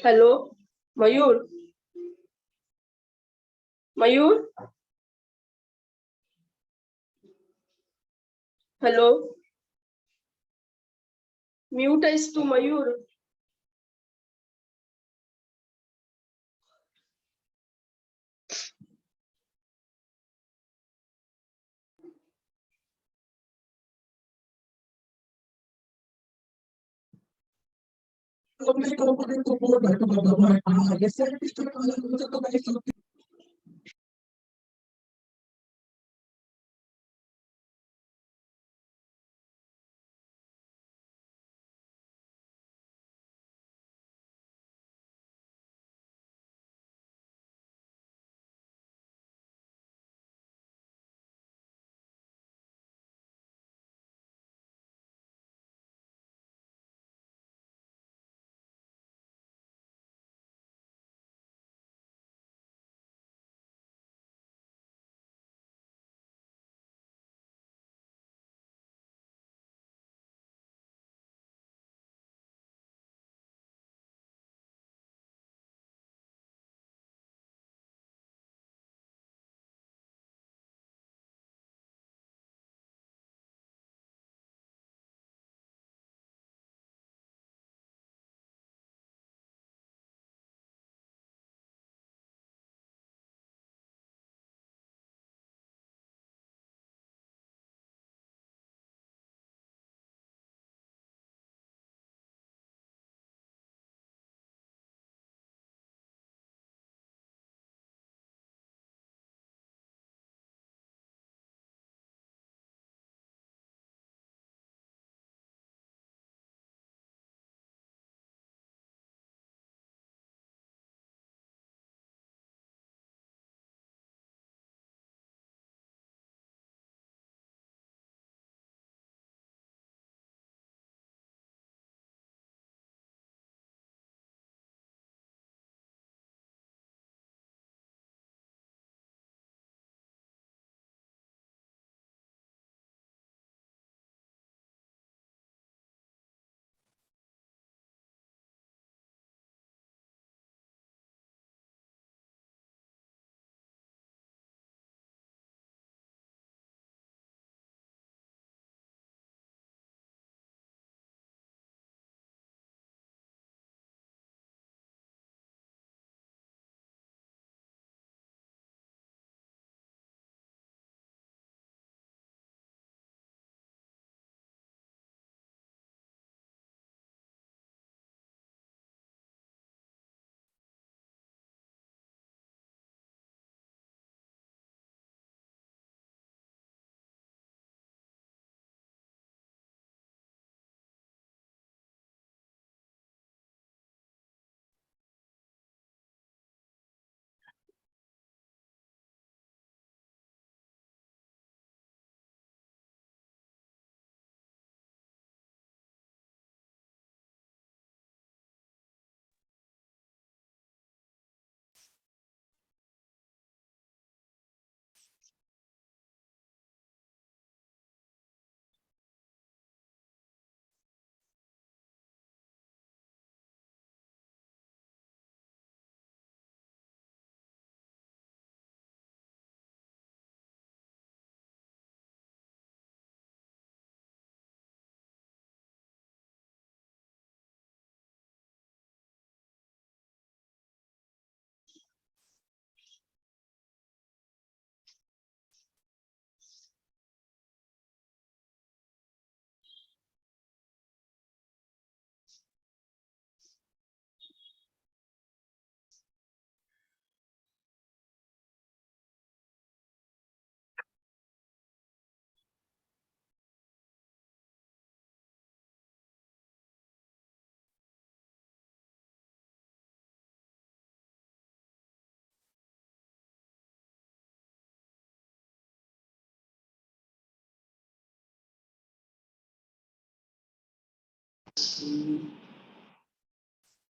Hello मयूर, मयूर, hello, mute आहेस तू मयूर?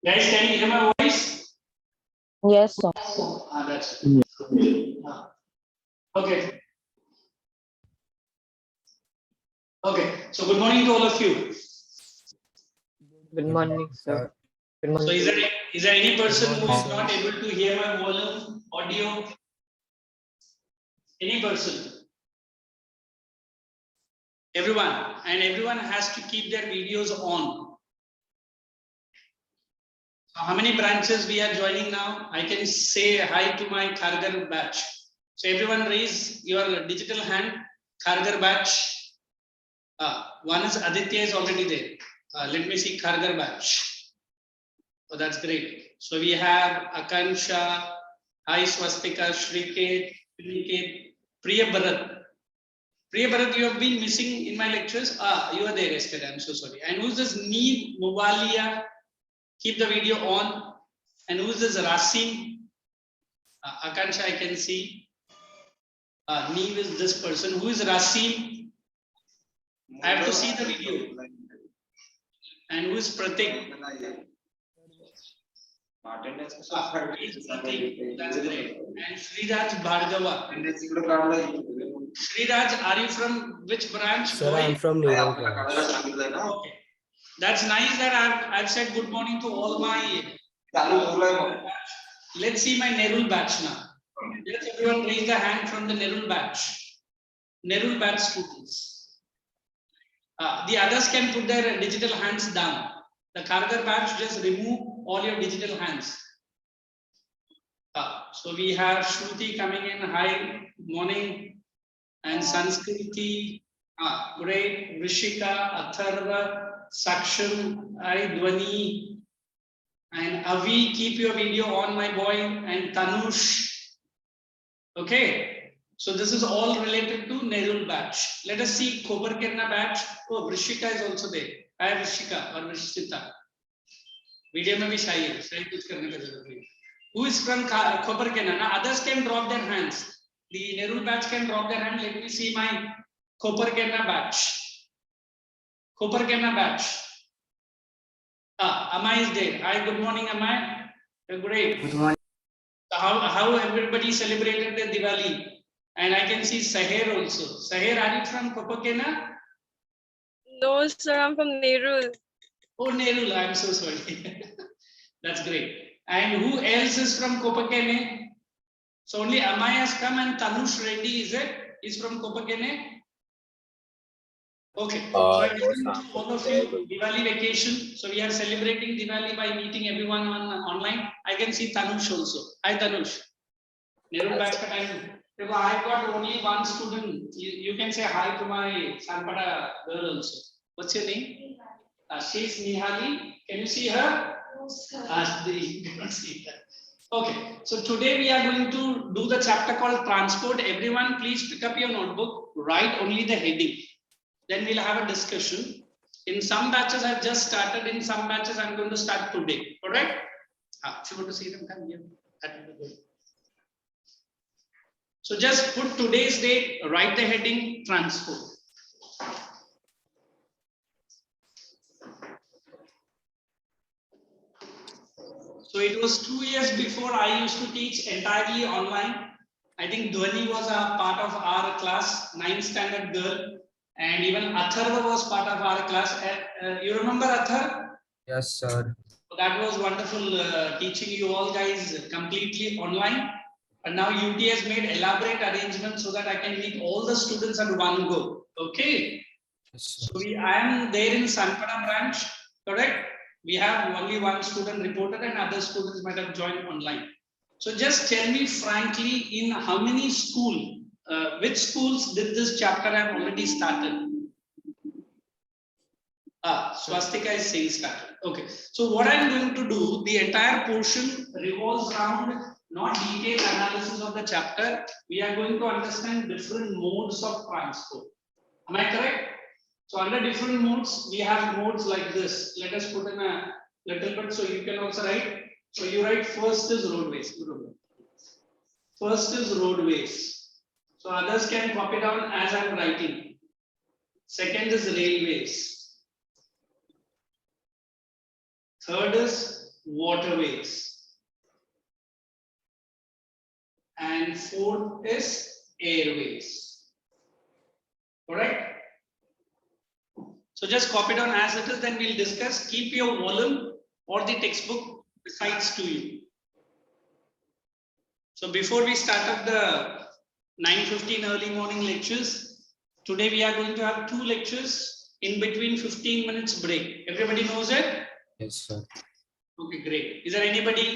Guys, can you hear my voice? Yes, sir. That's okay. Okay. So good morning to all of you. Good morning, sir. So is there any person who is not able to hear my volume, audio? Any person? Everyone, and everyone has to keep their videos on. So how many branches we are joining now? I can say hi to my Khargar batch. So everyone raise your digital hand. Khargar batch. One is Aditya is already there. Let me see Khargar batch. Oh, that's great. So we have Akansha, Hi Swastika, Shriket, Priya Bharat. Priya Bharat, you have been missing in my lectures. You are there yesterday. I'm so sorry. And who's this Need Movalia? Keep the video on. And who's this Rasim? Akansha, I can see. Need is this person. Who is Rasim? I have to see the video. And who is Pratik? That's great. And Sriraj Bhargava. Sriraj, are you from which branch? Sir, I'm from Nero branch. Okay. That's nice that I've said good morning to all my. Let's see my Nerul batch now. Let's everyone raise the hand from the Nerul batch. Nerul batch students. The others can put their digital hands down. The Khargar batch, just remove all your digital hands. So we have Shruti coming in. Hi, morning. And Sanskriti. Great. Rishika, Atharva, Saksham, I, Dwani. And Avi, keep your video on, my boy. And Tanush. Okay. So this is all related to Nerul batch. Let us see Koparkerna batch. Oh, Rishika is also there. I have Rishika or Rishita. Video mein bhi shy hai. Shy kuch karne ka zarurat nahi. Who is from Koparkerna? Now others can drop their hands. The Nerul batch can drop their hand. Let me see my Koparkerna batch. Koparkerna batch. Amai is there. Hi, good morning, Amai. You're great. Good morning. So how everybody celebrated the Diwali? And I can see Saher also. Saher, are you from Koparkerna? No, sir, I'm from Nerul. Oh, Nerul, I'm so sorry. That's great. And who else is from Koparkerna? So only Amai has come and Tanush Reddy is from Koparkerna. Okay. So I welcome all of you Diwali vacation. So we are celebrating Diwali by meeting everyone on online. I can see Tanush also. Hi Tanush. Nerul batch ka time. I've got only one student. You can say hi to my Sanpada girl also. What's your name? She's Nihali. Can you see her? You don't see her. Okay. So today we are going to do the chapter called transport. Everyone, please pick up your notebook. Write only the heading. Then we'll have a discussion. In some batches, I've just started. In some batches, I'm going to start today. Correct? If you want to see them, come here. That will be good. So just put today's date, write the heading, transport. So it was 2 years before I used to teach entirely online. I think Dhwani was a part of our class, 9th standard girl. And even Atharva was part of our class. You remember Athar? Yes, sir. That was wonderful teaching you all guys completely online. And now UT has made elaborate arrangements so that I can meet all the students at one go. Okay. Yes, So I am there in Sanpada branch, correct? We have only one student reported and other students might have joined online. So just tell me frankly, in how many schools, which schools did this chapter have already started? Swastika is saying started. Okay. So what I'm going to do, the entire portion revolves around not detailed analysis of the chapter. We are going to understand different modes of transport. Am I correct? So under different modes, we have modes like this. Let us put in a little bit so you can also write. So you write first is roadways. First is roadways. So others can copy down as I'm writing. Second is railways. Third is waterways. And fourth is airways. Correct? So just copy down as it is, then we'll discuss. Keep your volume or the textbook besides to you. So before we start up the 9:15 early morning lectures, today we are going to have 2 lectures in between 15 minutes break. Everybody knows it? Yes, sir. Okay, great. Is there anybody?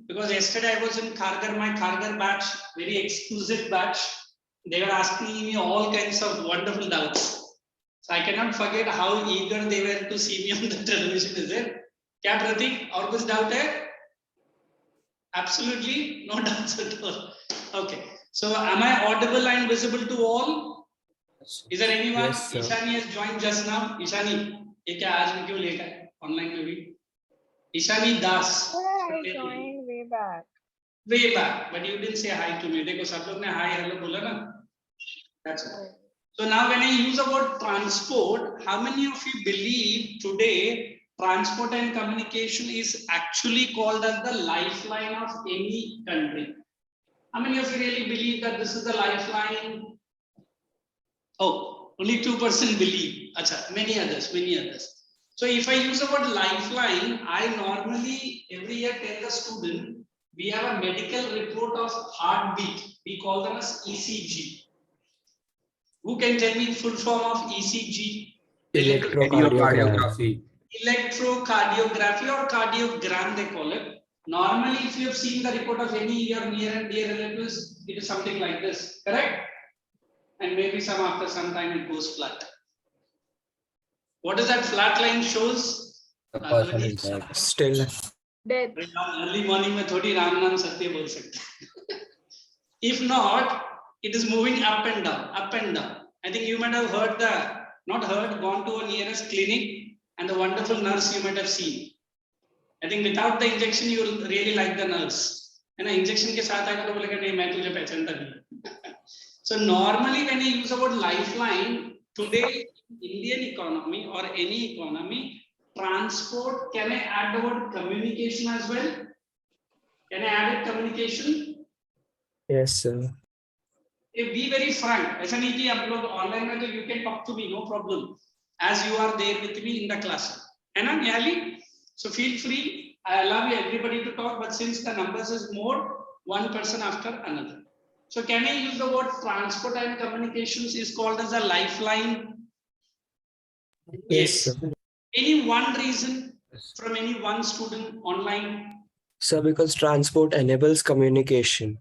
Because yesterday I was in Kharghar, my Kharghar batch, very exclusive batch. They were asking me all kinds of wonderful doubts. So I cannot forget how eager they were to see me on the television. Is it? Kya Pratik? Aur kuch doubt hai? Absolutely no doubts at all. Okay. So am I audible and visible to all? Is there anyone? Yes, sir. Ishani has joined just now. Ishani, ये क्या आज में क्यों late है? Online में भी. Ishani Das. I joined way back. Way back, but you didn't say hi to me. देखो सब लोग ने hi hello बोला ना. That's it. So now when I use the word transport, how many of you believe today transport and communication is actually called as the lifeline of any country? How many of you really believe that this is the lifeline? Oh, only 2% believe. Acha, many others. So if I use the word lifeline, I normally every year tell the student we have a medical report of heartbeat. We call them as ECG. Who can tell me the full form of ECG? Electrocardiography. Electrocardiography or cardiogram they call it. Normally, if you have seen the report of any your near and dear relatives, it is something like this, correct? And maybe after some time it goes flat. What is that flat line shows? The person is dead. Still. Death. Early morning में थोड़ी राम नाम सत्य बोल सकते. If not, it is moving up and down, up and down. I think you might have heard gone to a nearest clinic and the wonderful nurse you might have seen. I think without the injection, you will really like the nurse. And the injection के साथ आकर तो बोलेगा नहीं मैं तुझे पहचानता नहीं. So normally when I use the word lifeline, today Indian economy or any economy, transport, can I add the word communication as well? Can I add it communication? Yes, sir. Be very frank. ऐसा नहीं कि आप लोग online में तो you can talk to me, no problem. As you are there with me in the class. है ना Niyali? So feel free. I allow everybody to talk, but since the numbers is more, one person after another. So can I use the word transport and communications is called as a lifeline? Yes, sir. Any one reason from any one student online? Sir, because transport enables communication.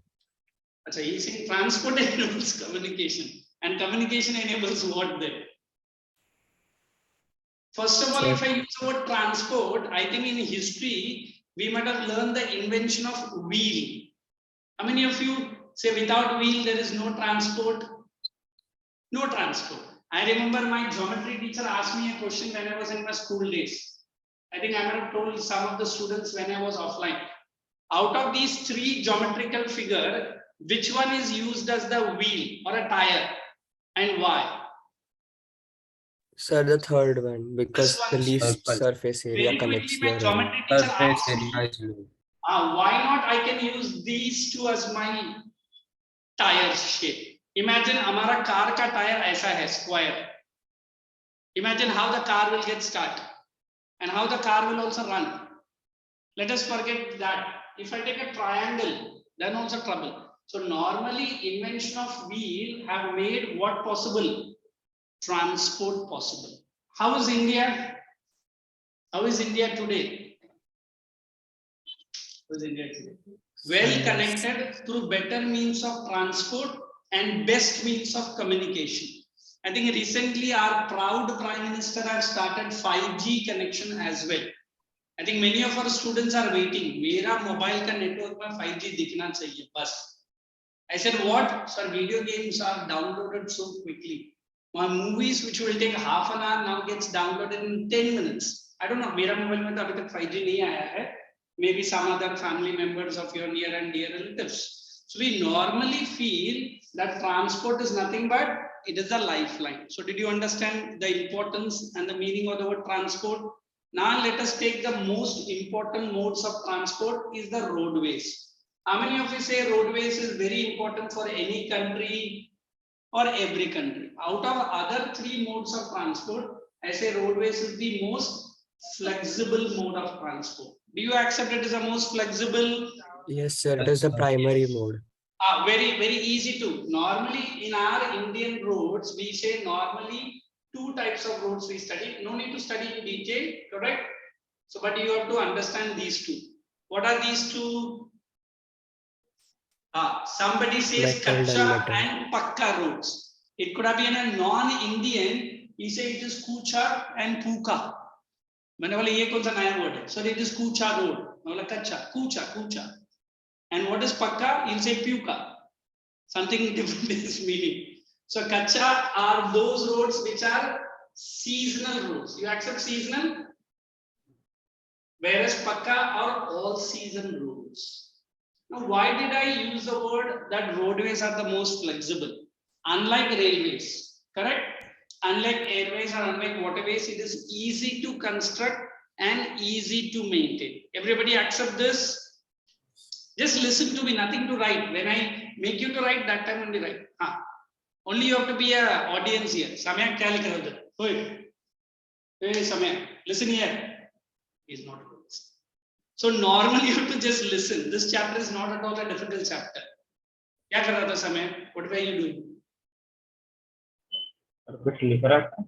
Achha, he's saying transport enables communication. And communication enables what then? First of all, if I use the word transport, I think in history, we might have learned the invention of wheel. How many of you say without wheel, there is no transport? No transport. I remember my geometry teacher asked me a question when I was in my school days. I think I might have told some of the students when I was offline. Out of these 3 geometrical figures, which one is used as the wheel or a tire and why? Sir, the third one, because the least Circle. surface area Very connects quickly, my the geometry teacher asked me, why not I can use these 2 as my tire shape. Imagine हमारा car का tire ऐसा है square. Imagine how the car will get started and how the car will also run. Let us forget that. If I take a triangle, then also trouble. So normally invention of wheel have made what possible? Transport possible. How is India? How is India today? How is India today? Well connected through better means of transport and best means of communication. I think recently our proud Prime Minister has started 5G connection as well. I think many of our students are waiting. मेरा mobile का network में 5G दिखना चाहिए बस. I said what? Sir, video games are downloaded so quickly. My movies which will take half an hour now gets downloaded in 10 minutes. I don't know. मेरा mobile में तो अभी तक 5G नहीं आया है. Maybe some other family members of your near and dear relatives. So we normally feel that transport is nothing but it is a lifeline. So did you understand the importance and the meaning of the word transport? Now let us take the most important modes of transport is the roadways. How many of you say roadways is very important for any country or every country? Out of other 3 modes of transport, I say roadways is the most flexible mode of transport. Do you accept it as the most flexible? Yes, sir. It is the primary mode. Very easy to. Normally in our Indian roads, we say normally two types of roads we study. No need to study in detail, correct? So, but you have to understand these two. What are these two? Somebody says Metal and Kacha metal. and Pakka roads. It could have been a non-Indian. We say it is Kucha and Puka. मैंने बोला ये कौन सा नया word है? So it is Kucha road. मैं बोला Kacha, Kucha. And what is Pakka? You'll say Puka. Something different is meaning. So Kacha are those roads which are seasonal roads. You accept seasonal? Whereas Pakka are all season roads. Now, why did I use the word that roadways are the most flexible? Unlike railways, correct? Unlike airways or unlike waterways, it is easy to construct and easy to maintain. Everybody accept this? Just listen to me, nothing to write. When I make you to write, that time only write. Only you have to be an audience here. Samyak kya likha udhar? Hey, Samyak, listen here. He's not good. So normally you have to just listen. This chapter is not at all a difficult chapter. Kya kar raha tha Samyak? What were you doing? कुछ लिख रहा था।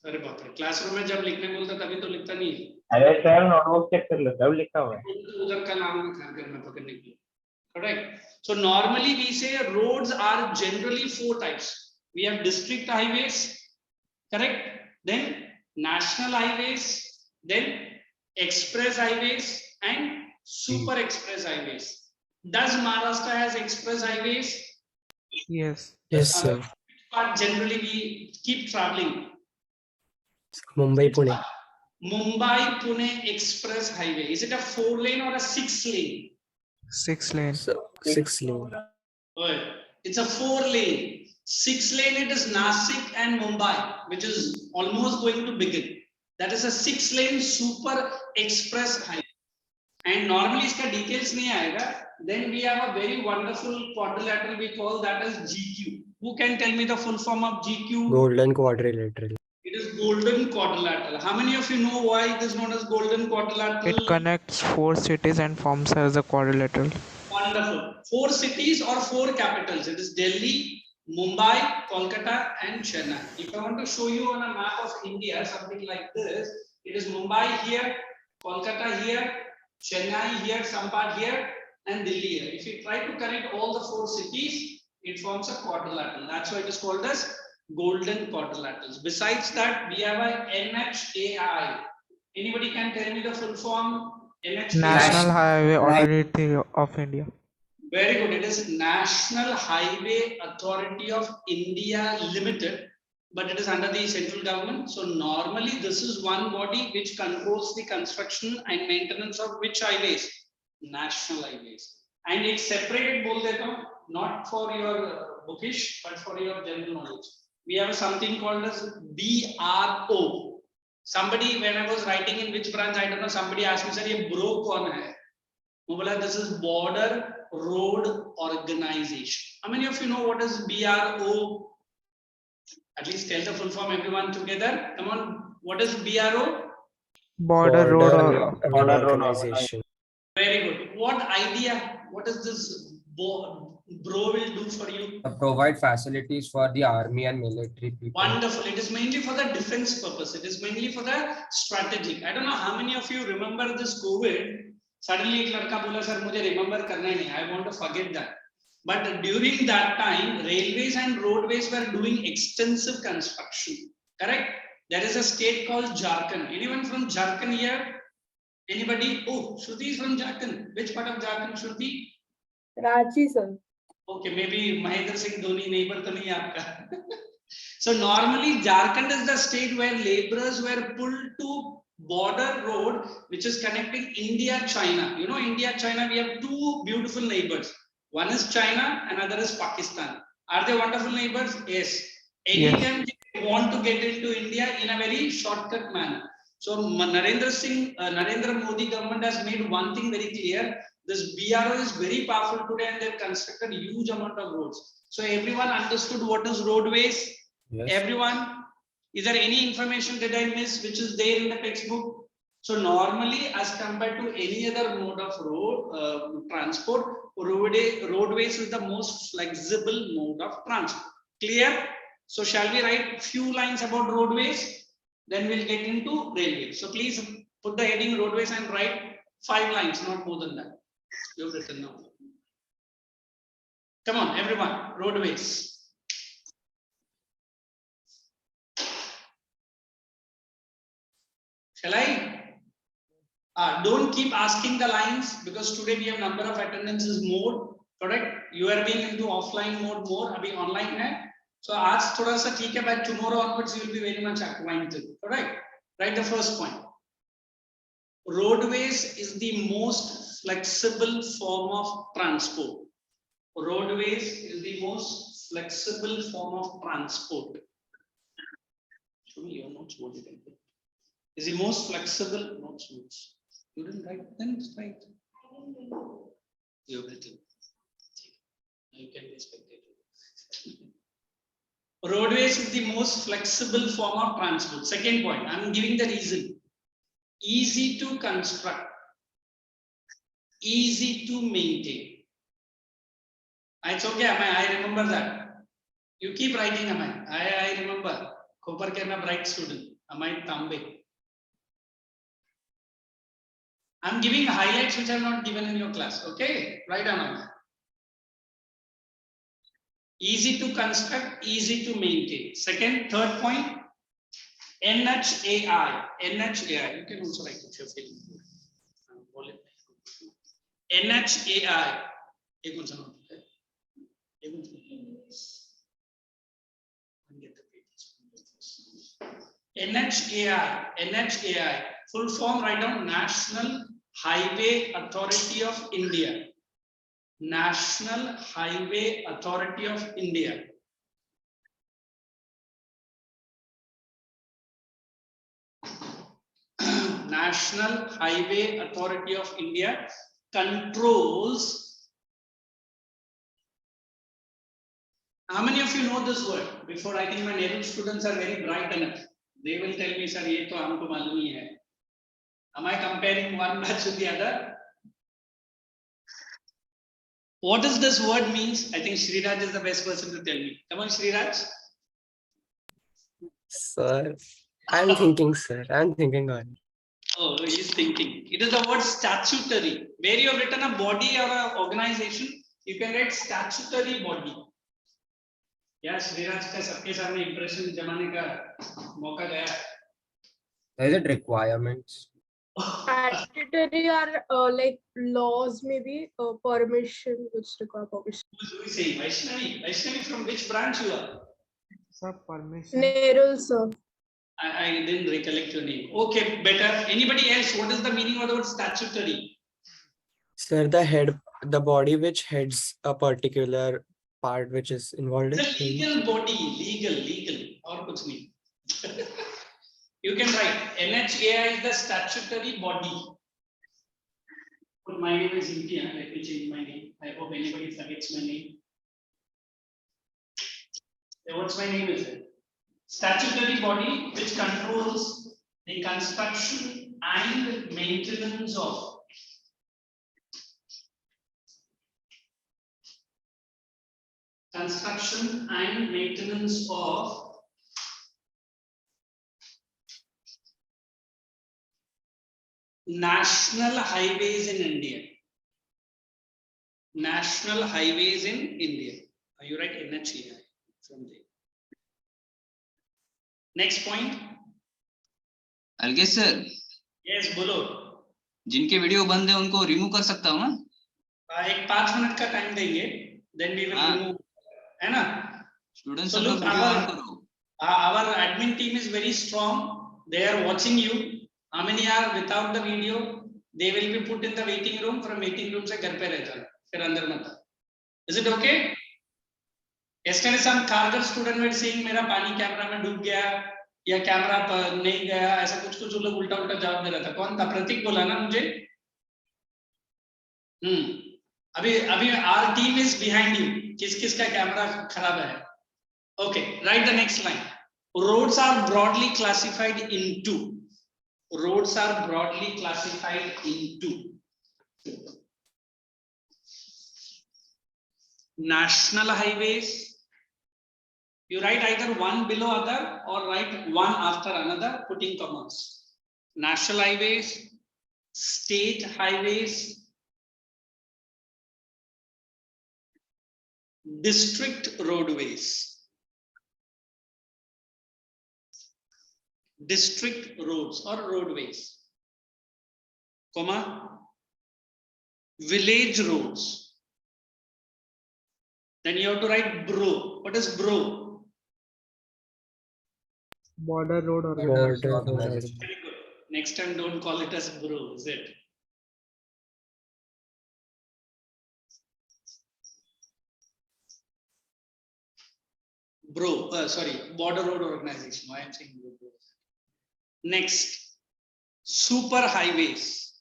अरे बाप रे, classroom में जब लिखने बोलता तभी तो लिखता नहीं है। अरे सर नोटबुक चेक कर लो, सब लिखा हुआ है। उधर का नाम लिखा करना पकड़ने के लिए। Correct. So normally we say roads are generally four types. We have district highways, correct? Then national highways, then express highways and super express highways. Does Maharashtra has express highways? Yes. Yes, sir. But generally we keep traveling. Mumbai, Pune. Mumbai Pune express highway. Is it a 4-lane or a 6-lane? 6 lane. So, 6 lane. It's a 4-lane. 6-lane it is Nasik and Mumbai, which is almost going to begin. That is a 6-lane super express highway. And normally iska details nahi aayega. Then we have a very wonderful quadrilateral we call that as GQ. Who can tell me the full form of GQ? Golden quadrilateral. It is golden quadrilateral. How many of you know why it is known as golden quadrilateral? It connects 4 cities and forms as a quadrilateral. Wonderful. 4 cities or 4 capitals. It is Delhi, Mumbai, Kolkata, and Chennai. If I want to show you on a map of India something like this, it is Mumbai here, Kolkata here, Chennai here, some part here, and Delhi here. If you try to connect all the 4 cities, it forms a quadrilateral. That's why it is called as golden quadrilaterals. Besides that, we have a NHAI. Anybody can tell me the full form? NHAI. National Highway Authority of India. Very good. It is National Highway Authority of India Limited, but it is under the central government. So normally this is one body which controls the construction and maintenance of which highways? National highways. And it's separated, not for your bookish, but for your general knowledge. We have something called as BRO. Somebody, when I was writing in which branch, I don't know, somebody asked me, sir, ye bro kaun hai? This is Border Road Organization. How many of you know what is BRO? At least tell the full form, everyone together. Come on, what is BRO? Border Road Organization. Very good. What idea? What is this bro will do for you? Provide facilities for the army and military people. Wonderful. It is mainly for the defense purpose. It is mainly for the strategic. I don't know how many of you remember this COVID. Suddenly एक लड़का बोला sir मुझे remember करना ही नहीं. I want to forget that. But during that time, railways and roadways were doing extensive construction. Correct? There is a state called Jharkhand. Anyone from Jharkhand here? Anybody? Oh, Shruti is from Jharkhand. Which part of Jharkhand, Shruti? Ranchi, sir. Okay, maybe Mahendra Singh Dhoni neighbor to nahi aapka. So normally Jharkhand is the state where laborers were pulled to border road which is connecting India China. You know India China, we have 2 beautiful neighbors. One is China, another is Pakistan. Are they wonderful neighbors? Yes. Anytime they want to get into India in a very shortcut manner. So Narendra Modi government has made one thing very clear. This BRO is very powerful today and they've constructed a huge amount of roads. So everyone understood what is roadways? Yes. Everyone? Is there any information that I missed which is there in the textbook? So normally, as compared to any other mode of road transport, roadways is the most flexible mode of transport. Clear? So shall we write few lines about roadways? Then we'll get into railways. So please put the heading roadways and write 5 lines, not more than that. You've written now. Come on, everyone, roadways. Shall I? Don't keep asking the lines because today we have number of attendances more. Correct? You are being into offline mode more. Abhi online hai. So आज थोड़ा सा ठीक है, but tomorrow onwards you will be very much acquainted. Correct? Write the first point. Roadways is the most flexible form of transport. Roadways is the most flexible form of transport. Show me your notes. What you can put. Is the most flexible notes. You didn't write, then it's right. You have written. You can be spectator. Roadways is the most flexible form of transport. Second point, I'm giving the reason. Easy to construct, easy to maintain. It's okay, I remember that. You keep writing, I remember. Kopar ke I'm a bright student. Amai Tambe. I'm giving highlights which are not given in your class. Okay, write down. Easy to construct, easy to maintain. Third point, NHAI. NHAI. You can also write if you're feeling good. NHAI. NHAI. Full form, write down National Highway Authority of India. National Highway Authority of India. National Highway Authority of India controls. How many of you know this word? Before, I think my naval students are very bright enough. They will tell me, sir, ye to humko malum nahi hai. Am I comparing one batch with the other? What does this word means? I think Shriraj is the best person to tell me. Come on, Shriraj. Sir, I'm thinking, sir. I'm thinking on. Oh, he's thinking. It is the word statutory. Where you have written a body or an organization, you can write statutory body. Yeah, Shriraj ka sabke samne impression jamane ka mauka gaya. Is it requirements? Statutory or like laws, maybe permission, which require permission. Who is saying? Vaishnavi? Vaishnavi, from which branch you are? Sir, permission. Nerul, sir. I didn't recollect your name. Okay, better. Anybody else? What is the meaning of the word statutory? Sir, the body which heads a particular part which is involved in. It's a legal body. Legal. Or kuch nahi. You can write NHAI is the statutory body. My name is India. Let me change my name. I hope anybody forgets my name. What's my name is it? Statutory body which controls the construction and maintenance of national highways in India. National highways in India. Are you right? NHAI from there. Next point. Alagesh sir, Yes, बोलो. जिनके video बंद है उनको remove कर सकता हूँ ना? एक 5 मिनट का टाइम देंगे. Then we will remove. है ना? स्टूडेंट्स So सब look, वीडियो ऑन करो. our admin team is very strong. They are watching you. How many are without the video? They will be put in the waiting room. From waiting room से घर पे रह जाना. फिर अंदर मत. Is it okay? Yesterday some Khargar student were saying मेरा पानी कैमरा में डूब गया या कैमरा नहीं गया, ऐसा कुछ लोग उल्टा जवाब दे रहा था. कौन था? प्रतीक बोला ना मुझे. अभी our team is behind you. किस का कैमरा खराब है? Okay, write the next line. Roads are broadly classified into. roads are broadly classified into national highways. You write either one below other or write one after another, putting commas. National highways, state highways, district roadways. District roads or roadways, comma, village roads. Then you have to write bro. What is bro? Border road or Border organization. Very good. Next time don't call it as bro, is it? Bro, sorry, border road organization. Why I'm saying bro. Next, super highways,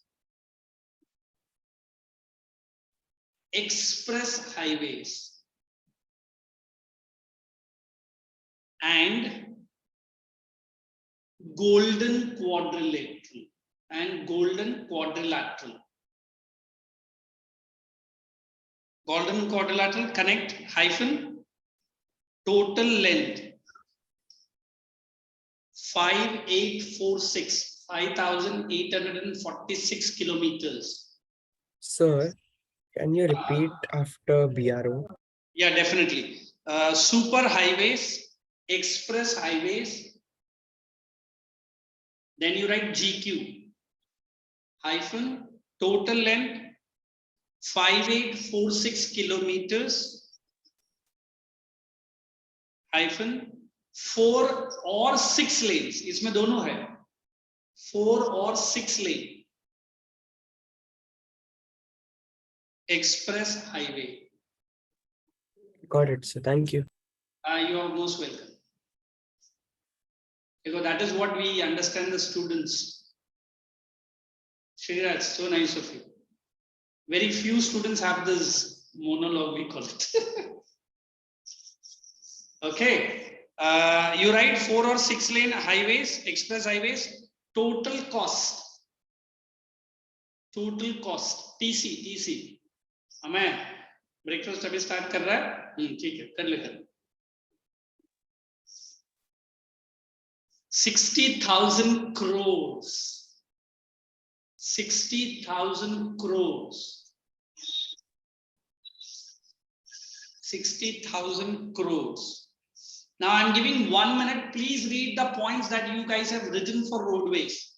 express highways, and golden quadrilateral golden quadrilateral connect hyphen total length 5846 kilometers. Sir, can you repeat after BRO? Yeah, definitely. Super highways, express highways, then you write GQ hyphen total length 5846 kilometers hyphen 4 or 6 lanes. इसमें दोनों है 4 or 6 lane express highway. Got it, sir. Thank you. You are most welcome. Because that is what we understand the students. Shriraj, so nice of you. Very few students have this monologue, we call it. Okay. You write 4 or 6 lane highways, express highways, total cost. TC. हमें breakfast अभी start कर रहा है? ठीक है, कर ले कर। 60,000 crores. 60,000 crores. 60,000 crores. Now I'm giving 1 minute. Please read the points that you guys have written for roadways.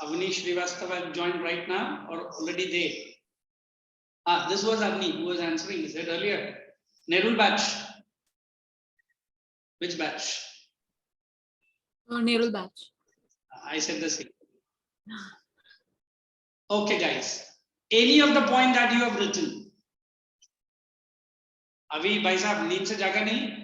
Avni Srivastava joined right now or already there? This was Avni who was answering. He said earlier. Nerul batch. Which batch? Nerul batch. I said the same. Okay, guys. Any of the point that you have written? Avi, bhai sahab, neend se jaga nahi?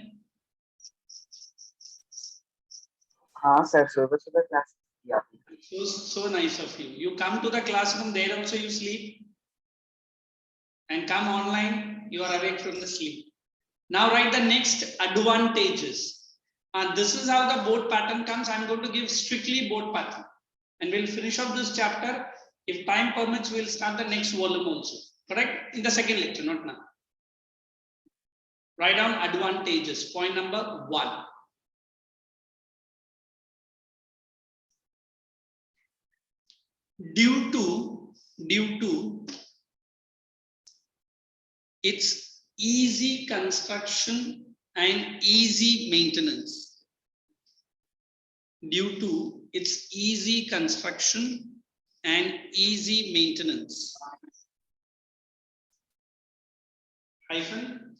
हाँ sir सुबह सुबह class किया आपने। So nice of you. You come to the classroom, there also you sleep, and come online, you are awake from the sleep. Now write the next advantages. And this is how the board pattern comes. I'm going to give strictly board pattern, and we'll finish up this chapter. If time permits, we'll start the next volume also. Correct? In the second lecture, not now. Write down advantages. Point number 1. Due to its easy construction and easy maintenance. Due to its easy construction and easy maintenance. Hyphen.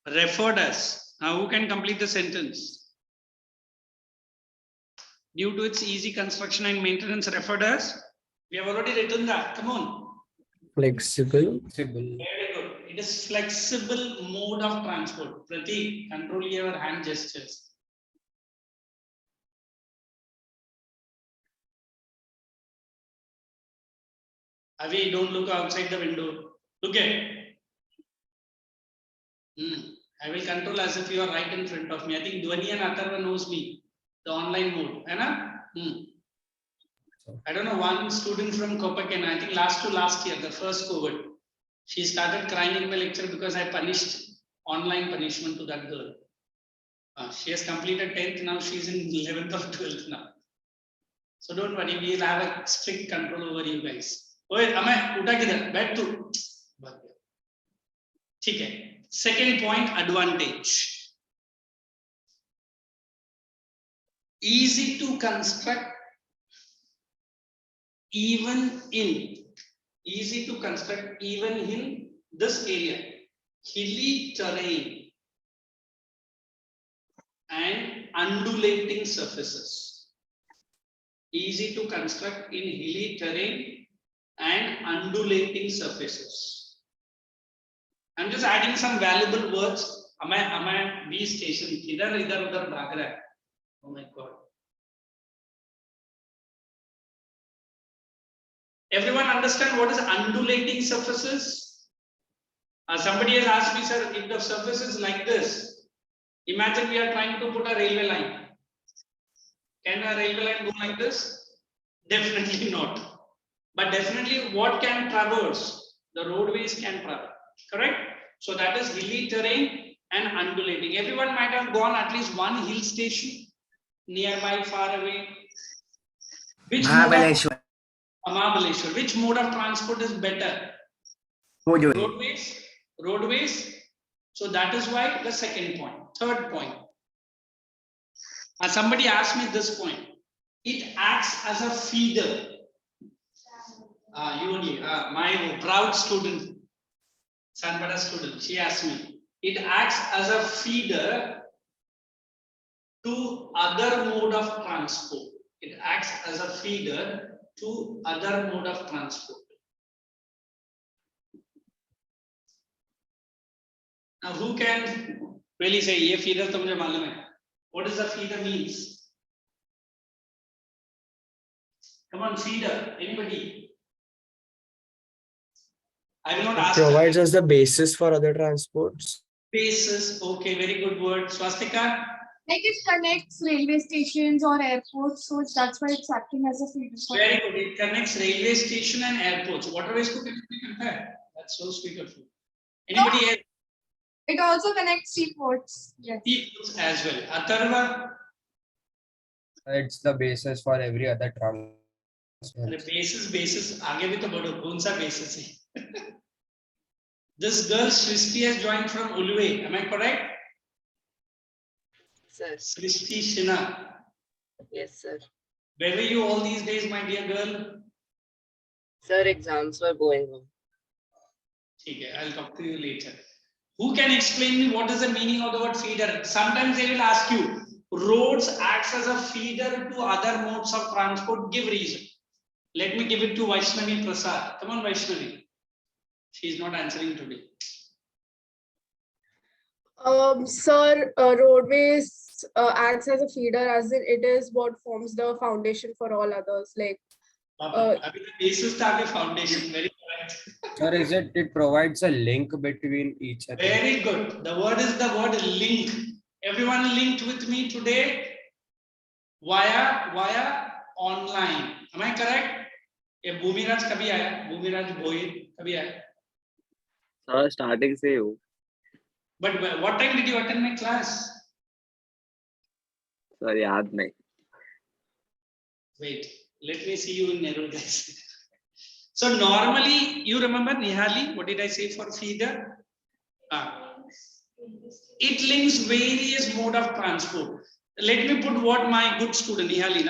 Referred as. Now who can complete the sentence? Due to its easy construction and maintenance, referred as. We have already written that. Come on. Flexible. Very good. It is flexible mode of transport. Pratik, control your hand gestures. Avi, don't look outside the window. Look at. I will control as if you are right in front of me. I think Dhwani and Atharva knows me. The online mode. Hai na? I don't know, one student from Copenhagen, I think last year, the first COVID, she started crying in my lecture because I punished online punishment to that girl. She has completed 10th, now she's in 11th or 12th now. So don't worry, we'll have a strict control over you guys. Oye, Amay, uta kidhar? Back to. Okay. Second point, advantage. Easy to construct even in this area, hilly terrain and undulating surfaces. Easy to construct in hilly terrain and undulating surfaces. I'm just adding some valuable words. Am I B station? Idhar udhar bhag raha hai. Oh my God. Everyone understand what is undulating surfaces? Somebody has asked me, sir, if the surface is like this, imagine we are trying to put a railway line. Can a railway line go like this? Definitely not. But definitely what can traverse? The roadways can travel, correct? So that is hilly terrain and undulating. Everyone might have gone at least one hill station, nearby, far away. Mahabaleshwar. Mahabaleshwar. Which mode of transport is better? Roadways. So that is why the second point. Third point. Somebody asked me this point. It acts as a feeder. You only, my proud student, Sanpada student, she asked me. It acts as a feeder to other mode of transport. It acts as a feeder to other mode of transport. Now, who can really say, "Ye feeder to mujhe malum hai"? What does the feeder means? Come on, feeder. Anybody? I will not It ask. provides us the basis for other transports. Basis. Okay, very good word. Swastika. Like it connects railway stations or airports, so that's why it's acting as a feeder. Very good. It connects railway station and airports. Waterways ko connect karta hai. That's so sweet of you. Anybody else? It also connects seaports. Yes. Seaports as well. Atharva. It's the basis for every other transport. Basis. आगे भी तो बढ़ो. कौन सा basis है? This girl Srishti has joined from Ulve. Am I correct? Sir. Srishti Shina. Yes, sir. Where were you all these days, my dear girl? Sir, exams were going on. Okay, I'll talk to you later. Who can explain me what is the meaning of the word feeder? Sometimes they will ask you, roads acts as a feeder to other modes of transport. Give reason. Let me give it to Vaishnavi Prasad. Come on, Vaishnavi. She is not answering today. Sir, roadways acts as a feeder, as in it is what forms the foundation for all others. Like, the basis of the foundation. Very correct. Or is it provides a link between each other? Very good. The word is the word link. Everyone linked with me today via online. Am I correct? ये भूमिराज कभी आया? भूमिराज भोईर कभी आया? Sir, starting से हो. But what time did you attend my class? Sir, याद नहीं. Wait, let me see you in narrow guys. So normally, you remember Nihali? What did I say for feeder? It links various mode of transport. Let me put what my good student Nihali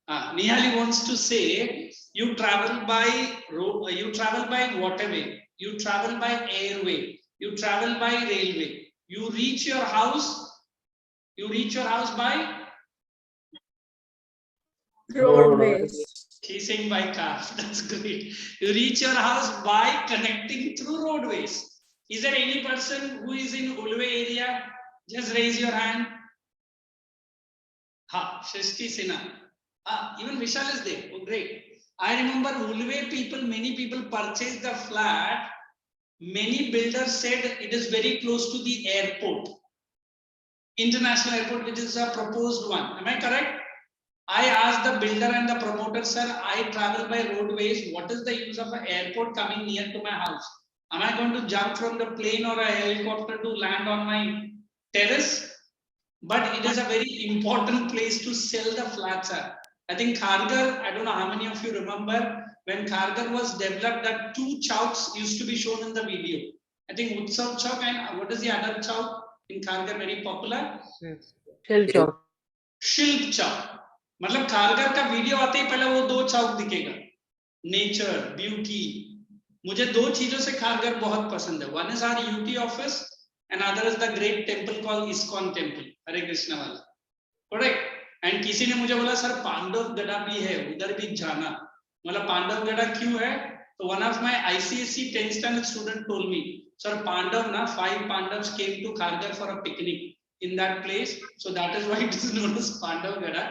Nihali wants to say. You travel by road, you travel by waterway, you travel by airway, you travel by railway. You reach your house by roadways. She's saying by car. That's great. You reach your house by connecting through roadways. Is there any person who is in Ulve area? Just raise your hand. Shrishti Sinha. Even Vishal is there. Oh, great. I remember Ulve people, many people purchased the flat Many builders said it is very close to the airport, international airport, which is a proposed one. Am I correct? I asked the builder and the promoter, sir, I travel by roadways. What is the use of an airport coming near to my house? Am I going to jump from the plane or a helicopter to land on my terrace? But it is a very important place to sell the flats at. I think Kharghar, I don't know how many of you remember, when Kharghar was developed, that two chowks used to be shown in the video. I think Utsav Chowk and what is the other chowk in Kharghar very popular? Shilp Chowk. शिल्प चौक. मतलब खारगर का video आते ही पहले वो दो चौक दिखेगा, nature, beauty. मुझे दो चीजों से खारगर बहुत पसंद है. One is our UT office and other is the great temple called ISKCON temple, Hare Krishna वाला. करेक्ट. एंड किसी ने मुझे बोला सर पांडव गढ़ा भी है, उधर भी जाना. मतलब पांडव गढ़ा क्यों है? तो one of my ICSE 10th standard student told me, sir, Pandav na 5 Pandavas came to Kharghar for a picnic in that place, so that is why it is known as Pandav Gada.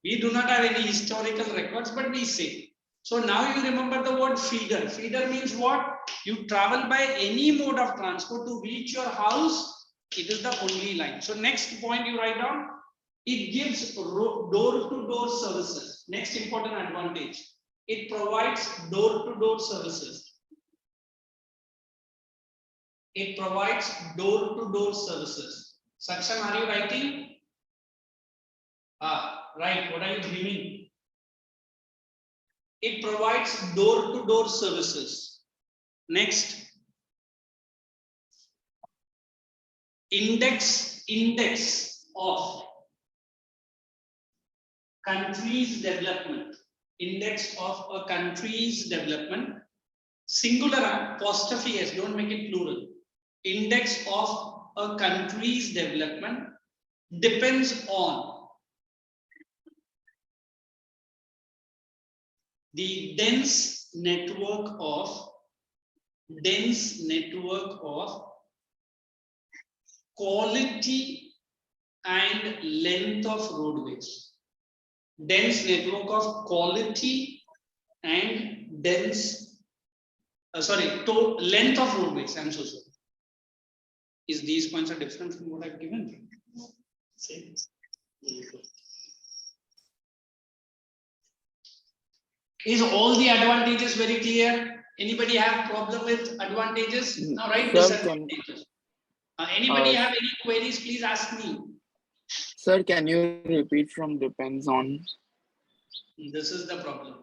We do not have any historical records, but we say. So now you remember the word feeder. Feeder means what? You travel by any mode of transport to reach your house. It is the only line. So next point you write down, it gives door-to-door services. Next important advantage, it provides door-to-door services. It provides door-to-door services. Sakshan, are you writing? Right. What are you dreaming? It provides door-to-door services. Next, index of country's development. Index of a country's development. Singular, apostrophe s. Don't make it plural. Index of a country's development depends on the dense network of quality and length of roadways. Dense network of quality and length of roadways. I'm so sorry. Is these points are different from what I've given? Same. Is all the advantages very clear? Anybody have problem with advantages? Now write disadvantages. Anybody have any queries? Please ask me. Sir, can you repeat from depends on? This is the problem.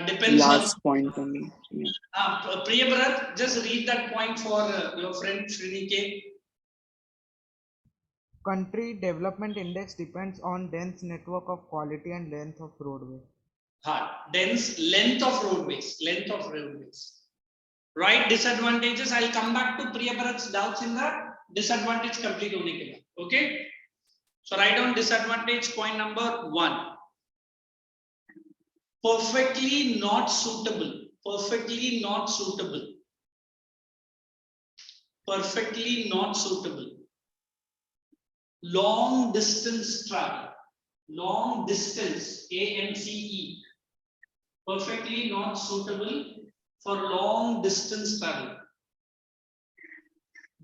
Depends Last on. point only. Yeah. Priyabharat, just read that point for your friend Srinike. Country development index depends on dense network of quality and length of roadway. Dense length of roadways. Right, disadvantages. I'll come back to Priyabharat's doubts in the disadvantage complete hone ke baad. Okay. So write down disadvantage point number 1. Perfectly not suitable. Long distance travel. Long distance, AMCE. Perfectly not suitable for long distance travel.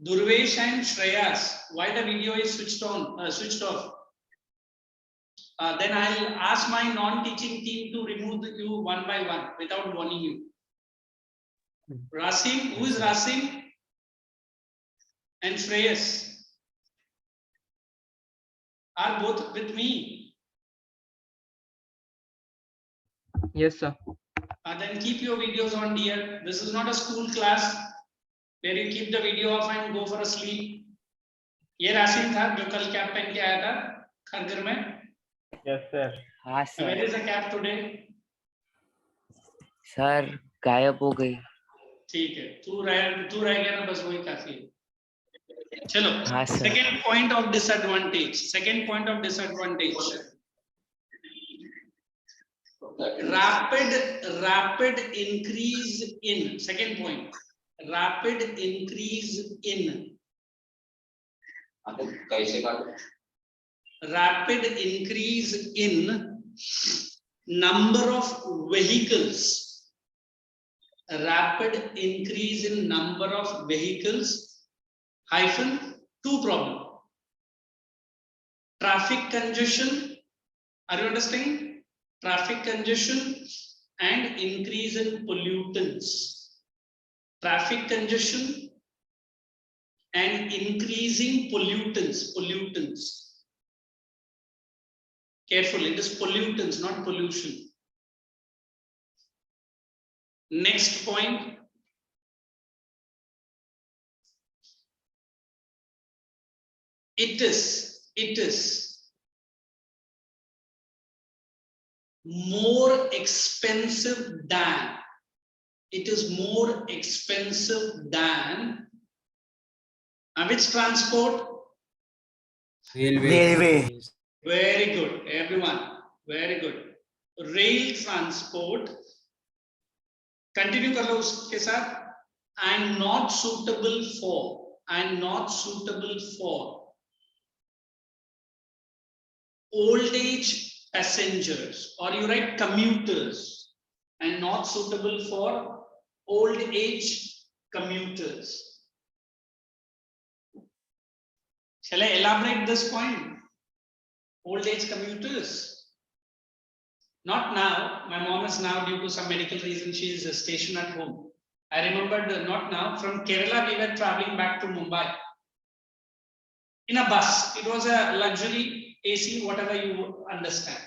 Durvesh and Shreyas, why the video is switched off? Then I'll ask my non-teaching team to remove you one by one without warning you. Rasim, who is Rasim? And Shreyas are both with me. Yes, sir. Then keep your videos on, dear. This is not a school class where you keep the video off and go for a sleep. ये ration था जो कल cap पहन के आया था खरगर में. Yes, sir. हाँ Where sir. is the cap today? Sir गायब हो गई. ठीक है, तू रह गया ना, बस वही काफी है. चलो. हाँ sir. Second point of disadvantage. Rapid increase in. Second point. Rapid increase in. Rapid increase in number of vehicles rapid increase in number of vehicles hyphen two problem. Traffic congestion, are you understanding? Traffic congestion and increase in pollutants. Traffic congestion and increasing pollutants. Careful, it is pollutants, not pollution. Next point. It is more expensive than. It is more expensive than which transport? Railway. Very good, everyone. Very good. Rail transport. Continue कर लो उसके साथ. And not suitable for old age passengers, or you write commuters, and not suitable for old age commuters. Shall I elaborate this point? Old age commuters. Not now. My mom is now, due to some medical reason, she is stationed at home. I remembered, not now. From Kerala, we were traveling back to Mumbai in a bus. It was a luxury AC, whatever you understand.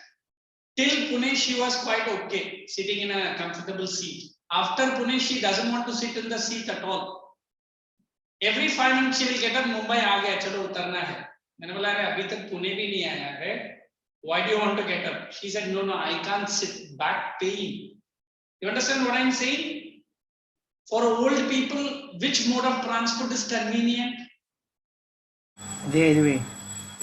Till Pune, she was quite okay, sitting in a comfortable seat. After Pune, she doesn't want to sit in the seat at all. Every 5 minutes she will get up, Mumbai aa gaya, chalo utarna hai. मैंने बोला अरे अभी तक पुणे भी नहीं आया है. Why do you want to get up? She said, no, I can't sit, back pain. You understand what I'm saying? For old people, which mode of transport is convenient? Railway.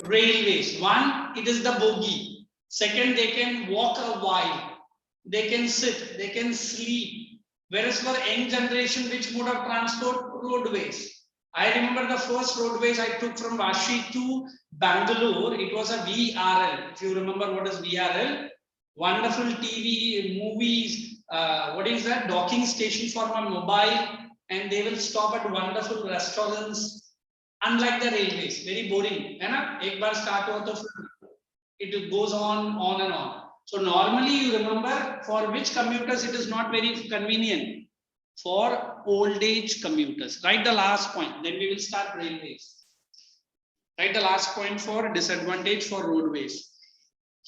Railways. One, it is the bogie. Second, they can walk a while. They can sit, they can sleep. Whereas for young generation, which mode of transport? Roadways. I remember the first roadways I took from Vashi to Bangalore. It was a VRL. If you remember what is VRL, wonderful TV, movies, what is that? Docking station for my mobile, and they will stop at wonderful restaurants. Unlike the railways, very boring. Ek bar start hua to it goes on and on. So normally you remember for which commuters it is not very convenient. For old age commuters. Write the last point, then we will start railways. Write the last point for disadvantage for roadways.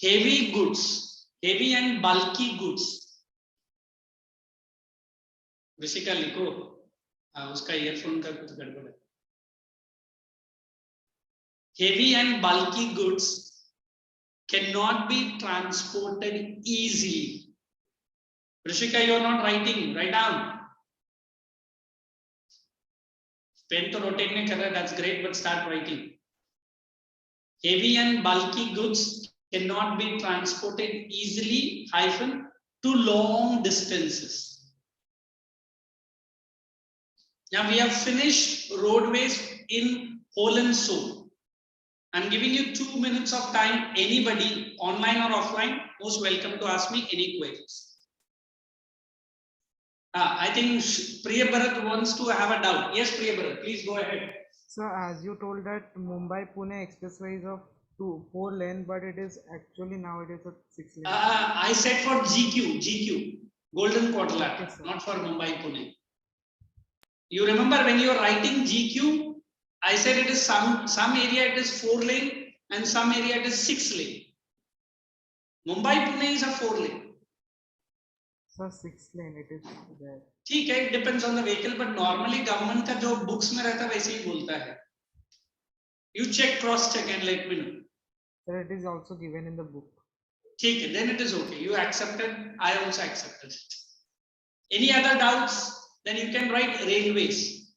Heavy goods, heavy and bulky goods. Rishika लिखो, उसका earphone का कुछ गड़बड़ है. Heavy and bulky goods cannot be transported easily. Rishika, you are not writing. Write down. Pen to rotate nahi kar raha, that's great, but start writing. Heavy and bulky goods cannot be transported easily hyphen to long distances. Now we have finished roadways in whole and soul. I'm giving you 2 minutes of time. Anybody, online or offline, most welcome to ask me any queries. I think Priya Bharat wants to have a doubt. Yes, Priya Bharat, please go ahead. So as you told that Mumbai-Pune expressway is of 4 lane, but it is actually now it is a 6 lane. I said for GQ, Golden Quadrilateral, not for Mumbai-Pune. You remember when you are writing GQ, I said it is some area it is 4 lane and some area it is 6 lane. Mumbai-Pune is a 4 lane. So 6 lane it is there. ठीक है, it depends on the vehicle, but normally government का जो books में रहता है वैसे ही बोलता है. You check, cross check and let me know. So it is also given in the book. ठीक है, then it is okay. You accepted, I also accepted it. Any other doubts? Then you can write railways.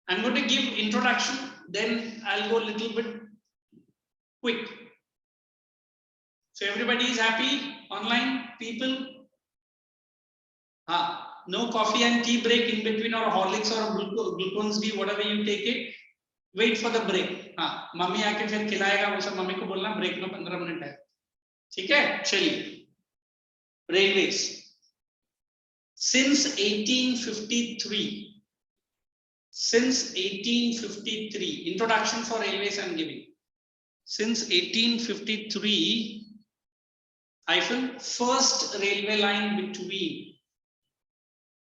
I'm going to give introduction, then I'll go a little bit quick. So everybody is happy? Online people? No coffee and tea break in between, or Horlicks or Glucons D, whatever you take it. Wait for the break. Mummy आके फिर खिलाएगा, वो सब mummy को बोलना break में 15 minute है. ठीक है, चलिए. Railways. Since 1853, introduction for railways I'm giving. Since 1853, first railway line between.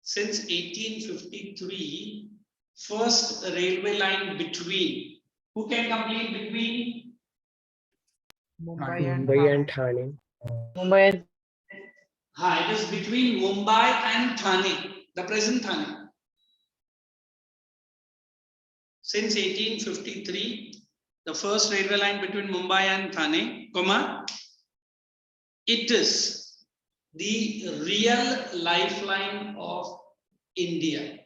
Since 1853, first railway line between. Who can complete between? Mumbai and Mumbai and Thane. Thane. Mumbai. It is between Mumbai and Thane, the present Thane. Since 1853, the first railway line between Mumbai and Thane, it is the real lifeline of India.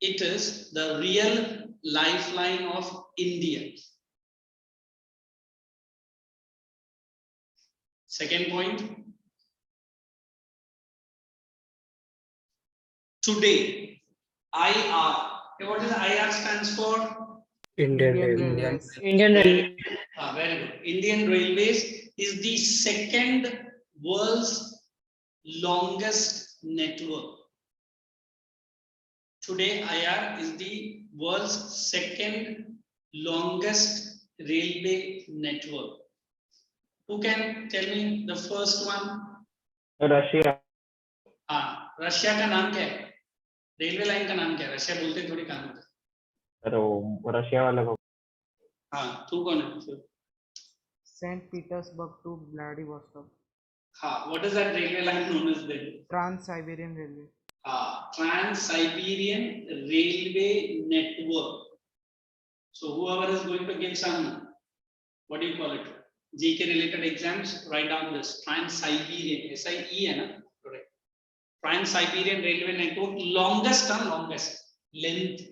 It is the real lifeline of India. Second point. Today, IR. What does IR stands for? Indian Indian Railways. Railways. Indian Railway. Very good. Indian Railways is the second world's longest network. Today, IR is the world's second longest railway network. Who can tell me the first one? Russia. Russia का नाम क्या है? Railway line का नाम क्या है? Russia बोलते थोड़ी काम होता है. तो रशिया वाला को. तू कौन है? St. Petersburg to Vladivostok. What is that railway line known as then? Trans-Siberian Railway. Trans-Siberian Railway Network. So whoever is going to give some, what do you call it? GK related exams, write down this. Trans-Siberian, SIE है ना? Correct. Trans-Siberian Railway Network, longest length.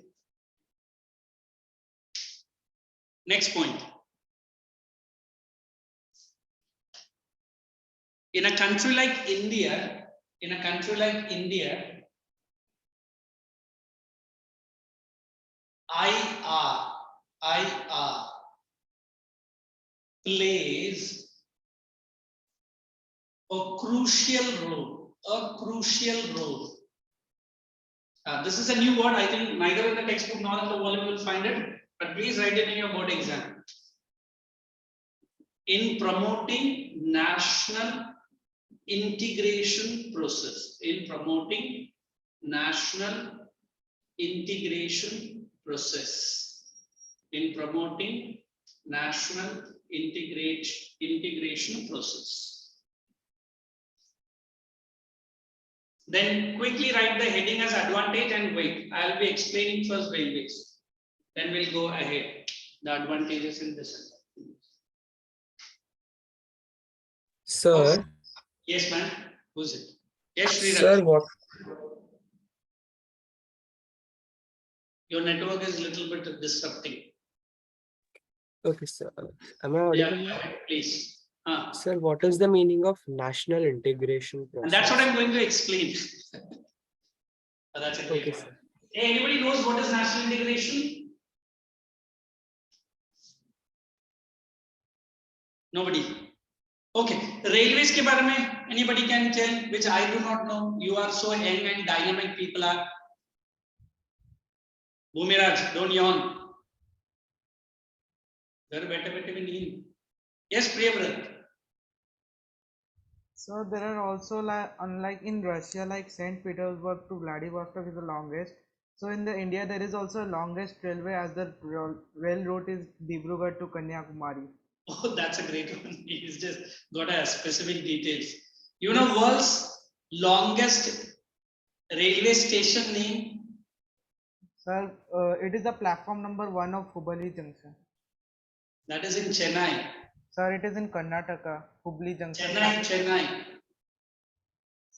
Next point. In a country like India, IR plays a crucial role. This is a new word. I think neither in the textbook nor in the volume you will find it, but please write it in your board exam. In promoting national integration process. Then quickly write the heading as advantage and weight. I'll be explaining first railways. Then we'll go ahead. The advantages in this. Sir. Yes, ma'am. Who's it? Yes, Sriraj. Sir, what? Your network is a little bit disrupting. Okay, sir. Am I audible? Yeah, please. Sir, what is the meaning of national integration process? And that's what I'm going to explain. That's a great one. Hey, anybody knows what is national integration? Nobody. Okay, railways ke baare mein anybody can tell, which I do not know. You are so young and dynamic people are. Bhumiraj, don't yawn. Yes, Priyavrat. So there are also, like, unlike in Russia, like St. Petersburg to Vladivostok is the longest. So in the India there is also longest railway, as the rail route is Dibrugarh to Kanyakumari. Oh, that's a great one. He's just got a specific details. You know world's longest railway station name? Sir, it is the platform number 1 of Hubballi Junction. That is in Chennai. Sir, it is in Karnataka, Hubli Junction. Chennai.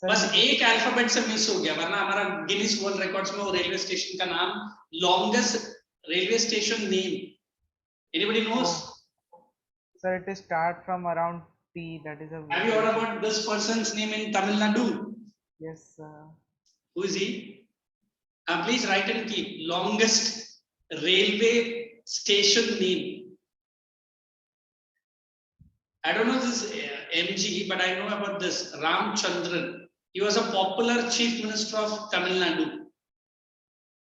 बस एक alphabet से miss हो गया, वरना हमारा Guinness world records में वो railway station का नाम longest railway station name. Anybody knows? Sir, it is start from around T. That is a. Have you heard about this person's name in Tamil Nadu? Yes, sir. Who is he? Please write and keep longest railway station name. I don't know this MG, but I know about this Ramchandran. He was a popular chief minister of Tamil Nadu.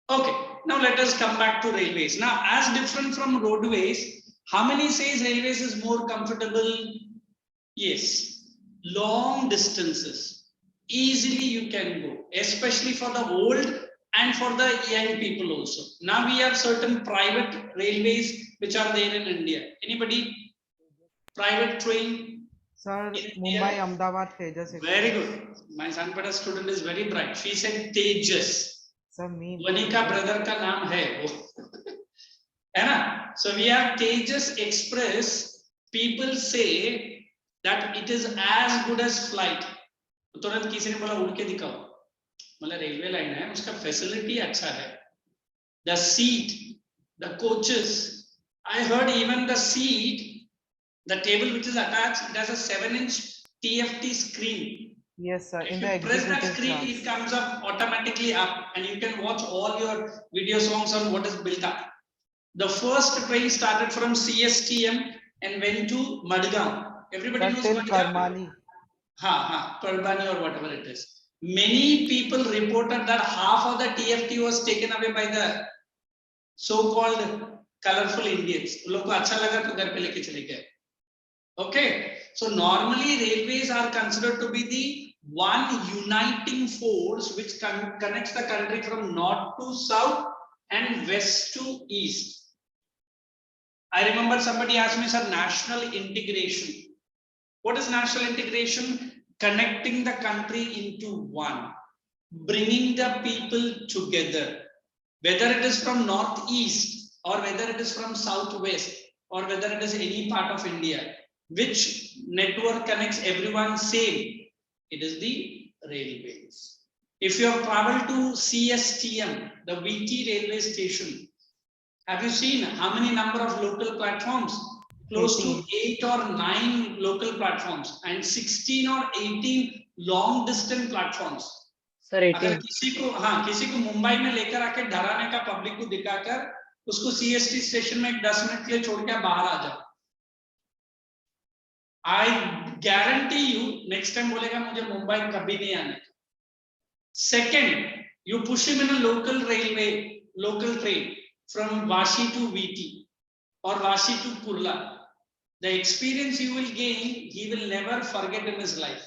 Okay, now let us come back to railways. Now, as different from roadways, how many says railways is more comfortable? Yes, long distances, easily you can go, especially for the old and for the young people also. Now we have certain private railways which are there in India. Anybody? Private train? Sir, In India? Mumbai, Ahmedabad, Tejas. Very good. My Sanpada student is very bright. She said Tejas. Sir, me. Wani ka brother ka naam hai wo. है ना? So we have Tejas Express. People say that it is as good as flight. तुरंत किसी ने बोला उड़ के दिखाओ. मतलब रेलवे लाइन है, उसका फैसिलिटी अच्छा है. The seat, the coaches. I heard even the seat, the table which is attached, it has a 7-inch TFT screen. Yes, sir. If In you the press that executive screen, class. it comes up automatically up, and you can watch all your video songs on what is built up. The first train started from CSTM and went to Madgaon. Everybody knows Till Madgaon? Karmali. Parbani or whatever it is. Many people reported that half of the TFT was taken away by the so-called colorful Indians. लोग को अच्छा लगा तो घर पे लेके चले गए. Okay, so normally railways are considered to be the one uniting force which connects the country from north to south and west to east. I remember somebody asked me, sir, national integration. What is national integration? Connecting the country into one, bringing the people together, whether it is from northeast or whether it is from southwest or whether it is any part of India. Which network connects everyone same? It is the railways. If you have traveled to CSTM, the VT railway station, have you seen how many number of local platforms? Close to 8 or 9 local platforms and 16 or 18 long distance platforms. Sir, अगर 18. किसी को मुंबई में लेकर आके डराने का public को दिखाकर उसको CST स्टेशन में 10 मिनट के लिए छोड़ के बाहर आ जाओ. I guarantee you next time बोलेगा मुझे मुंबई कभी नहीं आने का. Second, you push him in a local railway, local train from Vashi to VT or Vashi to Kurla. The experience you will gain, he will never forget in his life.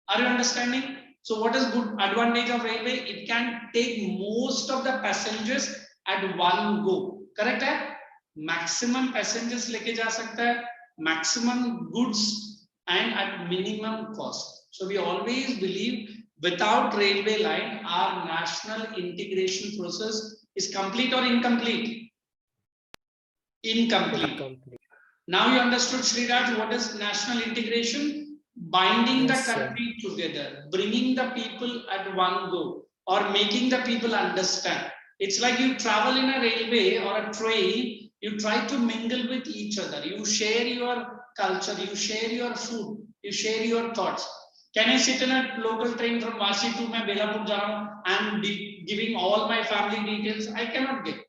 Are you understanding? So what is good advantage of railway? It can take most of the passengers at one go. Correct है? Maximum passengers लेके जा सकता है, maximum goods and at minimum cost. So we always believe without railway line, our national integration process is complete or incomplete? Incomplete. Now you understood, Sriraj, what is national integration? Binding Yes, the sir. country together, bringing the people at one go, or making the people understand. It's like you travel in a railway or a train, you try to mingle with each other. You share your culture, you share your food, you share your thoughts. Can I sit in a local train from Vashi to my Belapur Jaram and giving all my family details? I cannot give.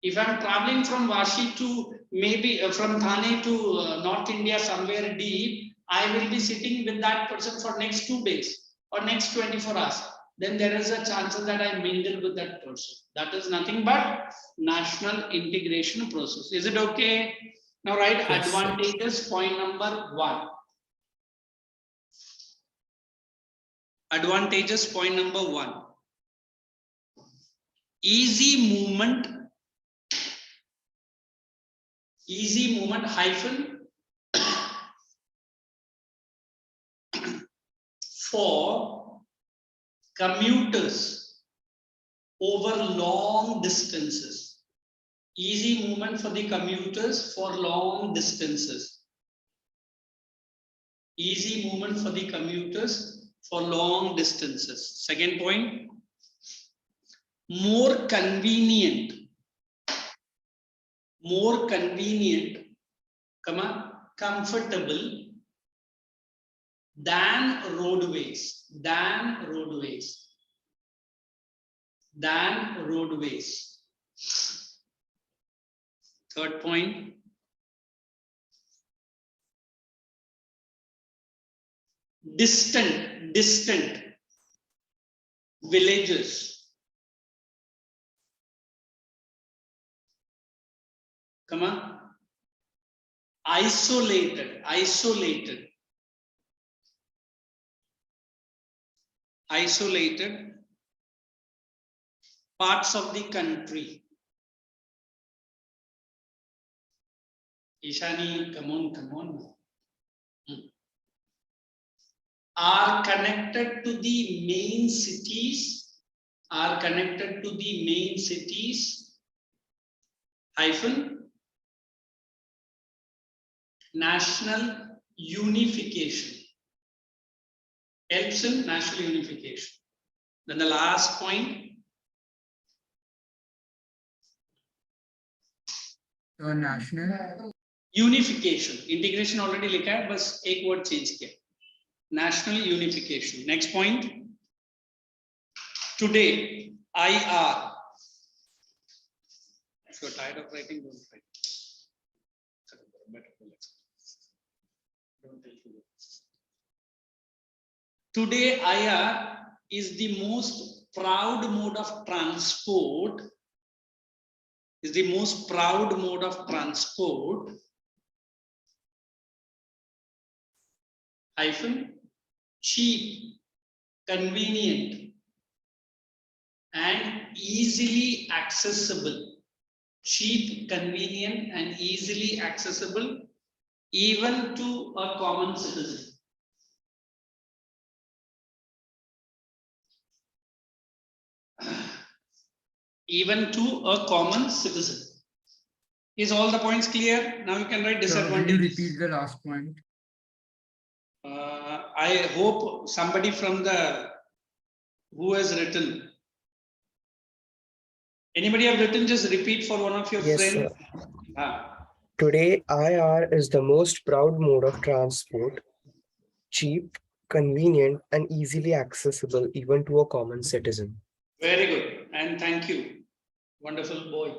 If I'm traveling from Vashi to maybe from Thane to North India somewhere deep, I will be sitting with that person for next 2 days or next 24 hours. Then there is a chance that I mingle with that person. That is nothing but national integration process. Is it okay? Now write Yes, sir. advantages, point number 1. Advantages, point number 1. Easy movement hyphen for commuters over long distances. Easy movement for the commuters for long distances. Easy movement for the commuters for long distances. Second point, more convenient, comfortable than roadways. Third point, distant villages. Come on. Isolated, isolated, isolated parts of the country. Ishani, come on, come on. Are connected to the main cities, are connected to the main cities, hyphen, national unification. Helps in national unification. Then the last point. National Unification. Integration already लिखा है, बस एक word change किया. National unification. Next point. Today, IR. If you're tired of writing, don't write. Today, IR is the most proud mode of transport. Is the most proud mode of transport. Hyphen, cheap, convenient, and easily accessible. Cheap, convenient, and easily accessible, even to a common citizen. Even to a common citizen. Is all the points clear? Now you can write disadvantages. Can you repeat the last point? I hope somebody from the who has written. Anybody have written? Just repeat for one of your Yes, friends. sir. Today, IR is the most proud mode of transport, cheap, convenient, and easily accessible even to a common citizen. Very good, and thank you. Wonderful boy.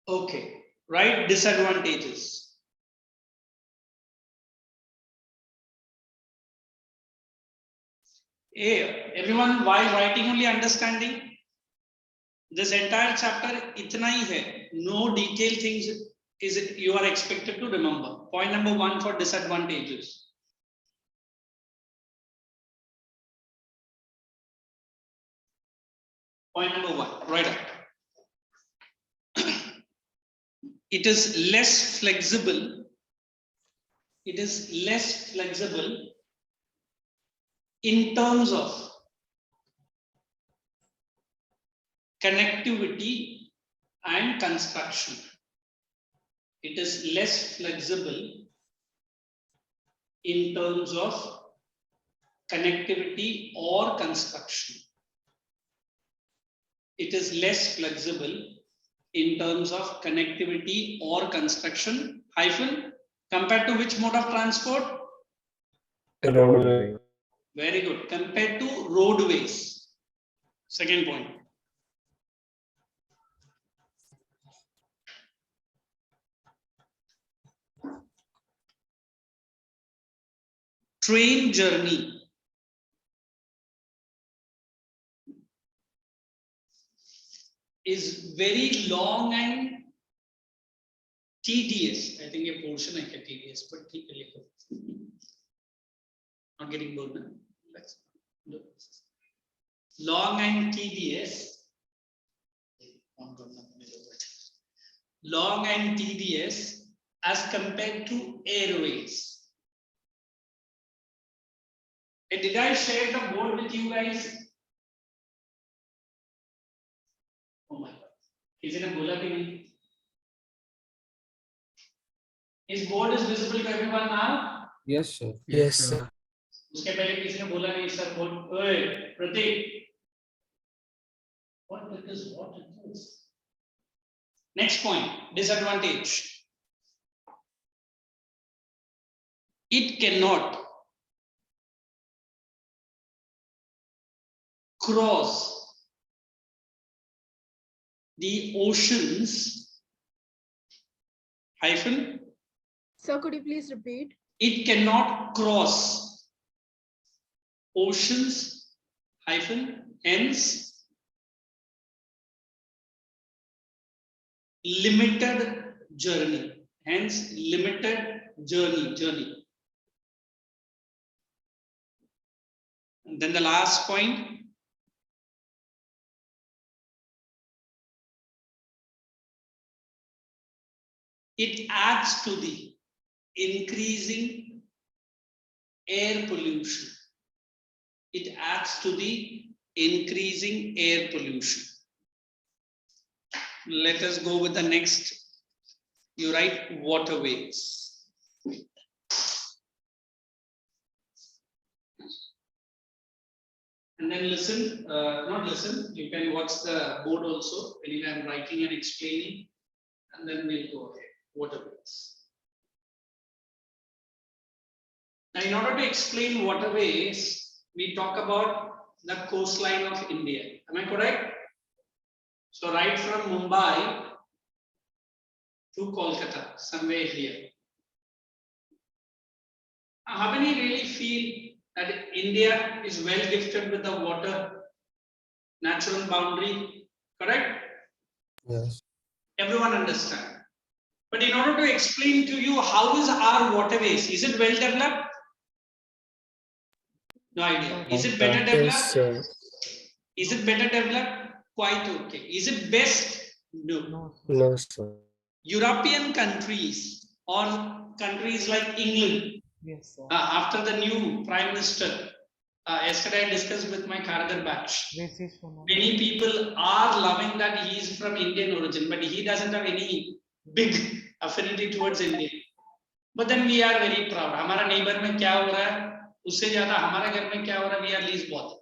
Okay, write disadvantages. Hey, everyone, while writing only understanding. This entire chapter itna hi hai. No detailed things is it you are expected to remember. Point number 1 for disadvantages. Point number 1, right up. It is less flexible. It is less flexible in terms of connectivity and construction. It is less flexible in terms of connectivity or construction. It is less flexible in terms of connectivity or construction, hyphen, compared to which mode of transport? Roadway. Very good. Compared to roadways. Second point. Train journey is very long and tedious. I think a portion I get tedious, but not getting bored. No? Long and tedious. Long and tedious as compared to airways. Hey, did I share the board with you guys? Oh my God. Is it a bola ki nahi? His board is visible to everyone now? Yes, sir. Yes, sir. उसके पहले किसी ने बोला नहीं sir board ओए प्रतीक what it is. Next point, disadvantage. It cannot cross the oceans hyphen. Sir, could you please repeat? It cannot cross oceans hyphen hence limited journey. Hence limited journey. And then the last point. It adds to the increasing air pollution. It adds to the increasing air pollution. Let us go with the next. You write waterways. And then listen, not listen, you can watch the board also. Anyway, I'm writing and explaining, and then we'll go ahead. Waterways. Now, in order to explain waterways, we talk about the coastline of India. Am I correct? So, right from Mumbai to Kolkata, somewhere here. How many really feel that India is well gifted with the water, natural boundary? Correct? Yes. Everyone understand. But in order to explain to you how is our waterways, is it well developed? No idea. Is it better developed? Yes, sir. Is it better developed? Quite okay. Is it best? No. No, sir. European countries or countries like England, Yes, sir. after the new Prime Minister, yesterday I discussed with my Khargar batch. Many people are loving that he is from Indian origin, but he doesn't have any big affinity towards India. But then we are very proud. हमारा neighbor में क्या हो रहा है, उससे ज़्यादा हमारे घर में क्या हो रहा है, we are least bothered.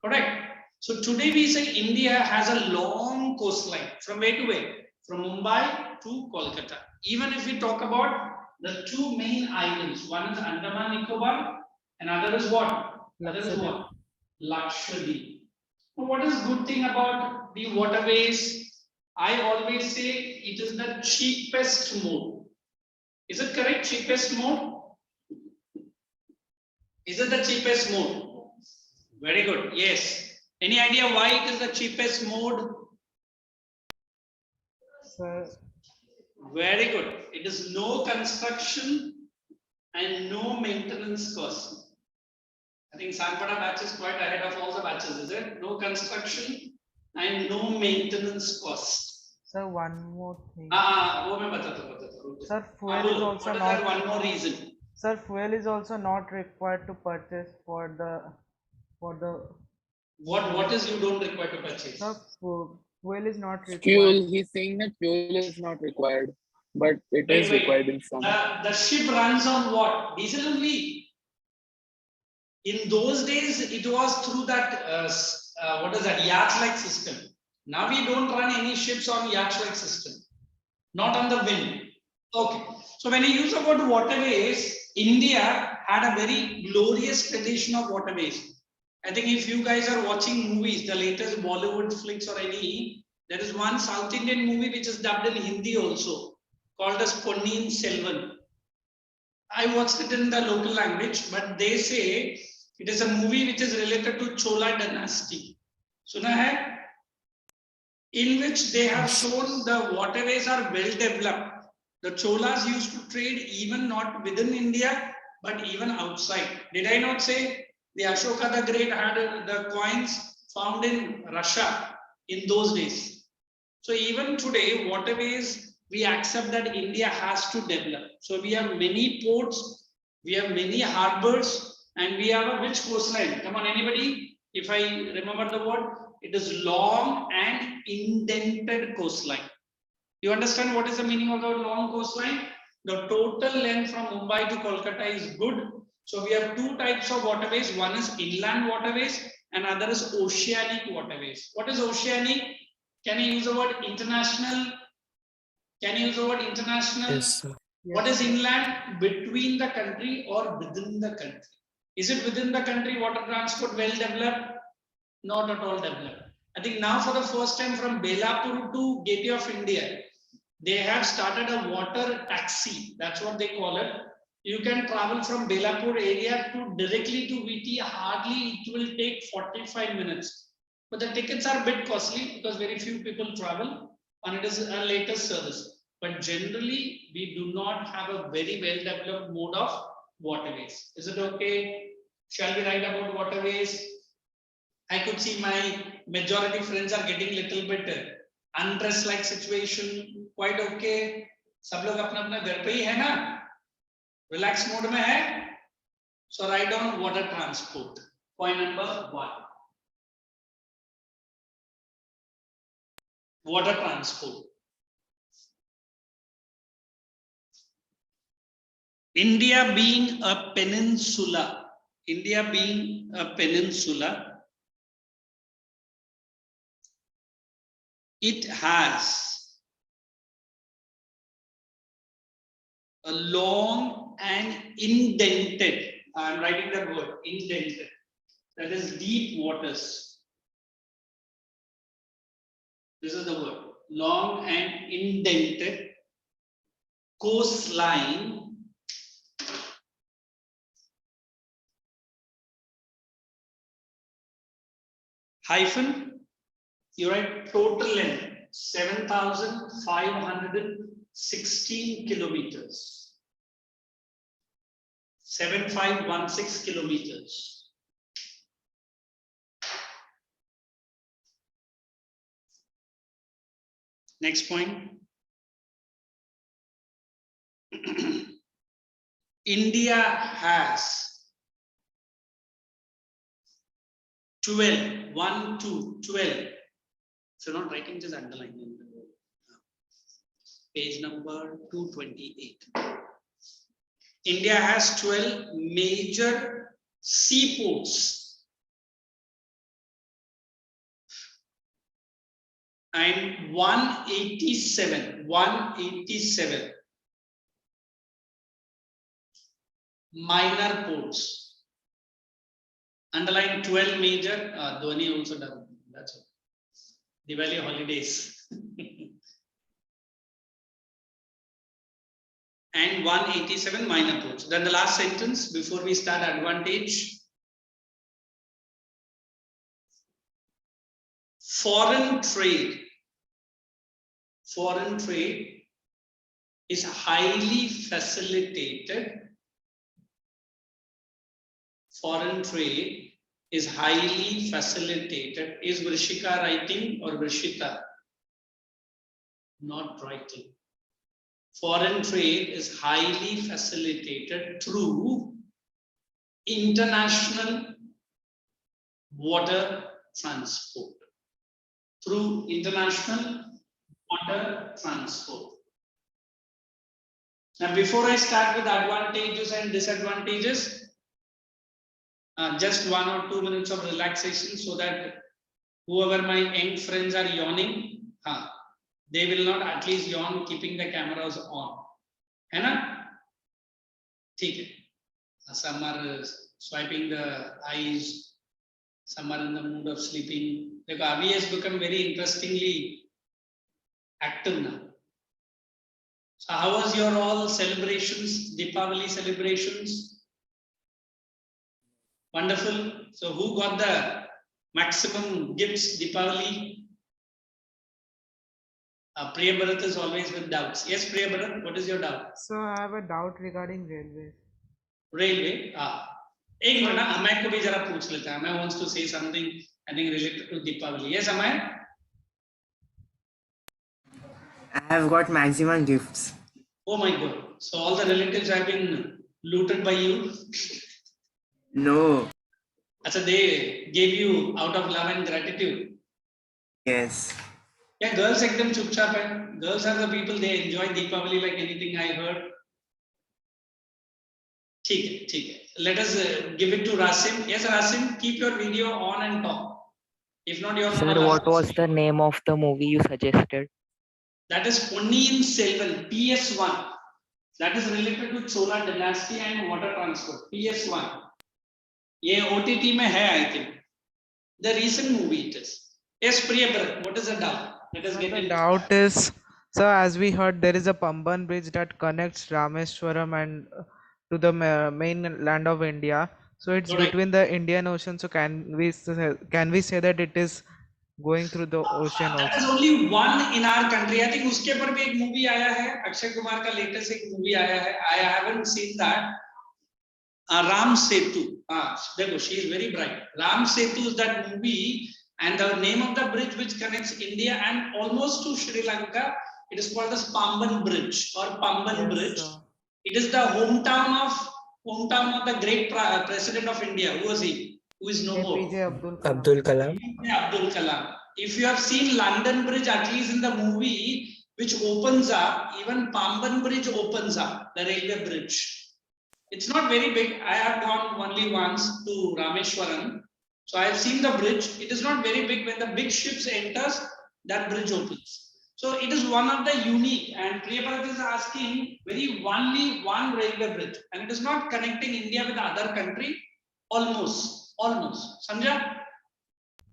Correct? So today we say India has a long coastline. From where to where? From Mumbai to Kolkata. Even if we talk about the two main islands, one is Andaman Nicobar, and other is what? Other is what? Lakshadweep. What is good thing about the waterways? I always say it is the cheapest mode. Is it correct? Cheapest mode? Is it the cheapest mode? Very good. Yes. Any idea why it is the cheapest mode? Sir. Very good. It is no construction and no maintenance cost. I think Sanpada batch is quite ahead of all the batches, is it? No construction and no maintenance cost. Sir, one more thing. वो मैं बताता हूँ. Sir, fuel is also what is not. that one more reason? Sir, fuel is also not required to purchase for the. What is you don't require to purchase? Sir, fuel is not required. Fuel, he's saying that fuel is not required, but it is required in some. The ship runs on what? Diesel only. In those days, it was through that, what is that, yacht-like system. Now we don't run any ships on yacht-like system. Not on the wind. Okay. So when you use the word waterways, India had a very glorious tradition of waterways. I think if you guys are watching movies, the latest Bollywood flicks or any, there is one South Indian movie which is dubbed in Hindi also, called as Ponniyin Selvan. I watched it in the local language, but they say it is a movie which is related to Chola dynasty. Suna hai? In which they have shown the waterways are well developed. The Cholas used to trade even not within India, but even outside. Did I not say? The Ashoka the Great had the coins found in Russia in those days. So even today, waterways, we accept that India has to develop. So we have many ports, we have many harbors, and we have a which coastline? Come on, anybody? If I remember the word, it is long and indented coastline. You understand what is the meaning of the long coastline? The total length from Mumbai to Kolkata is good. So we have two types of waterways. One is inland waterways and other is oceanic waterways. What is oceanic? Can you use the word international? Can you use the word international? Yes, sir. What is inland? Between the country or within the country. Is it within the country water transport well developed? Not at all developed. I think now for the first time from Belapur to Gateway of India, they have started a water taxi. That's what they call it. You can travel from Belapur area to directly to VT. Hardly it will take 45 minutes. But the tickets are a bit costly because very few people travel and it is a latest service. But generally, we do not have a very well developed mode of waterways. Is it okay? Shall we write about waterways? I could see my majority friends are getting little bit undressed like situation. Quite okay. सब लोग अपना अपना घर पे ही है ना? Relax mode में है. So write down water transport. Point number 1. Water transport. India being a peninsula, it has a long and indented, I am writing that word, indented, that is deep waters. This is the word, long and indented coastline hyphen, you write total length 7,516 kilometers. 7516 kilometers. Next point. India has 12, 1, 2, 12. So not writing, just underlining. Page number 228. India has 12 major seaports and 187 minor ports. Underline 12 major. Dhwani also done. That's all. Diwali holidays. And 187 minor ports. Then the last sentence before we start advantage. Foreign trade is highly facilitated. Foreign trade is highly facilitated. Is Vrishika writing or Vrishita? Not writing. Foreign trade is highly facilitated through international water transport. Through international water transport. Now, before I start with advantages and disadvantages, just 1 or 2 minutes of relaxation so that whoever my young friends are yawning, they will not at least yawn keeping the cameras on. है ना? ठीक है. Some are swiping the eyes, some are in the mood of sleeping. The Avi has become very interestingly active now. So how was your all celebrations, Deepavali celebrations? Wonderful. So who got the maximum gifts Deepavali? Priya Bharat is always with doubts. Yes, Priya Bharat, what is your doubt? So I have a doubt regarding railways. Railway. एक minute ना, अमय को भी जरा पूछ लेते हैं. Amay wants to say something, I think related to Deepavali. Yes, Amay? I have got maximum gifts. Oh my God. So all the relatives have been looted by you? No. So they gave you out of love and gratitude? Yes. Yeah, girls ekdam chupchap hai. Girls are the people, they enjoy Deepavali like anything I heard. ठीक है. Let us give it to Rasim. Yes, Rasim, keep your video on and talk. If not, you're Sir, what was the name of the movie you suggested? That is Ponniyin Selvan, PS1. That is related to Chola dynasty and water transport. PS1. ये OTT में है, I think. The recent movie it is. Yes, Priya Bharat, what is the doubt? Let us get The into doubt is, so as we heard, there is a Pamban bridge that connects Rameswaram and to the mainland of India. So it's Correct. between the Indian Ocean. So can we say that it is going through the ocean That is also? only one in our country. I think उसके ऊपर भी एक movie आया है, अक्षय कुमार का latest एक movie आया है. I haven't seen that. Ram Setu. देखो, she is very bright. Ram Setu is that movie, and the name of the bridge which connects India and almost to Sri Lanka, it is called the Pamban Bridge or Pamban Bridge. It is the hometown of the great president of India. Who was he? Who is no more? APJ Abdul Kalam. Abdul Kalam. Abdul Kalam. If you have seen London Bridge, at least in the movie, which opens up, even Pamban Bridge opens up, the railway bridge. It's not very big. I have gone only once to Rameshwaram. So I have seen the bridge. It is not very big. When the big ships enters, that bridge opens. So it is one of the unique, and Priyabharat is asking very only one railway bridge, and it is not connecting India with the other country. Almost. Samjha?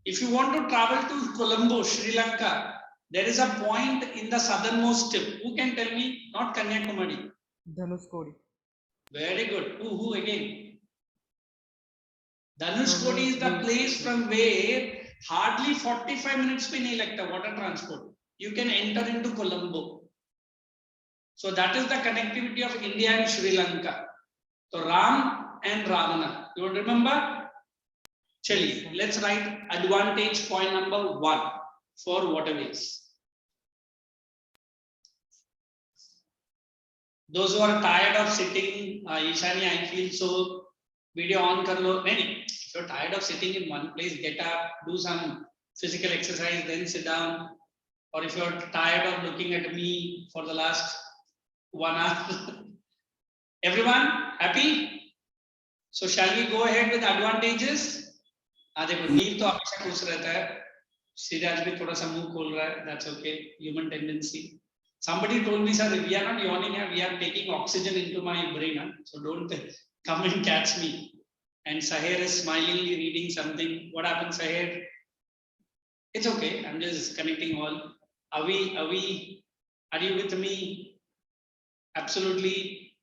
If you want to travel to Colombo, Sri Lanka, there is a point in the southernmost tip. Who can tell me? Not Kanyakumari. Dhanushkodi. Very good. Who again? Dhanushkodi is the place from where hardly 45 minutes पे नहीं लगता water transport. You can enter into Colombo. So that is the connectivity of India and Sri Lanka. So Ram and Ravana. You remember? Chali, let's write advantage point number 1 for waterways. Those who are tired of sitting, Ishani, I feel so. Video on kar lo. If you're tired of sitting in one place, get up, do some physical exercise, then sit down. Or if you're tired of looking at me for the last 1 hour. Everyone happy? So shall we go ahead with advantages? देखो नील तो हमेशा खुश रहता है. सिराज भी थोड़ा सा मुंह खोल रहा है. That's okay. Human tendency. Somebody told me, sir, we are not yawning here. We are taking oxygen into my brain. So don't come and catch me. And Sahir is smilingly reading something. What happened, Sahir? It's okay. I'm just connecting all. Are you with me? Absolutely.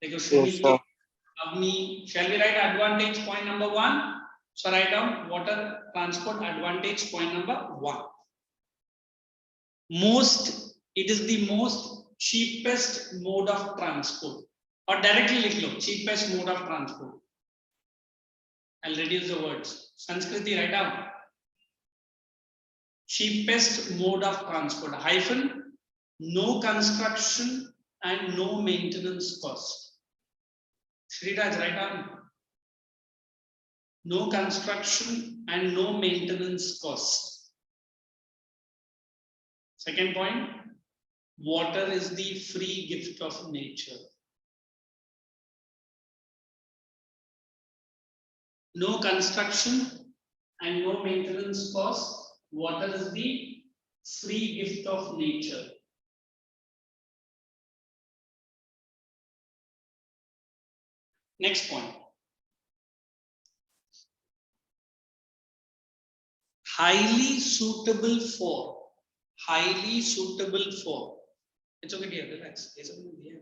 Yes, sir. Avni, shall we write advantage point number 1? So write down water transport advantage point number 1. It is the most cheapest mode of transport. Or directly likh lo, cheapest mode of transport. I'll reduce the words. Sanskriti, write down. Cheapest mode of transport. Hyphen, no construction and no maintenance cost. Sriraj, write down. No construction and no maintenance cost. Second point, water is the free gift of nature. No construction and no maintenance cost. Water is the free gift of nature. Next point. Highly suitable for. It's okay, dear, relax. It's okay, dear.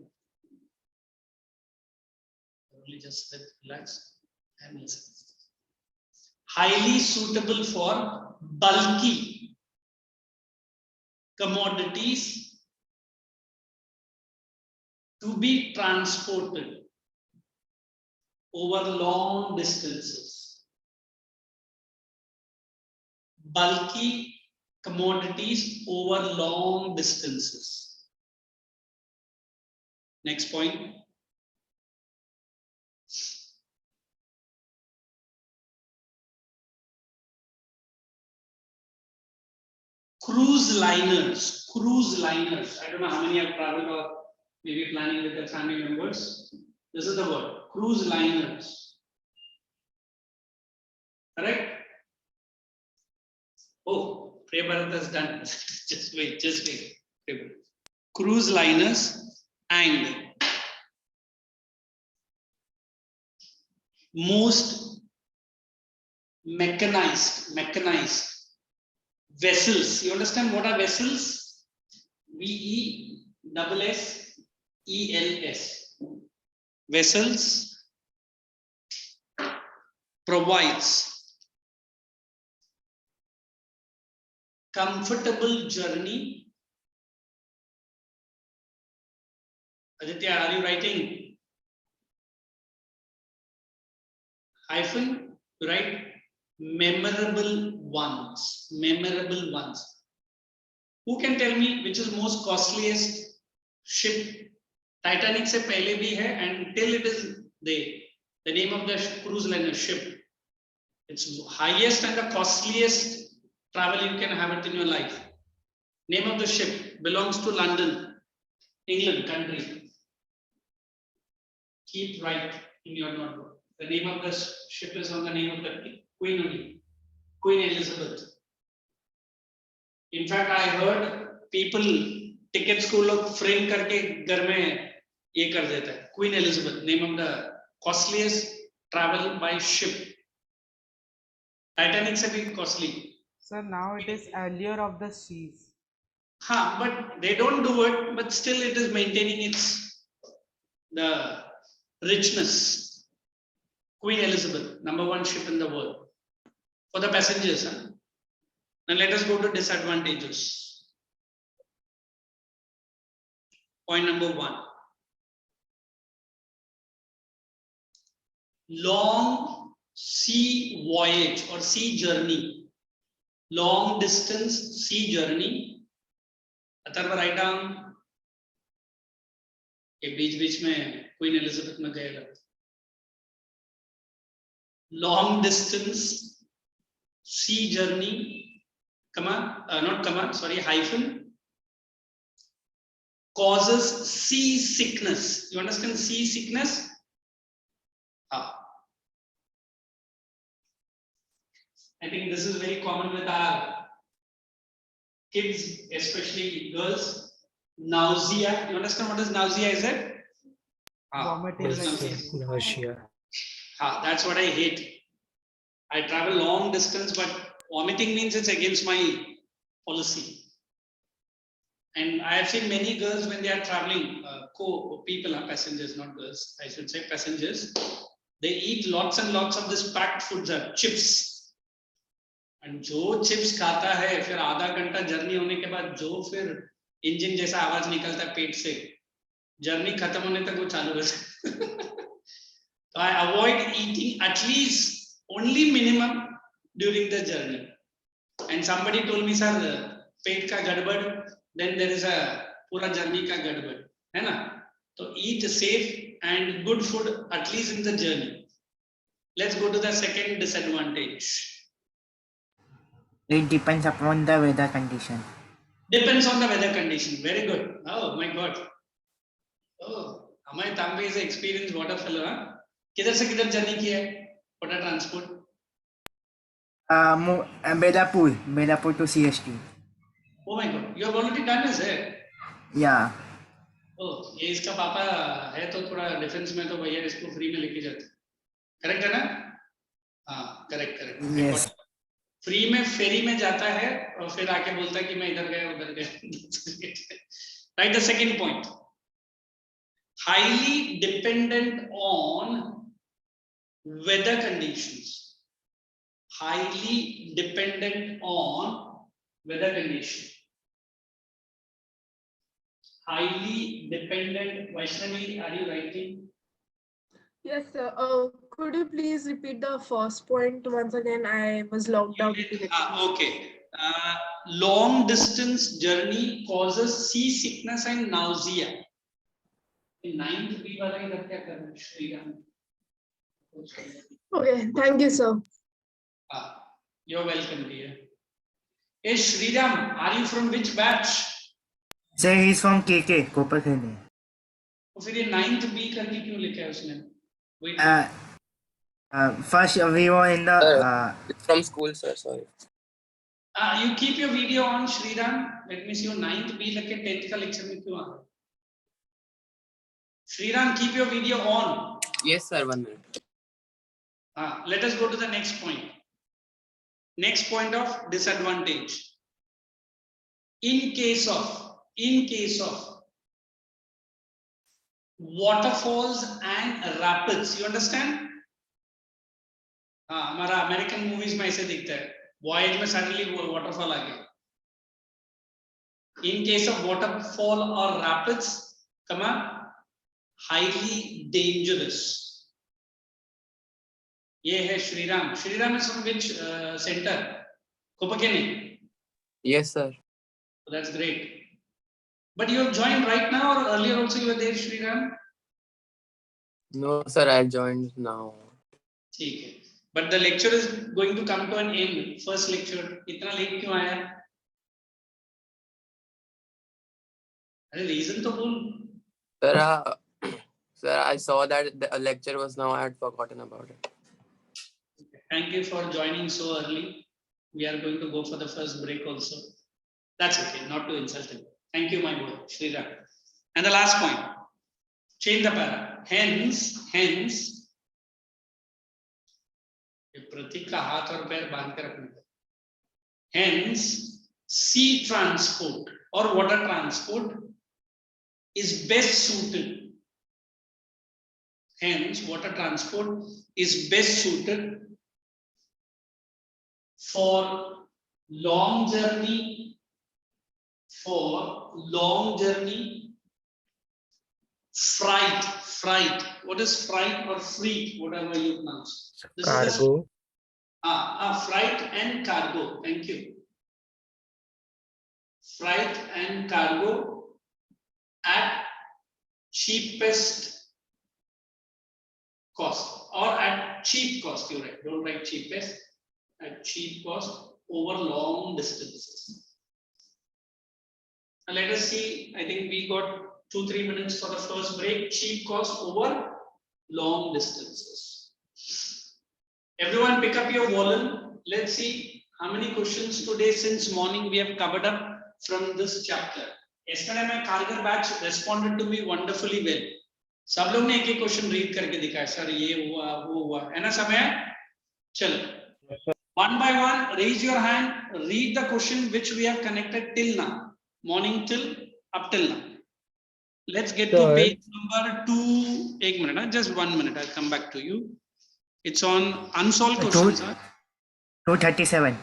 Only just relax and listen. Highly suitable for bulky commodities to be transported over long distances. Bulky commodities over long distances. Next point. Cruise liners. I don't know how many have traveled or maybe planning with their family members. This is the word, cruise liners. Correct? Oh, Priyabharat has done. just wait. Cruise liners and most mechanized vessels. You understand what are vessels? VESSELS. vessels, provides comfortable journey. Aditya, are you writing? Hyphen, right? Memorable ones. Memorable ones. Who can tell me which is most costliest ship? Titanic se pehle bhi hai, and till it is the name of the cruise liner ship. It's highest and the costliest travel you can have it in your life. Name of the ship belongs to London, England country. Keep right in your notebook. The name of the ship is on the name of the Queen only, Queen Elizabeth. In fact, I heard people tickets को लोग frame करके घर में ये कर देता है. Queen Elizabeth, name of the costliest travel by ship. Titanic से भी costly. Sir, now it is allure of the seas. हाँ, but they don't do it, but still it is maintaining its the richness. Queen Elizabeth, #1 ship in the world for the passengers. Huh? Now let us go to disadvantages. Point number 1. Long sea voyage or sea journey. Long distance sea journey. Atharva, write down. ये बीच में Queen Elizabeth में गए लोग. Long distance sea journey, hyphen, causes sea sickness. You understand sea sickness? I think this is very common with our kids, especially girls. Nausea. You understand what is nausea? Is it? Vomiting. Nausea. That's what I hate. I travel long distance, but vomiting means it's against my policy. And I have seen many girls when they are traveling, people are passengers, not girls, I should say passengers. They eat lots and lots of this packed foods, chips. And जो chips खाता है, फिर आधा घंटा journey होने के बाद जो फिर इंजन जैसा आवाज निकलता है पेट से, जर्नी खत्म होने तक वो चालू रहता. So I avoid eating at least only minimum during the journey. And somebody told me, sir, पेट का गड़बड़, then there is a पूरा journey का गड़बड़, है ना? So eat safe and good food at least in the journey. Let's go to the second disadvantage. It depends upon the weather condition. Depends on the weather condition. Very good. Oh my God. Oh, Amay Tambe is an experienced water fellow. Huh? किधर से किधर journey की है water transport? Bedapur to CST. Oh my God, you have already done this, है? Yeah. Oh, ये इसका पापा है तो थोड़ा डिफेंस में तो भैया इसको फ्री में लेके जाते. करेक्ट है ना? हाँ, करेक्ट. Yes. फ्री में फेरी में जाता है और फिर आके बोलता है कि मैं इधर गया उधर गया. Right, the second point. Highly dependent on weather conditions. Highly dependent on weather condition. Highly dependent. Vaishnavi, are you writing? Yes, sir. Could you please repeat the first point once again? I was logged out. Okay. Long distance journey causes seasickness and nausea. In 9th B वाला इधर क्या कर रहे हैं Shriram? Okay, thank you, sir. You're welcome, dear. Hey Shriram, are you from which batch? Sir, he's from KK, Copper Khane. तो फिर ये 9th B करके क्यों लिखा है उसने? First we were in the It's from school, sir. Sorry. You keep your video on, Shriram. Let me see your 9th B लगे 10th का lecture में क्यों आ रहा है? Shriram, keep your video on. Yes, sir. 1 minute. Let us go to the next point. Next point of disadvantage. In case of waterfalls and rapids. You understand? हाँ, हमारा American movies में ऐसे दिखता है, वॉयज में सडनली वाटरफॉल आ गया. In case of waterfall or rapids, come on, highly dangerous. ये है Shriram. Shriram is from which center? Kopakene. Yes, sir. That's great. But you have joined right now, or earlier also you were there, Shriram? No, sir, I joined now. ठीक है. But the lecture is going to come to an end. First lecture. इतना late क्यों आया? अरे reason तो बोल. Sir, I saw that the lecture was now. I had forgotten about it. Thank you for joining so early. We are going to go for the first break also. That's okay. Not to insult him. Thank you, my boy, Shriram. And the last point. Change the para. Hence. प्रतीक का हाथ और पैर बांध कर रखने. Hence, sea transport or water transport is best suited. Hence, water transport is best suited for long journey. Freight. What is freight or freight? Whatever you pronounce. Cargo. Freight and cargo. Thank you. Freight and cargo at cheapest cost or at cheap cost. You're right. Don't write cheapest. At cheap cost over long distances. Now let us see. I think we got 2-3 minutes for the first break. Cheap cost over long distances. Everyone pick up your volume. Let's see how many questions today since morning we have covered up from this chapter. Yesterday my Kargar batch responded to me wonderfully well. सब लोग ने एक question read करके दिखाया, sir ये हुआ वो हुआ, है ना समय? चलो. One by one, raise your hand, read the question which we have connected till now. Morning till up till now. Let's get to page number 2. एक minute, just 1 minute. I'll come back to you. It's on unsolved questions. 237.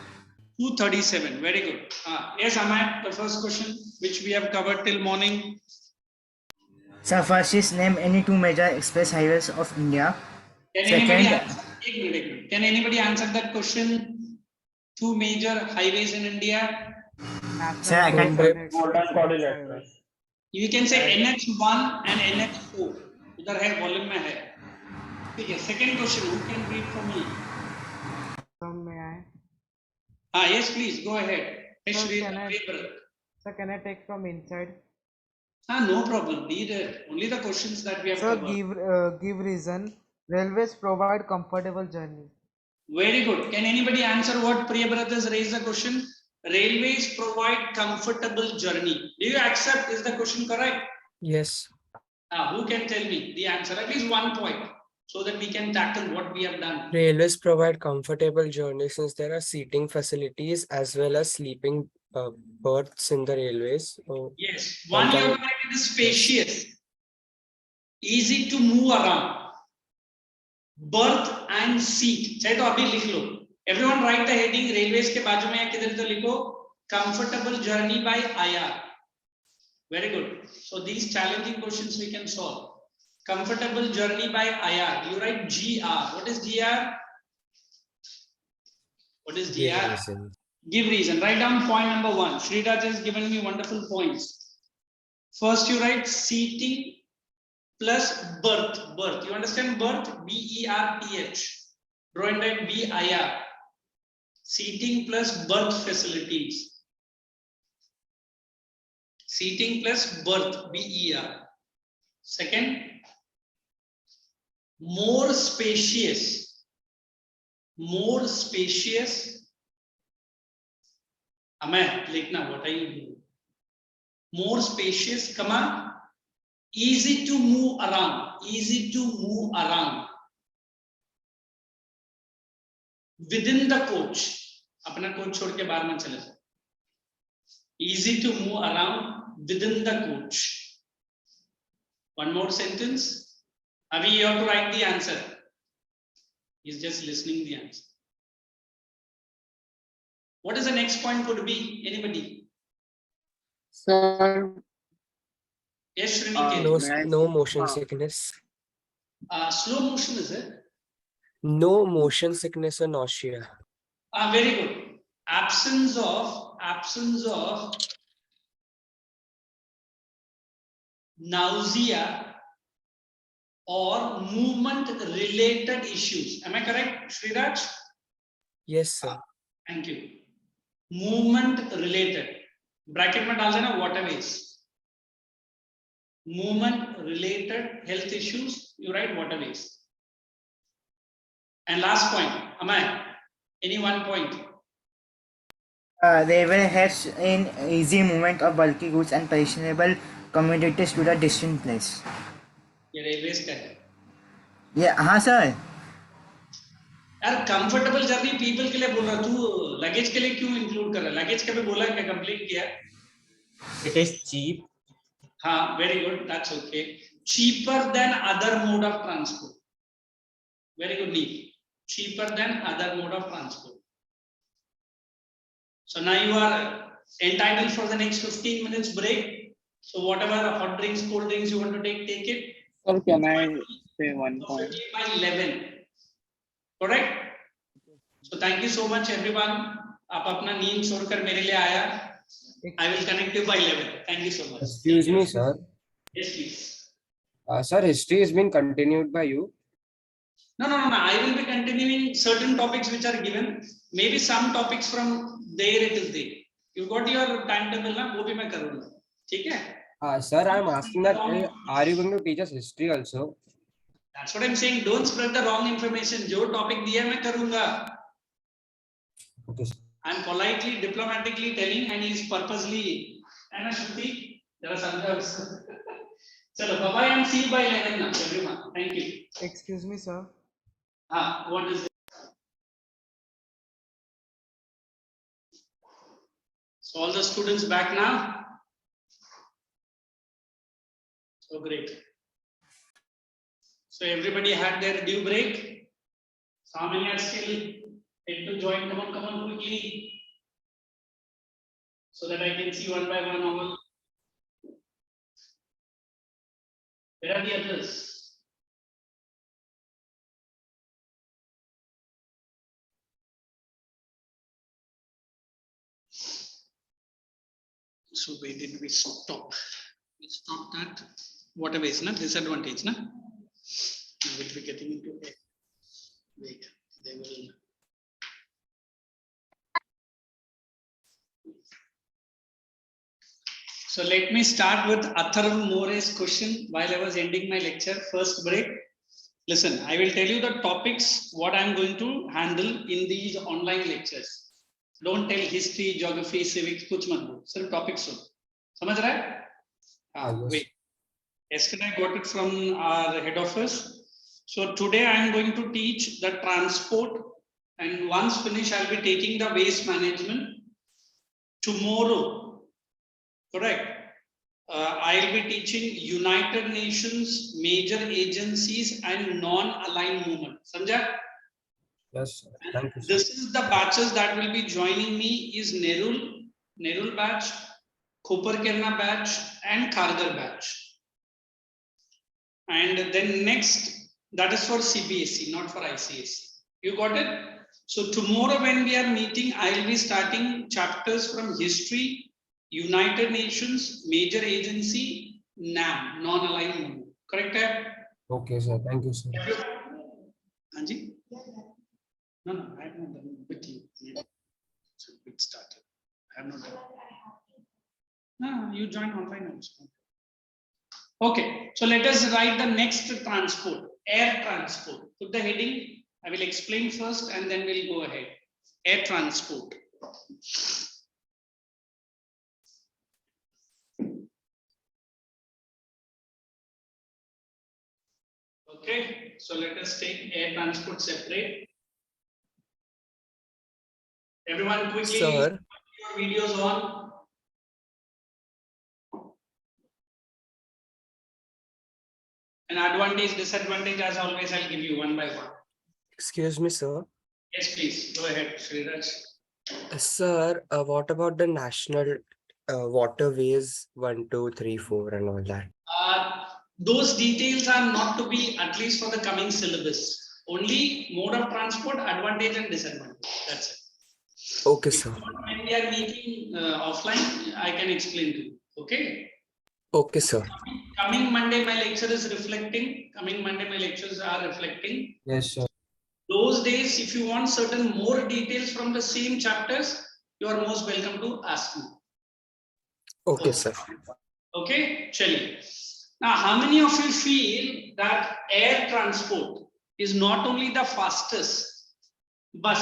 237. Very good. Yes, Amay, the first question which we have covered till morning. Sir, first is name any two major express highways of India. Can anybody answer that question? Two major highways in India. Sir, I can. You can say NH1 and NH4. उधर है volume में है. ठीक है. Second question. Who can read for me? May I? Yes, please go ahead. Sir, can I take from inside? No problem. Read it. Only the questions that we have covered. Give reason. Railways provide comfortable journey. Very good. Can anybody answer what Priya brothers raised the question? Railways provide comfortable journey. Do you accept? Is the question correct? Yes. Who can tell me the answer? At least 1 point, so that we can tackle what we have done. Railways provide comfortable journey since there are seating facilities as well as sleeping berths in the railways. Yes. One, you have to make it spacious, easy to move around. Berth and seat. चाहे तो अभी लिख लो. Everyone write the heading. Railways के बाजू में या किधर तो लिखो. Comfortable journey by IR. Very good. So these challenging questions we can solve. Comfortable journey by IR. You write GR. What is GR? What is GR? Give reason. Write down point number 1. Sridhar has given me wonderful points. First, you write seating plus berth. Berth. You understand berth? BERTH. Draw and write BIR. Seating plus berth facilities. Seating plus berth. BER. Second, more spacious. More spacious. Amay, likhna, what are you doing? More spacious, comma, easy to move around. Easy to move around. Within the coach. अपना coach छोड़ के बाहर मत चले. Easy to move around within the coach. One more sentence. Avi, you have to write the answer. He's just listening the answer. What is the next point could be? Anybody? Sir, Yes, Shriniket. No motion sickness. Slow motion is it? No motion sickness or nausea. Very good. Absence of nausea or movement related issues. Am I correct, Sriraj? Yes, sir. Thank you. Movement related. Bracket में डाल देना waterways. Movement related health issues. You write waterways. And last point. Amay, any one point? They will have in easy movement of bulky goods and perishable commodities to the distant place. ये railways का है. Yeah, हाँ sir. यार comfortable journey people के लिए बोल रहा तू लगेज के लिए क्यों इंक्लूड कर रहा है? लगेज कभी बोला क्या कंप्लेंट किया? It is cheap. हाँ, very good. That's okay. Cheaper than other mode of transport. Very good, Neil. Cheaper than other mode of transport. So now you are entitled for the next 15 minutes break. So whatever hot drinks, cold drinks you want to take it. sir, can I say one point? By 11. Correct? So thank you so much everyone. आप अपना नींद छोड़कर मेरे लिए आया. I will connect you by 11. Thank you so much. Excuse me, sir. Yes, please. Sir, history has been continued by you. No. I will be continuing certain topics which are given. Maybe some topics from there it is there. You got your timetable ना? वो भी मैं करूँगा. ठीक है? Sir, I am asking that are you going to teach us history also? That's what I'm saying. Don't spread the wrong information. जो topic दिया मैं करूँगा. Okay. I'm politely, diplomatically telling, and he's purposely. And Shruti, there are some jobs. Chalo, bye bye and see you by 11 now, everyone. Thank you. Excuse me, sir. What is it? So all the students back now. So great. So everybody had their due break. So how many are still yet to join? Come on quickly. So that I can see one by one all. Where are the others? So where did we stop? We stopped at whatever is not disadvantage, na? Will be getting into it. Wait, they will. So let me start with Atharv More's question while I was ending my lecture, first break. Listen, I will tell you the topics, what I am going to handle in these online lectures. Don't tell history, geography, civics, kuch mat bol. Sir, topics ho. Samajh raha hai? Yes. Wait. Yesterday I got it from our head office. So today I am going to teach the transport, and once finished I'll be taking the waste management. Tomorrow, correct, I'll be teaching United Nations, major agencies and non-aligned movement. Samjha? Yes, sir. Thank you, sir. This is the batches that will be joining me is Nerul batch, Koperkerna batch and Khargar batch. And then next, that is for CBSE, not for ICSE. You got it? So tomorrow when we are meeting, I'll be starting chapters from history, United Nations, major agency, NAM, non-aligned movement. Correct? Okay, sir. Thank you, sir. Anji? No, I have not done with you. So it started. I have not done. No, you join online also. Okay, so let us write the next transport, air transport. Put the heading. I will explain first and then we'll go ahead. Air transport. Okay, so let us take air transport separate. Everyone quickly, Sir. your videos on. An advantage, disadvantage, as always, I'll give you one by one. Excuse me, sir. Yes, please. Go ahead, Sriraj. Sir, what about the national waterways 1, 2, 3, 4 and all that? Those details are not to be, at least for the coming syllabus. Only mode of transport, advantage and disadvantage. That's it. Okay, sir. When we are meeting offline, I can explain to you. Okay. Okay, sir. Coming Monday, my lecture is reflecting. Coming Monday, my lectures are reflecting. Yes, sir. Those days, if you want certain more details from the same chapters, you are most welcome to ask me. Okay, sir. Okay, chaliye. Now, how many of you feel that air transport is not only the fastest, but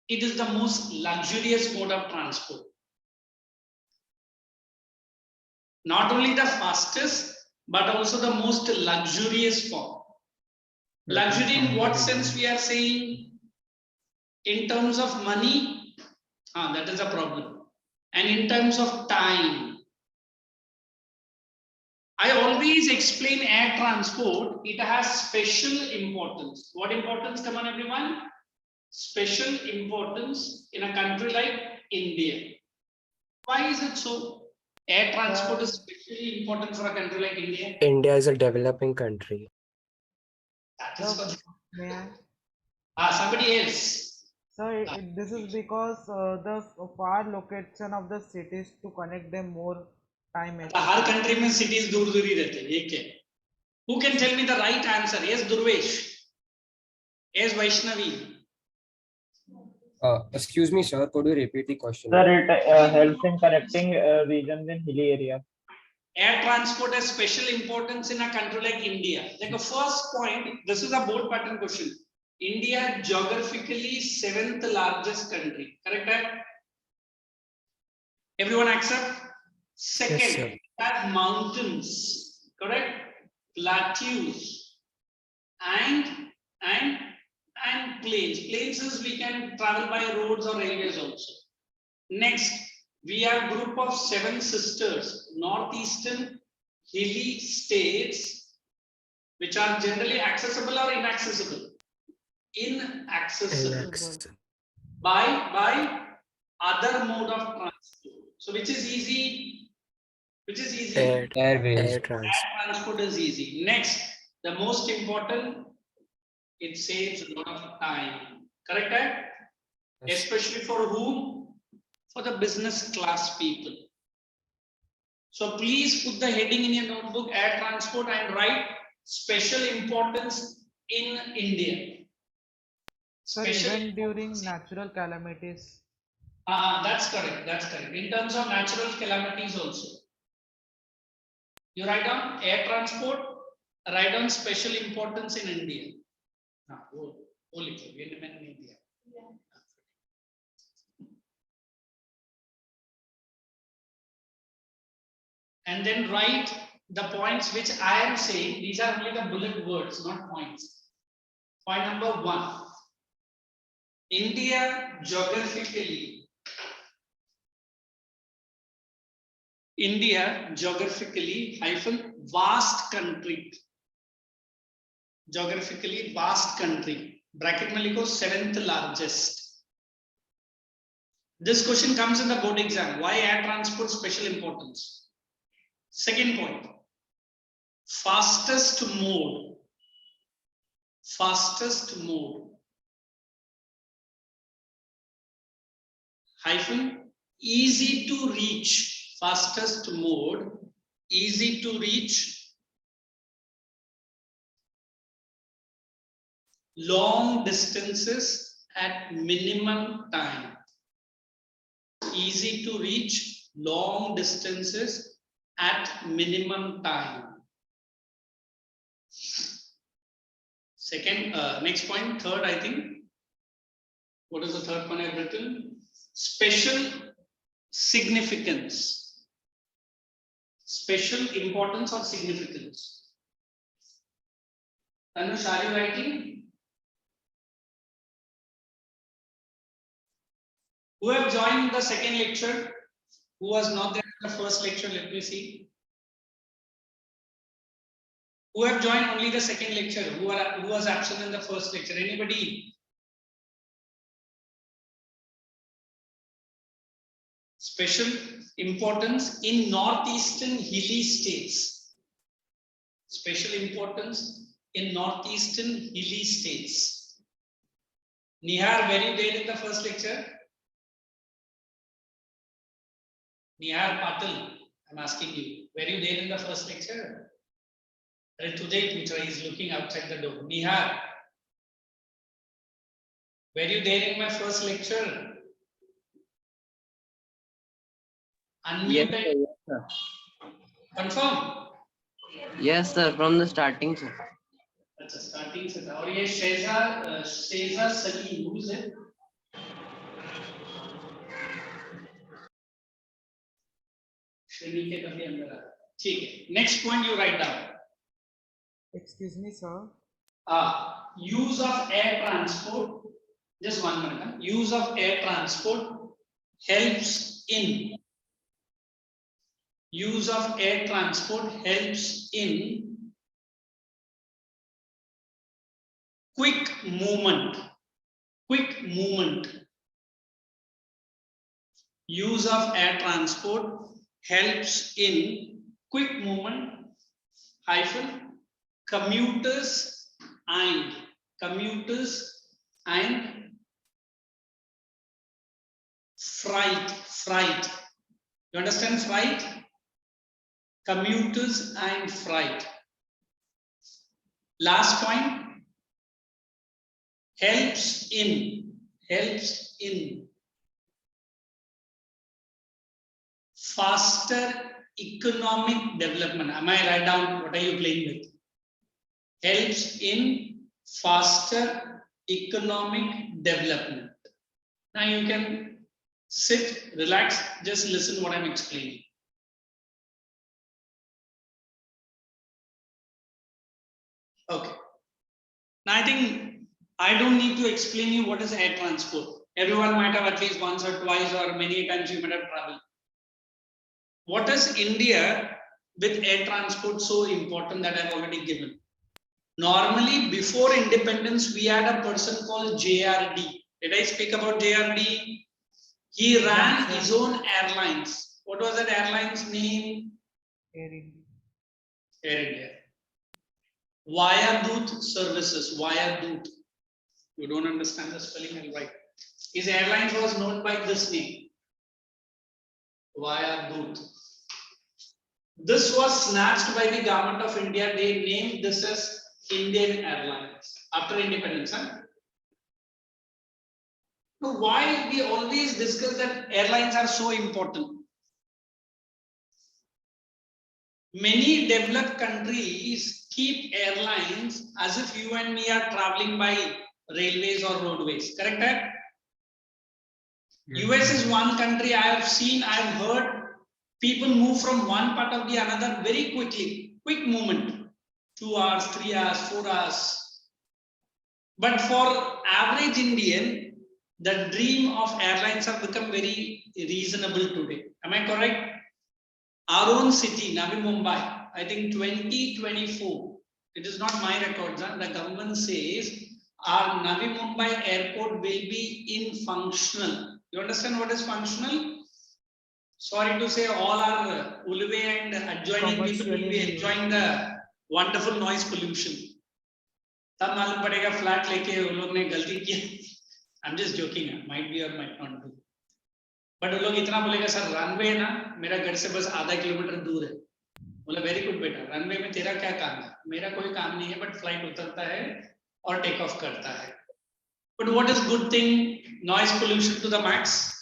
it is the most luxurious mode of transport? Not only the fastest, but also the most luxurious form. Luxury in what sense we are saying? In terms of money, that is a problem. And in terms of time, I always explain air transport, it has special importance. What importance, come on everyone? Special importance in a country like India. Why is it so? Air transport is especially important for a country like India. India is a developing country. That is for May I? somebody else. Sir, this is because the far location of the cities to connect them more time. Her country में cities दूर दूर ही रहते हैं, ये क्या? Who can tell me the right answer? Yes, Durvesh. Yes, Vaishnavi. Excuse me, sir. Could you repeat the question? Sir, it helps in connecting regions in hilly area. Air transport has special importance in a country like India. Like the first point, this is a board pattern question. India geographically 7th largest country. Correct? Everyone accept? Second, Yes, sir. it has mountains. Correct? Plateaus and plains. Plains is we can travel by roads or railways also. Next, we are group of 7 sisters, northeastern hilly states, which are generally accessible or inaccessible. Inaccessible. By other mode of transport. So which is easy? Which is easy? Airways. Air transport. Air transport is easy. Next, the most important, it saves a lot of time. Correct? Yes. Especially for whom? For the business class people. So please put the heading in your notebook, air transport, and write special importance in India. Sir, even during natural calamities. That's correct. That's correct. In terms of natural calamities also. You write down air transport, write down special importance in India. India. And then write the points which I am saying. These are only the bullet words, not points. Point number 1. India geographically hyphen vast country. Geographically vast country. Bracket में लिखो 7th largest. This question comes in the board exam. Why air transport special importance? Second point. Fastest mode. Fastest mode. Hyphen easy to reach. Fastest mode. Easy to reach. Long distances at minimum time. Easy to reach long distances at minimum time. Second, next point, third, I think. What is the third point I've written? Special significance. Special importance or significance. Anush, are you writing? Who have joined the second lecture? Who was not there in the first lecture? Let me see. Who have joined only the second lecture? Who was absent in the first lecture? Anybody? Special importance in northeastern hilly states. Special importance in northeastern hilly states. Nihar, were you there in the first lecture? Nihar Patil, I'm asking you, were you there in the first lecture? Today, Putra is looking outside the door. Nihar, were you there in my first lecture? Yes, Unmuted. sir. Yes, sir. Confirm. Yes, sir. From the starting, sir. That's a starting set. और ये Sheza Salim, who is it? श्रेणी के कभी अंदर आ. ठीक है. Next point you write down. Excuse me, sir. Use of air transport. Just 1 minute. Use of air transport helps in. Use of air transport helps in quick movement. Quick movement. Use of air transport helps in quick movement hyphen commuters and freight. You understand freight? Commuters and freight. Last point, helps in faster economic development. Am I write down what are you playing with? Helps in faster economic development. Now you can sit, relax, just listen what I'm explaining. Okay. Now I think I don't need to explain you what is air transport. Everyone might have at least once or twice or many times you might have traveled. What is India with air transport so important that I've already given? Normally, before independence, we had a person called JRD. Did I speak about JRD? He ran his own airlines. What was that airline's name? Air India. Air India. Viaduct services. Viaduct. You don't understand the spelling, I'll write. His airlines was known by this name. Viaduct. This was snatched by the government of India. They named this as Indian Airlines after independence. Huh? So why we always discuss that airlines are so important? Many developed countries keep airlines as if you and me are traveling by railways or roadways. Correct? That? US is one country I have seen, I have heard people move from one part of the another very quickly. Quick movement. 2 hours, 3 hours, 4 hours. But for average Indian, the dream of airlines have become very reasonable today. Am I correct? Our own city, Navi Mumbai, I think 2024, it is not my records, the government says our Navi Mumbai airport will be in functional. You understand what is functional? Sorry to say, all our Ulve and adjoining people will be enjoying the wonderful noise pollution. तब मालूम पड़ेगा flat लेके उन लोग ने गलती की. I'm just joking, might be or might not be. But वो लोग इतना बोलेगा सर रनवे है ना मेरा घर से बस आधा किलोमीटर दूर है. बोला वेरी गुड बेटा, रनवे में तेरा क्या काम है? मेरा कोई काम नहीं है, बट फ्लाइट उतरता है और टेक ऑफ करता है. But what is good thing? Noise pollution to the max.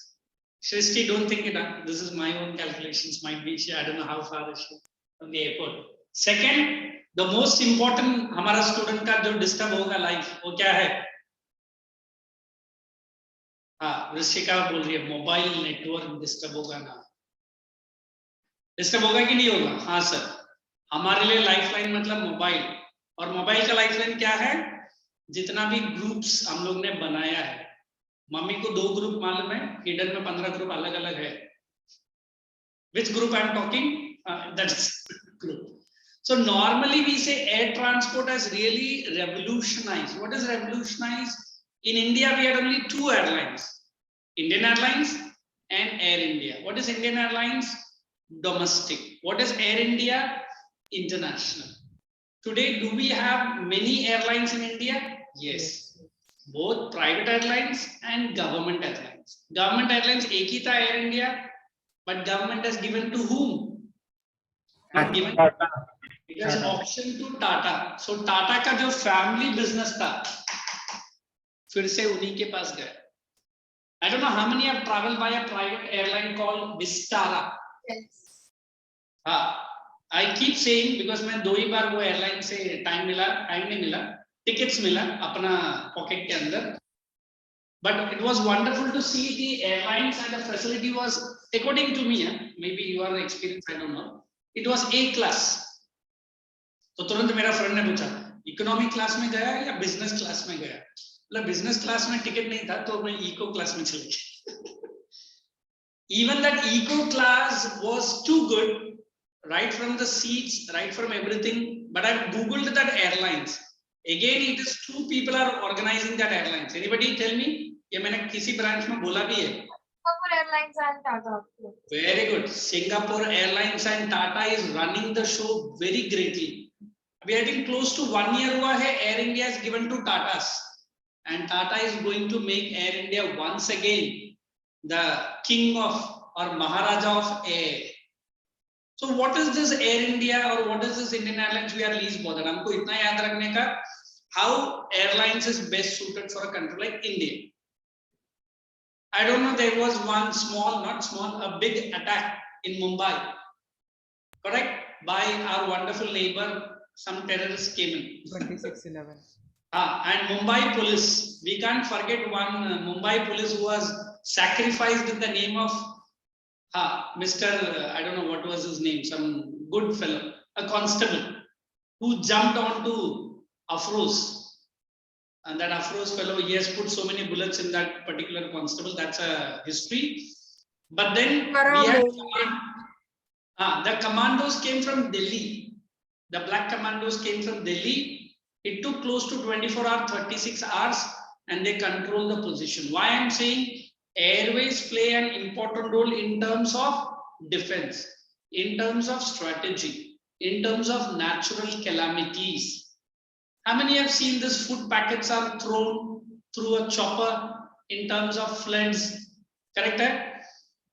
Shrishti, don't think it up. This is my own calculations. Might be, I don't know how far is she from the airport. Second, the most important हमारा student का जो disturb होगा life, वो क्या है? हाँ, ऋषिका बोल रही है मोबाइल नेटवर्क डिस्टर्ब होगा ना. डिस्टर्ब होगा कि नहीं होगा? हाँ सर, हमारे लिए लाइफलाइन मतलब मोबाइल. और मोबाइल का लाइफलाइन क्या है? जितना भी ग्रुप्स हम लोग ने बनाया है. मम्मी को 2 ग्रुप मालूम है, हिडन में 15 ग्रुप अलग अलग है. Which group I am talking? That is group. So normally we say air transport has really revolutionized. What is revolutionized? In India, we had only two airlines, Indian Airlines and Air India. What is Indian Airlines? Domestic. What is Air India? International. Today, do we have many airlines in India? Yes. Both private airlines and government airlines. Government airlines, एक ही था Air India, but government has given to whom? Not given. It has auctioned to Tata. So Tata का जो family business था, फिर से उन्हीं के पास गए. I don't know how many have traveled by a private airline called Vistara. Yes. I keep saying because मैं दो ही बार वो airline से time नहीं मिला, tickets मिला अपना pocket के अंदर. But it was wonderful to see the airlines and the facility was, according to me, maybe your experience, I don't know, it was A class. तो तुरंत मेरा फ्रेंड ने पूछा इकोनॉमी क्लास में गया या बिजनेस क्लास में गया, मतलब बिजनेस क्लास में टिकट नहीं था तो मैं इको क्लास में चले गया. Even that eco class was too good, right from the seats, right from everything. But I've googled that airlines. Again, it is two people are organizing that airlines. Anybody tell me? ये मैंने किसी branch में बोला भी है. Singapore Airlines and Tata. Very good. Singapore Airlines and Tata is running the show very greatly. We are getting close to 1 year हुआ है. Air India is given to Tata's, and Tata is going to make Air India once again the king of or Maharaja of air. So what is this Air India or what is this Indian Airlines? We are least bothered. हमको इतना याद रखने का how airlines is best suited for a country like India. I don't know. There was one small, not small, a big attack in Mumbai, correct? By our wonderful neighbor. Some terrorists came in. 26/11. And Mumbai police, we can't forget one Mumbai police who was sacrificed in the name of Mr. I don't know what was his name, some good fellow, a constable who jumped onto Afroz. And that Afroz fellow, he has put so many bullets in that particular constable. That's a history. But then we had the commandos came from Delhi. The black commandos came from Delhi. It took close to 24 hours, 36 hours, and they control the position. Why I'm saying airways play an important role in terms of defense, in terms of strategy, in terms of natural calamities. How many have seen this food packets are thrown through a chopper in terms of floods? Correct है?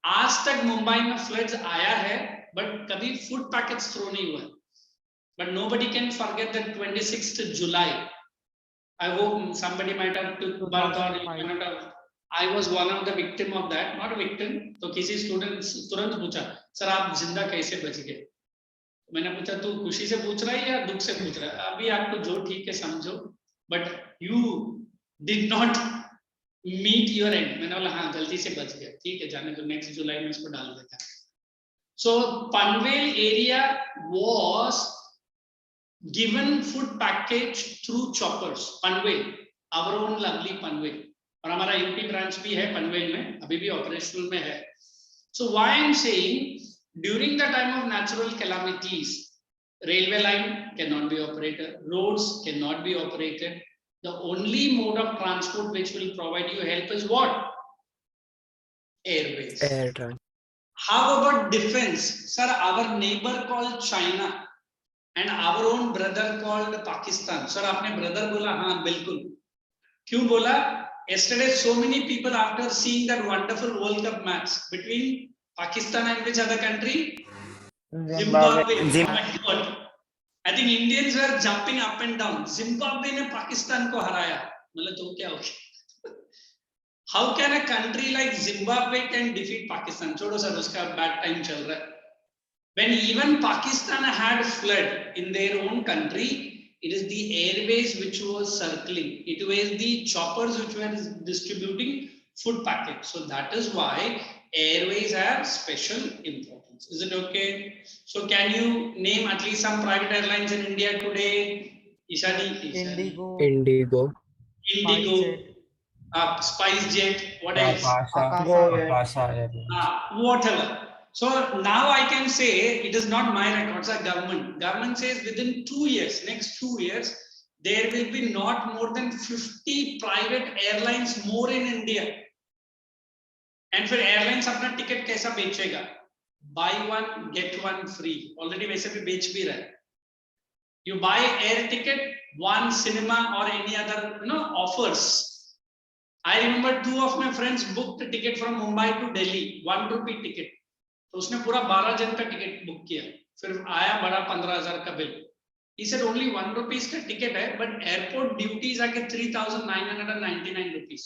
आज तक मुंबई में floods आया है, but कभी food packets throw नहीं हुआ. But nobody can forget that 26th July. I hope somebody might have took birth or you might have. I was one of the victim of that. Not a victim. तो किसी student तुरंत पूछा, sir आप जिंदा कैसे बच गए? मैंने पूछा तू खुशी से पूछ रहा है या दुख से पूछ रहा है? अभी आपको जो ठीक है समझो. But you did not meet your end. मैंने बोला हाँ गलती से बच गया. ठीक है जाने तो next July में इसको डाल देता. So Panvel area was given food package through choppers. Panvel, our own lovely Panvel. और हमारा यूपी ब्रांच भी है पनवेल में, अभी भी ऑपरेशनल में है. So why I'm saying during the time of natural calamities, railway line cannot be operated, roads cannot be operated. The only mode of transport which will provide you help is what? Airways. Air transport. How about defense? Sir, our neighbor called China and our own brother called Pakistan. Sir, आपने brother बोला हाँ बिल्कुल. क्यों बोला? Yesterday, so many people after seeing that wonderful World Cup match between Pakistan and which other country? Zimbabwe. Oh my God. I think Indians were jumping up and down. Zimbabwe ने पाकिस्तान को हराया. मतलब तो क्या हो गया? How can a country like Zimbabwe can defeat Pakistan? छोड़ो sir उसका bad time चल रहा है. When even Pakistan had flood in their own country, it is the airways which was circling. It was the choppers which were distributing food packets. So that is why airways have special importance. Is it okay? So can you name at least some private airlines in India today? Ishani. Indigo. Indigo. SpiceJet. What else? Akasa Airlines. Whatever. So now I can say it is not my records, are government. Government says within 2 years, next 2 years, there will be not more than 50 private airlines more in India. And for airlines अपना ticket कैसा बेचेगा? Buy one, get one free. Already वैसे भी बेच भी रहा है. You buy air ticket, one cinema or any other offers. I remember 2 of my friends booked a ticket from Mumbai to Delhi, ₹1 ticket. तो उसने पूरा 12 जन का टिकट बुक किया, फिर आया बड़ा 15,000 का बिल. He said only ₹1 का टिकट है, but airport duties आके 3,999 rupees.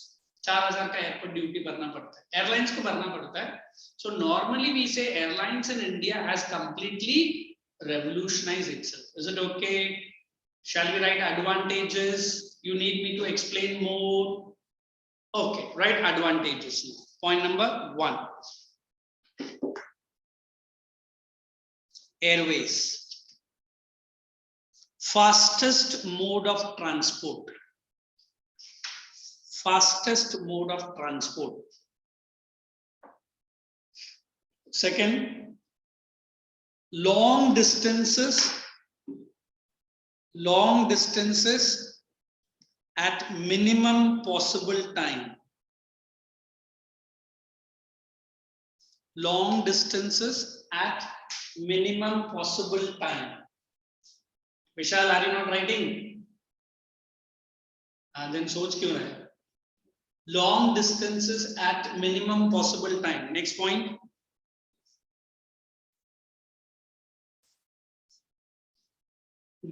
4,000 का एयरपोर्ट ड्यूटी भरना पड़ता है, एयरलाइंस को भरना पड़ता है. So normally we say airlines in India has completely revolutionized itself. Is it okay? Shall we write advantages? You need me to explain more? Okay, write advantages now. Point number 1. Airways. Fastest mode of transport. Fastest mode of transport. Second, long distances at minimum possible time. Long distances at minimum possible time. Vishal, are you not writing? Then सोच क्यों रहे? Long distances at minimum possible time. Next point.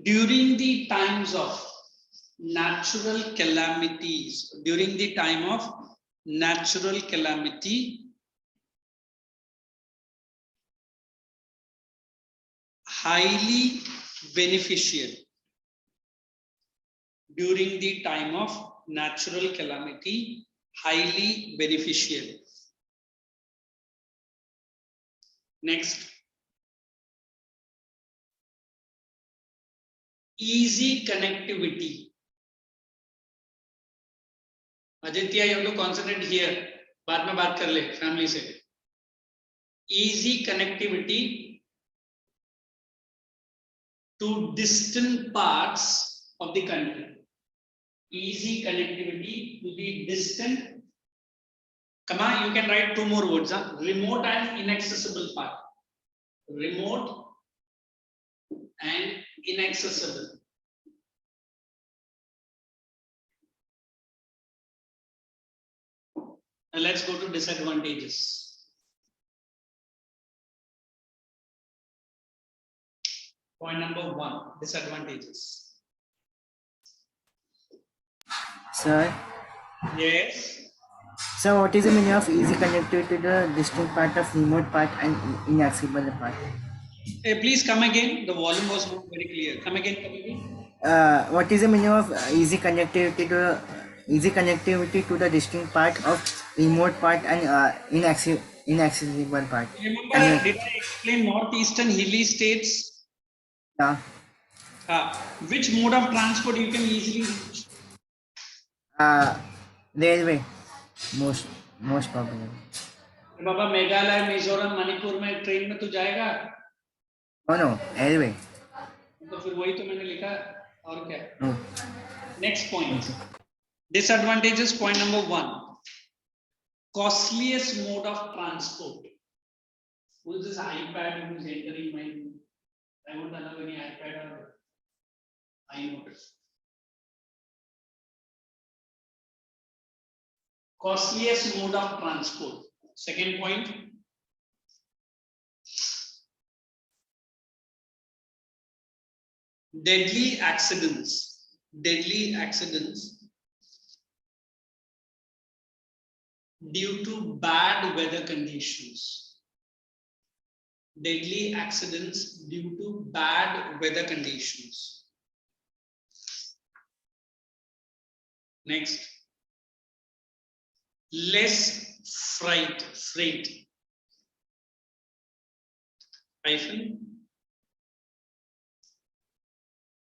During the times of natural calamities, during the time of natural calamity, highly beneficial. During the time of natural calamity, highly beneficial. Next. Easy connectivity. Aditya, you have to concentrate here. बाद में बात कर ले family से. Easy connectivity to distant parts of the country. Easy connectivity to the distant. Come on, you can write 2 more words. Remote and inaccessible part. Remote and inaccessible. Now let's go to disadvantages. Point number 1, disadvantages. Sir, Yes. so what is the meaning of easy connectivity to the distant part of remote part and inaccessible part? Hey, please come again. The volume was not very clear. Come again. What is the meaning of easy connectivity to the distant part of remote part and inaccessible part? Remember, did I explain northeastern hilly states? Yeah. Which mode of transport you can easily reach? Railway, most probably. बाबा मेघालय, मिजोरम, मणिपुर में train में तू जाएगा? No, railway. तो फिर वही तो मैंने लिखा और क्या? No. Next point. Disadvantages. Point number 1. Costliest mode of transport. Who is this iPad who is entering my? I won't allow any iPad or iNote. Costliest mode of transport. Second point. Deadly accidents. Deadly accidents due to bad weather conditions. Deadly accidents due to bad weather conditions. Next. Less freight. Hyphen.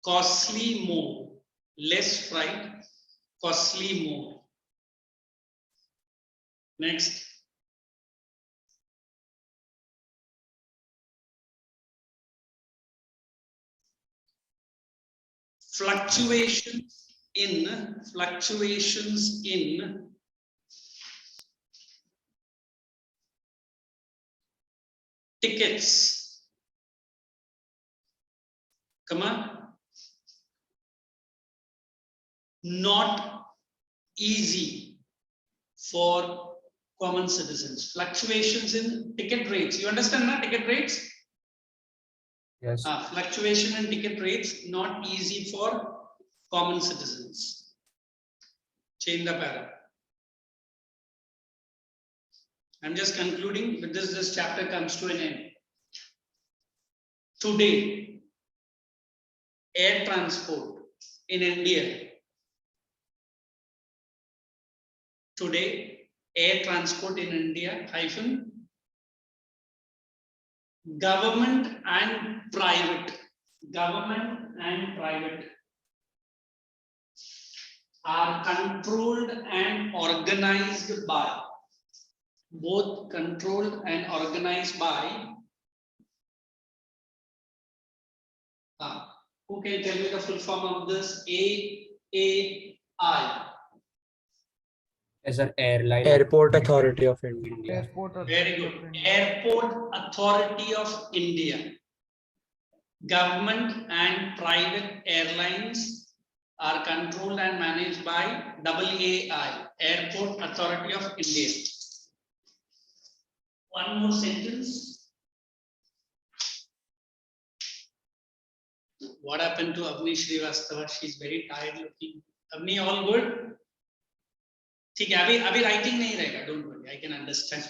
Costly more. Less freight, costly more. Next. fluctuations in tickets, not easy for common citizens. Fluctuations in ticket rates. You understand that ticket rates? Yes. Fluctuation in ticket rates not easy for common citizens. Change the para. I'm just concluding with this chapter comes to an end. Today, air transport in India. Today, air transport in India hyphen government and private are controlled and organized by who can tell me the full form of this? AAI. As an airline. Airport Authority of India. Very good. Airport Authority of India. Government and private airlines are controlled and managed by AAI, Airport Authority of India. One more sentence. What happened to Avni Srivastava? She's very tired looking. Avni, all good? ठीक है, अभी writing नहीं रहेगा. Don't worry, I can understand.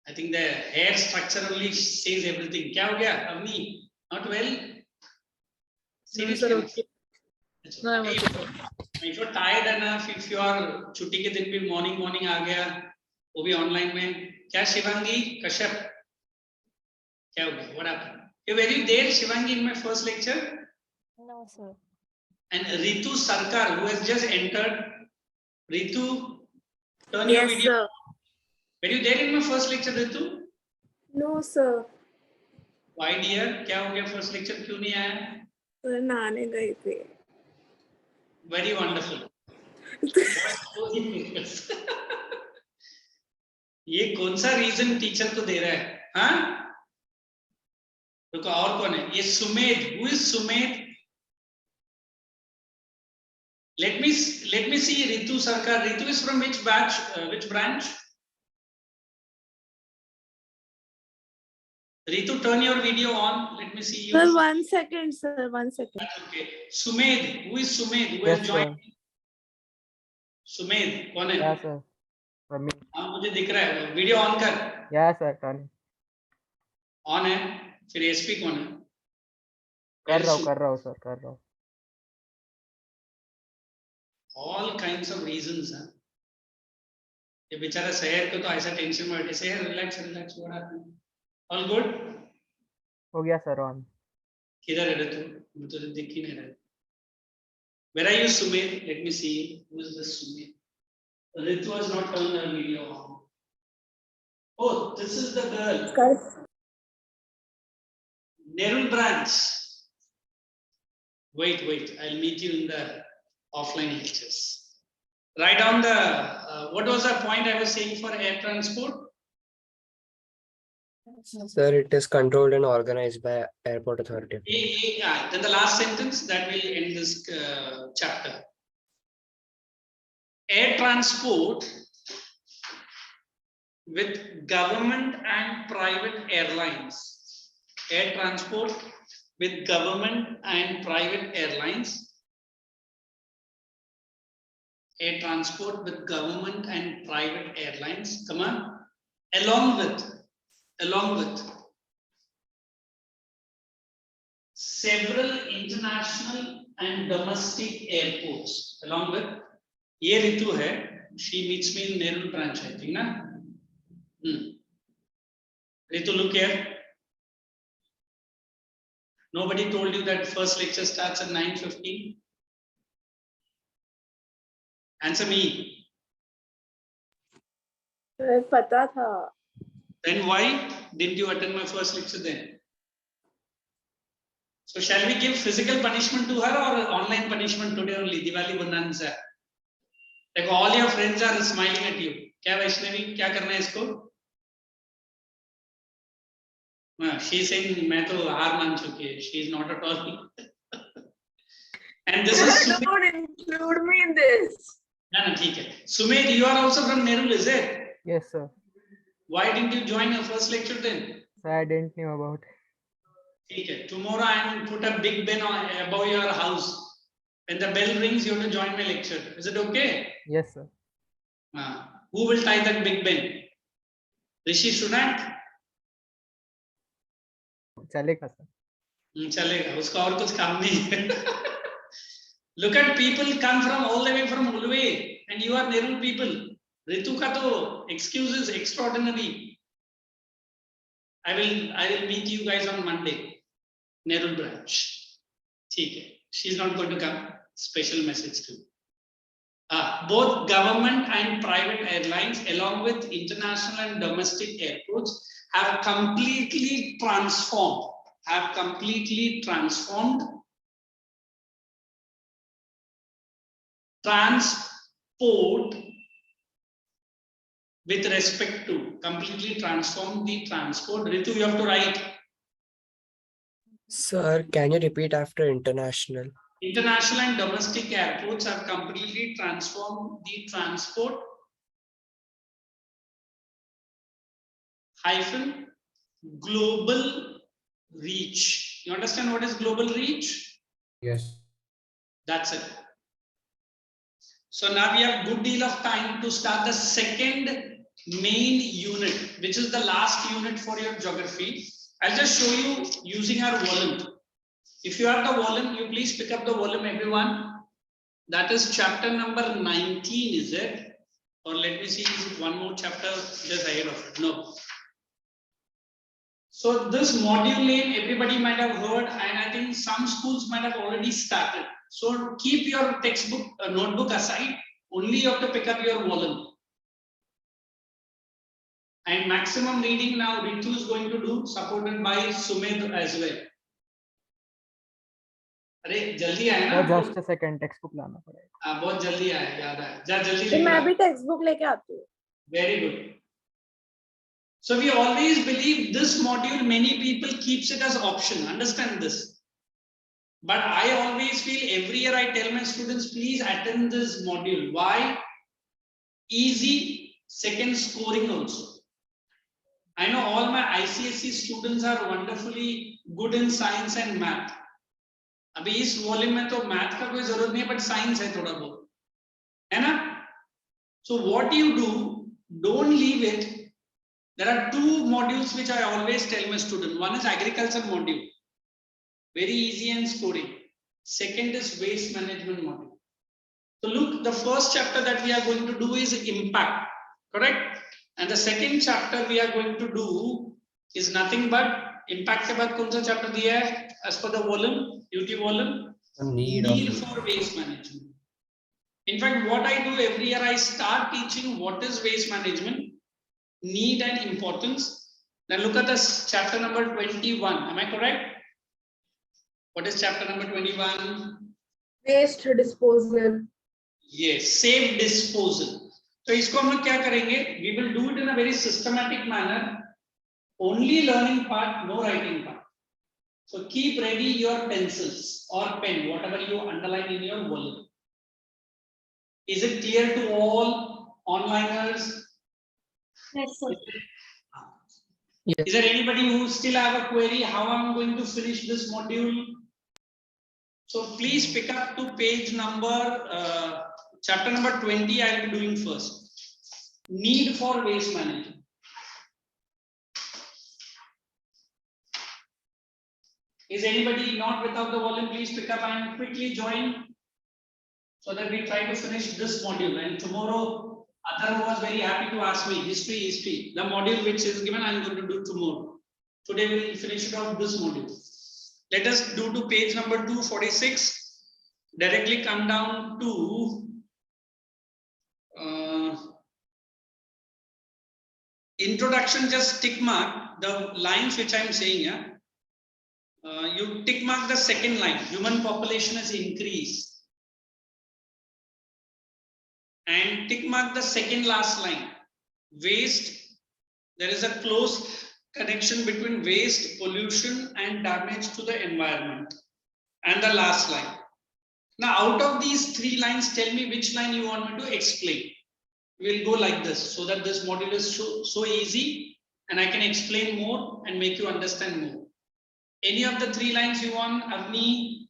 I think the hair structure only says everything. क्या हो गया, Avni? Not well? Seriously? No, okay. No, I'm okay. If you're tired enough, if you are छुट्टी के दिन भी morning आ गया, वो भी online में. क्या शिवांगी कश्यप? क्या हो गया? What happened? Were you there, Shivangi, in my first lecture? No, sir. And Ritu Sarkar, who has just entered. Ritu, turn your video. Sir. Were you there in my first lecture, Ritu? No, sir. Why, dear? क्या हो गया first lecture क्यों नहीं आया? Sir, नहाने गए थे. Very wonderful. ये कौन सा reason teacher को दे रहा है? हाँ? रुको, और कौन है? ये Sumedh. Who is Sumed? Let me see Ritu Sarkar. Ritu is from which batch? Which branch? Ritu, turn your video on. Let me see you. Sir, 1 second, sir. 1 second. Okay. Sumed. Who is Sumed? Who has joined? Sumed. कौन है? Yeah, sir. For me. हाँ, मुझे दिख रहा है. Video on कर. Yeah, sir. Turn. On है. फिर एसपी कौन है? कर रहा हूँ, sir. कर रहा हूँ. All kinds of reasons. हाँ. ये बेचारा शहर को तो ऐसा टेंशन में बैठे. शहर relax. What happened? All good? हो गया, sir. On. किधर है तू? मुझे तो दिख ही नहीं रहा. Where are you, Sumed? Let me see. Who is this Sumed? Ritu has not turned her video on. Oh, this is the girl. Nerul branch. Wait. I'll meet you in the offline lectures. Write down the, what was the point I was saying for air transport? Sir, it is controlled and organized by Airport Authority. Then the last sentence that will end this chapter. Air transport with government and private airlines. Air transport with government and private airlines. Air transport with government and private airlines. Come on. Along with several international and domestic airports. Along with ये ऋतु है. She meets me in Nerul branch, I think, na? Ritu, look here. Nobody told you that first lecture starts at 9:15. Answer me. पता था. Then why didn't you attend my first lecture then? So shall we give physical punishment to her or online punishment today only? Diwali bonanza. Like all your friends are smiling at you. क्या वैष्णवी क्या करना है इसको? She is saying मैं तो हार मान चुकी है. She is not at all. And this is Don't include me in this. No, ठीक है. Sumit, you are also from Nerul, is it? Yes, sir. Why didn't you join your first lecture then? Sir, I didn't know about it. ठीक है. Tomorrow I will put a big bell above your house. When the bell rings, you have to join my lecture. Is it okay? Yes, sir. Who will tie that big bell? Rishi Sunat? चलेगा sir. चलेगा. उसका और कुछ काम नहीं है. Look at people come from all the way from Ulve, and you are Nerul people. Ritu ka to excuse is extraordinary. I will meet you guys on Monday. Nerul branch. ठीक है. She is not going to come. Special message to you. Both government and private airlines, along with international and domestic airports, have completely transformed. Transport with respect to completely transform the transport. Ritu, you have to write. Sir, can you repeat after international? International and domestic airports have completely transformed the transport hyphen global reach. You understand what is global reach? Yes. That's it. So now we have good deal of time to start the second main unit, which is the last unit for your geography. I'll just show you using our volume. If you have the volume, you please pick up the volume, everyone. That is chapter number 19, is it? Or let me see, is it one more chapter just ahead of it? No. So this module name, everybody might have heard, and I think some schools might have already started. So keep your textbook, notebook aside. Only you have to pick up your volume. And maximum reading now Ritu is going to do, supported by Sumit as well. अरे जल्दी आए ना. Just a second, textbook लाना पड़ेगा. बहुत जल्दी आए, याद आया. जा जल्दी तो लेकर मैं आ. भी टेक्स्ट बुक लेके आती हूँ. Very good. So we always believe this module, many people keeps it as option. Understand this. But I always feel every year I tell my students, please attend this module. Why? Easy, second scoring also. I know all my ICSE students are wonderfully good in science and math. अभी इस volume में तो math का कोई जरूरत नहीं है, but science है थोड़ा बहुत, है ना? So what you do, don't leave it. There are two modules which I always tell my student. One is agriculture module, very easy and scoring. Second is waste management module. So look, the first chapter that we are going to do is impact, correct? And the second chapter we are going to do is nothing but impact के बाद कौन सा chapter दिया है? As per the volume, duty volume, need for waste management. In fact, what I do every year, I start teaching what is waste management, need and importance. Then look at this chapter number 21. Am I correct? What is chapter number 21? Waste disposal. Yes, safe disposal. So इसको हम लोग क्या करेंगे? We will do it in a very systematic manner. Only learning part, no writing part. So keep ready your pencils or pen, whatever you underline in your volume. Is it clear to all onliners? Yes, sir. Is there anybody who still have a query how I'm going to finish this module? So please pick up to page number, chapter number 20 I will be doing first. Need for waste management. Is anybody not without the volume? Please pick up and quickly join so that we try to finish this module. And tomorrow, Athar was very happy to ask me, history. The module which is given, I'm going to do tomorrow. Today we will finish it off this module. Let us do to page number 246. Directly come down to introduction, just tick mark the lines which I'm saying. Yeah. You tick mark the second line. Human population has increased. And tick mark the second last line. Waste. There is a close connection between waste, pollution, and damage to the environment. And the last line. Now, out of these three lines, tell me which line you want me to explain. We'll go like this so that this module is so easy and I can explain more and make you understand more. Any of the three lines you want, Avni?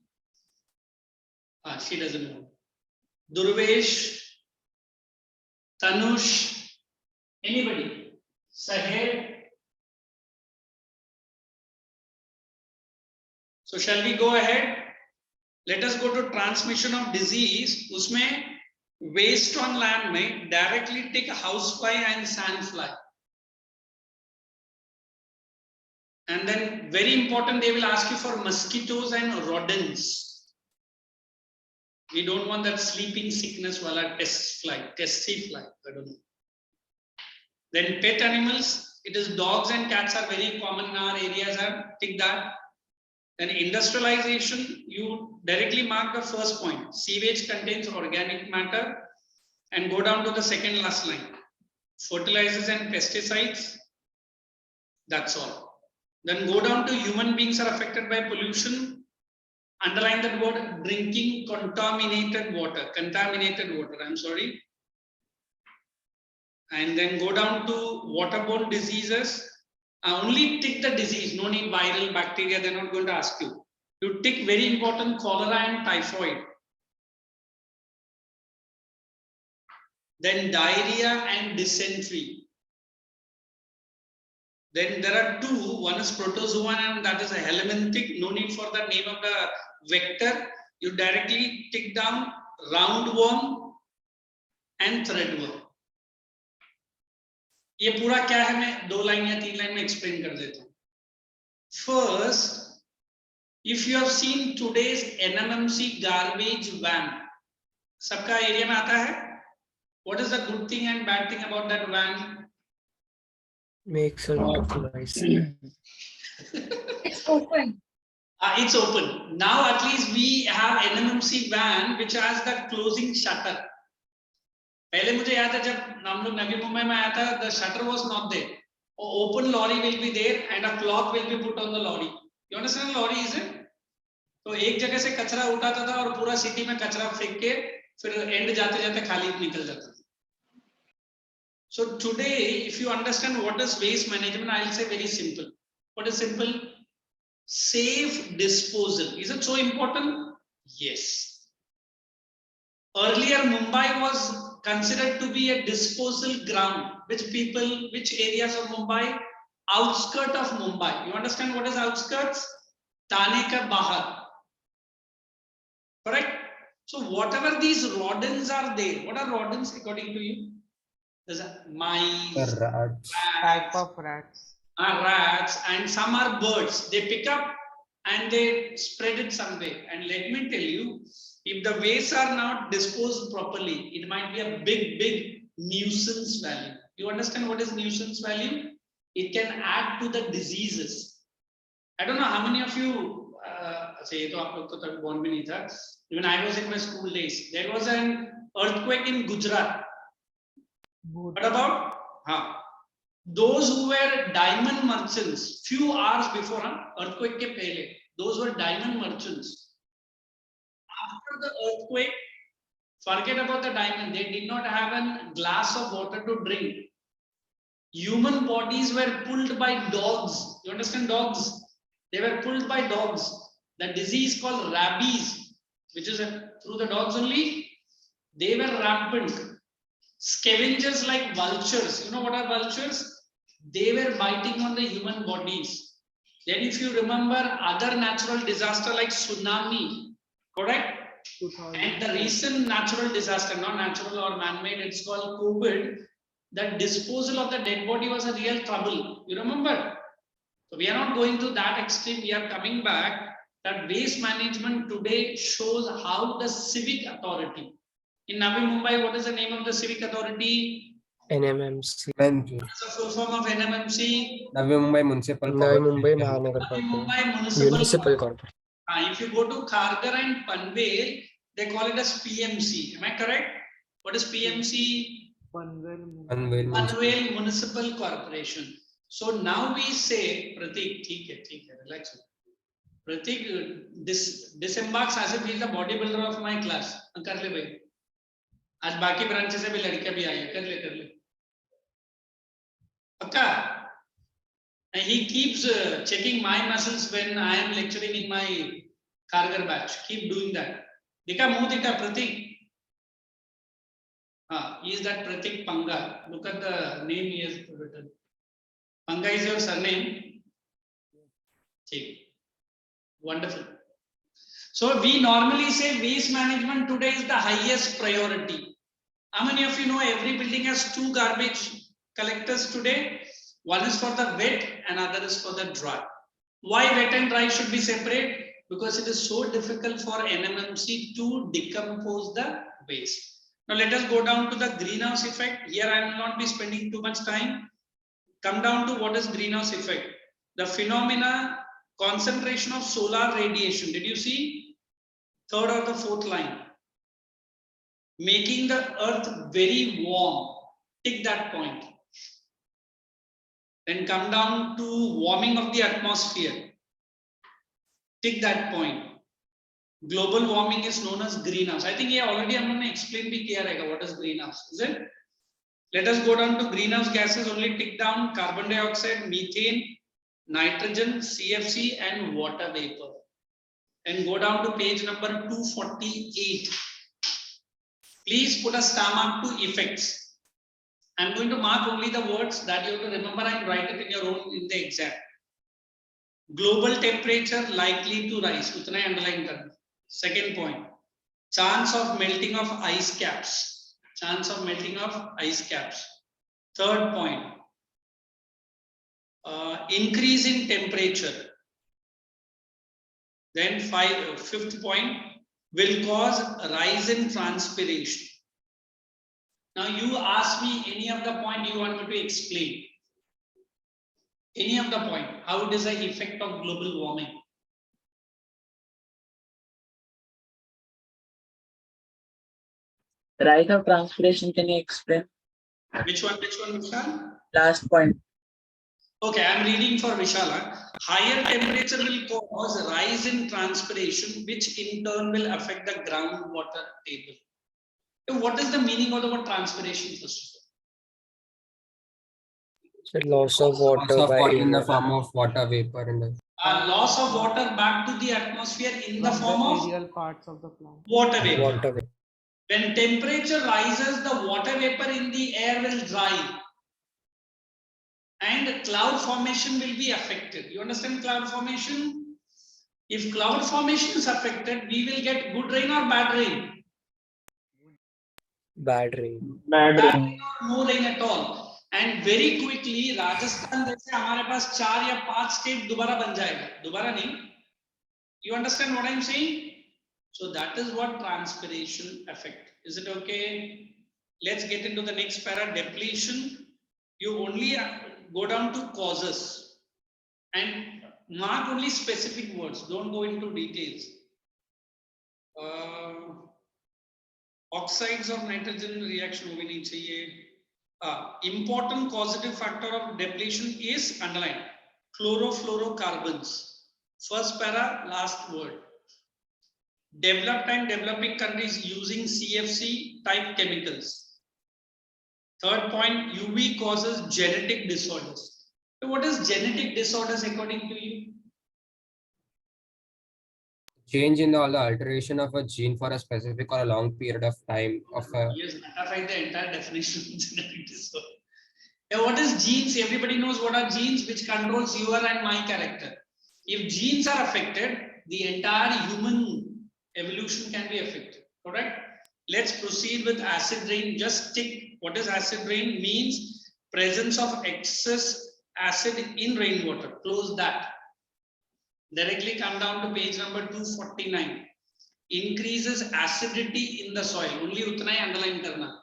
She doesn't know. Durvesh, Tanush, anybody? Sahel. So shall we go ahead? Let us go to transmission of disease. Usme waste on land में directly take housefly and sandfly. And then very important, they will ask you for mosquitoes and rodents. We don't want that sleeping sickness wala testy fly. I don't know. Then pet animals, it is dogs and cats are very common in our areas. Take that. Then industrialization, you directly mark the first point. Sewage contains organic matter and go down to the second last line. Fertilizers and pesticides. That's all. Then go down to human beings are affected by pollution. Underline that word drinking contaminated water. I'm sorry. And then go down to waterborne diseases. Only tick the disease, no need viral bacteria, they're not going to ask you. You tick very important cholera and typhoid. Then diarrhea and dysentery. Then there are two, one is protozoan and that is a helminthic, no need for the name of the vector. You directly tick down roundworm and threadworm. ये पूरा क्या है मैं 2 line या 3 line में explain कर देता हूं. First, if you have seen today's NMMC garbage van, सबका एरिया में आता है. What is the good thing and bad thing about that van? Makes a lot of noise. It's open. It's open. Now at least we have NMMC van which has that closing shutter. पहले मुझे याद है जब हम लोग नवी मुंबई में आया था, the shutter was not there. Open lorry will be there and a clock will be put on the lorry. You understand lorry is it? तो एक जगह से कचरा उठाता था और पूरा सिटी में कचरा फेंक के फिर एंड जाते जाते खाली निकल जाता था. So today, if you understand what is waste management, I'll say very simple. What is simple? Safe disposal. Is it so important? Yes. Earlier, Mumbai was considered to be a disposal ground. Which areas of Mumbai? Outskirt of Mumbai. You understand what is outskirts? Thane ka bahar. Correct? So whatever these rodents are there, what are rodents according to you? There's mice, Rats. Type of rats. Rats, and some are birds. They pick up and they spread it somewhere. And let me tell you, if the wastes are not disposed properly, it might be a big nuisance value. You understand what is nuisance value? It can add to the diseases. I don't know how many of you say when I was in my school days, there was an earthquake in Gujarat. What about those who were diamond merchants few hours before earthquake ke pehle, those were diamond merchants. After the earthquake, forget about the diamond, they did not have a glass of water to drink. Human bodies were pulled by dogs. You understand dogs? They were pulled by dogs. The disease called rabies, which is through the dogs only, they were rampant. Scavengers like vultures, you know what are vultures? They were biting on the human bodies. Then if you remember other natural disaster like tsunami, correct? And the recent natural disaster, not natural or man-made, it's called COVID, the disposal of the dead body was a real trouble. You remember? So we are not going to that extreme, we are coming back that waste management today shows how the civic authority. In Navi Mumbai, what is the name of the civic authority? NMMC. What's the full form of NMMC? Navi Mumbai Municipal Navi Mumbai Corporation. Mahanagar Navi Corporation. Mumbai Municipal Municipal Corporation. If you go to Kharghar and Panvel, they call it as PMC. Am I correct? What is PMC? Panvel Municipal Corporation. So now we say, Pratik, relax. Pratik disembarks as if he is the bodybuilder of my class. कर ले भाई. आज बाकी branches से भी लड़कियां भी आई है. कर ले. पक्का. And he keeps checking my muscles when I am lecturing in my Kharghar batch. Keep doing that. Dikha muh dikha Pratik. He is that Pratik Panga. Look at the name he has written. Panga is your surname. Okay. Wonderful. So we normally say waste management today is the highest priority. How many of you know every building has 2 garbage collectors today? One is for the wet and other is for the dry. Why wet and dry should be separate? Because it is so difficult for NMMC to decompose the waste. Now let us go down to the greenhouse effect. Here I will not be spending too much time. Come down to what is greenhouse effect. The phenomena, concentration of solar radiation. Did you see? 3rd or the 4th line. Making the earth very warm. Tick that point. Then come down to warming of the atmosphere. Tick that point. Global warming is known as greenhouse. I think here already I'm going to explain what is greenhouse. Is it? Let us go down to greenhouse gases. Only tick down carbon dioxide, methane, nitrogen, CFC, and water vapor. And go down to page number 248. Please put a star mark to effects. I'm going to mark only the words that you have to remember and write it in your own in the exam. Global temperature likely to rise. Utna hi underline karna. Second point. Chance of melting of ice caps. Chance of melting of ice caps. Third point. Increase in temperature. Then 5th point will cause a rise in transpiration. Now you ask me any of the point you want me to explain. Any of the point, how it is the effect of global warming. Rise of transpiration, can you explain? Which one, Vishal? Last point. Okay, I am reading for Vishala. Higher temperature will cause a rise in transpiration, which in turn will affect the groundwater table. So what is the meaning of the word transpiration, first So loss of water Loss of by water in the air. form of water vapor in the loss of water back to the atmosphere in the form of aerial parts of the plant. Water vapor. Water vapor. When temperature rises, the water vapor in the air will dry. And cloud formation will be affected. You understand cloud formation? If cloud formation is affected, we will get good rain or bad rain? Bad rain. Bad rain. Or no rain at all. And very quickly, Rajasthan जैसे हमारे पास 4 या 5 state दोबारा बन जाएगा. दोबारा नहीं. You understand what I'm saying? So that is what transpiration effect. Is it okay? Let's get into the next para, depletion. You only go down to causes and mark only specific words. Don't go into details. Oxides of nitrogen reaction ho nahi chahiye. Important causative factor of depletion is underlined chlorofluorocarbons. First para, last word. Developed and developing countries using CFC type chemicals. Third point, UV causes genetic disorders. So what is genetic disorders according to you? change in the alteration of a gene for a specific or a long period of time of a Yes, identify the entire definition of genetic disorder. Now, what is genes? Everybody knows what are genes, which controls your and my character. If genes are affected, the entire human evolution can be affected. Correct? Let's proceed with acid rain. Just tick what is acid rain means presence of excess acid in rainwater. Close that. Directly come down to page number 249. Increases acidity in the soil. Only utna hi underline karna.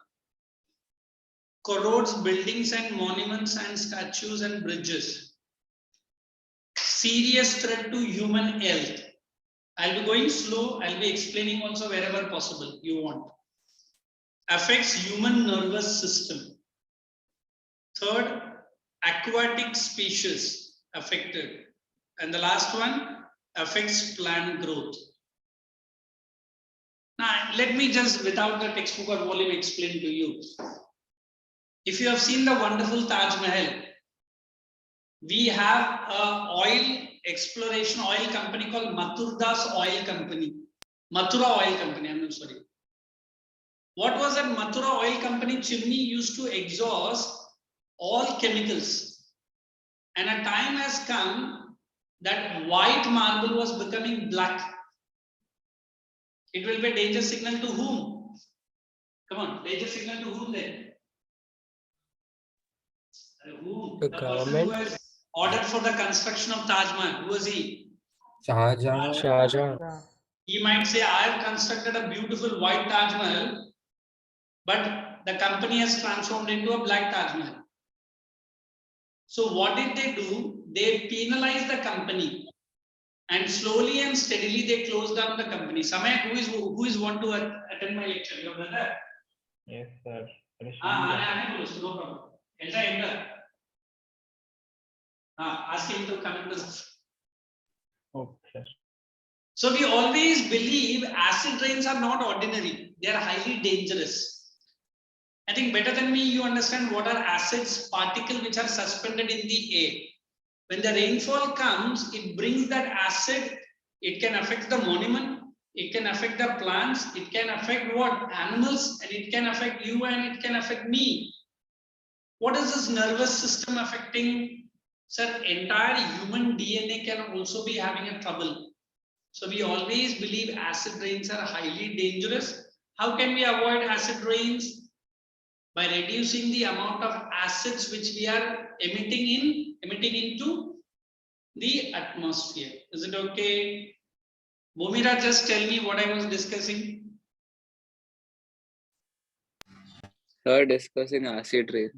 corrodes buildings and monuments and statues and bridges. Serious threat to human health. I'll be going slow. I'll be explaining also wherever possible you want. Affects human nervous system. Third, aquatic species affected. And the last one, affects plant growth. Now, let me just, without the textbook or volume, explain to you. If you have seen the wonderful Taj Mahal, we have a oil exploration oil company called Mathurdas Oil Company. Mathura Oil Company, I'm not sorry. What was that Mathura Oil Company chimney used to exhaust all chemicals. And a time has come that white marble was becoming black. It will be a danger signal to whom? Come on, danger signal to whom then? Who? The Person who government. has ordered for the construction of Taj Mahal. Who was he? Shah Jahan. He might say, I have constructed a beautiful white Taj Mahal, but the company has transformed into a black Taj Mahal. So what did they do? They penalized the company, and slowly and steadily they closed down the company. Samay, who is want to attend my lecture? Your brother? Yes, sir. No problem. Enter. Ask him to come into this. Okay. So we always believe acid rains are not ordinary. They are highly dangerous. I think better than me, you understand what are acids, particles which are suspended in the air. When the rainfall comes, it brings that acid. It can affect the monument. It can affect the plants. It can affect what? Animals, and it can affect you and it can affect me. What is this nervous system affecting? Sir, entire human DNA can also be having a trouble. So we always believe acid rains are highly dangerous. How can we avoid acid rains? By reducing the amount of acids which we are emitting into the atmosphere. Is it okay? Bhumira, just tell me what I was discussing. Sir, discussing acid rain.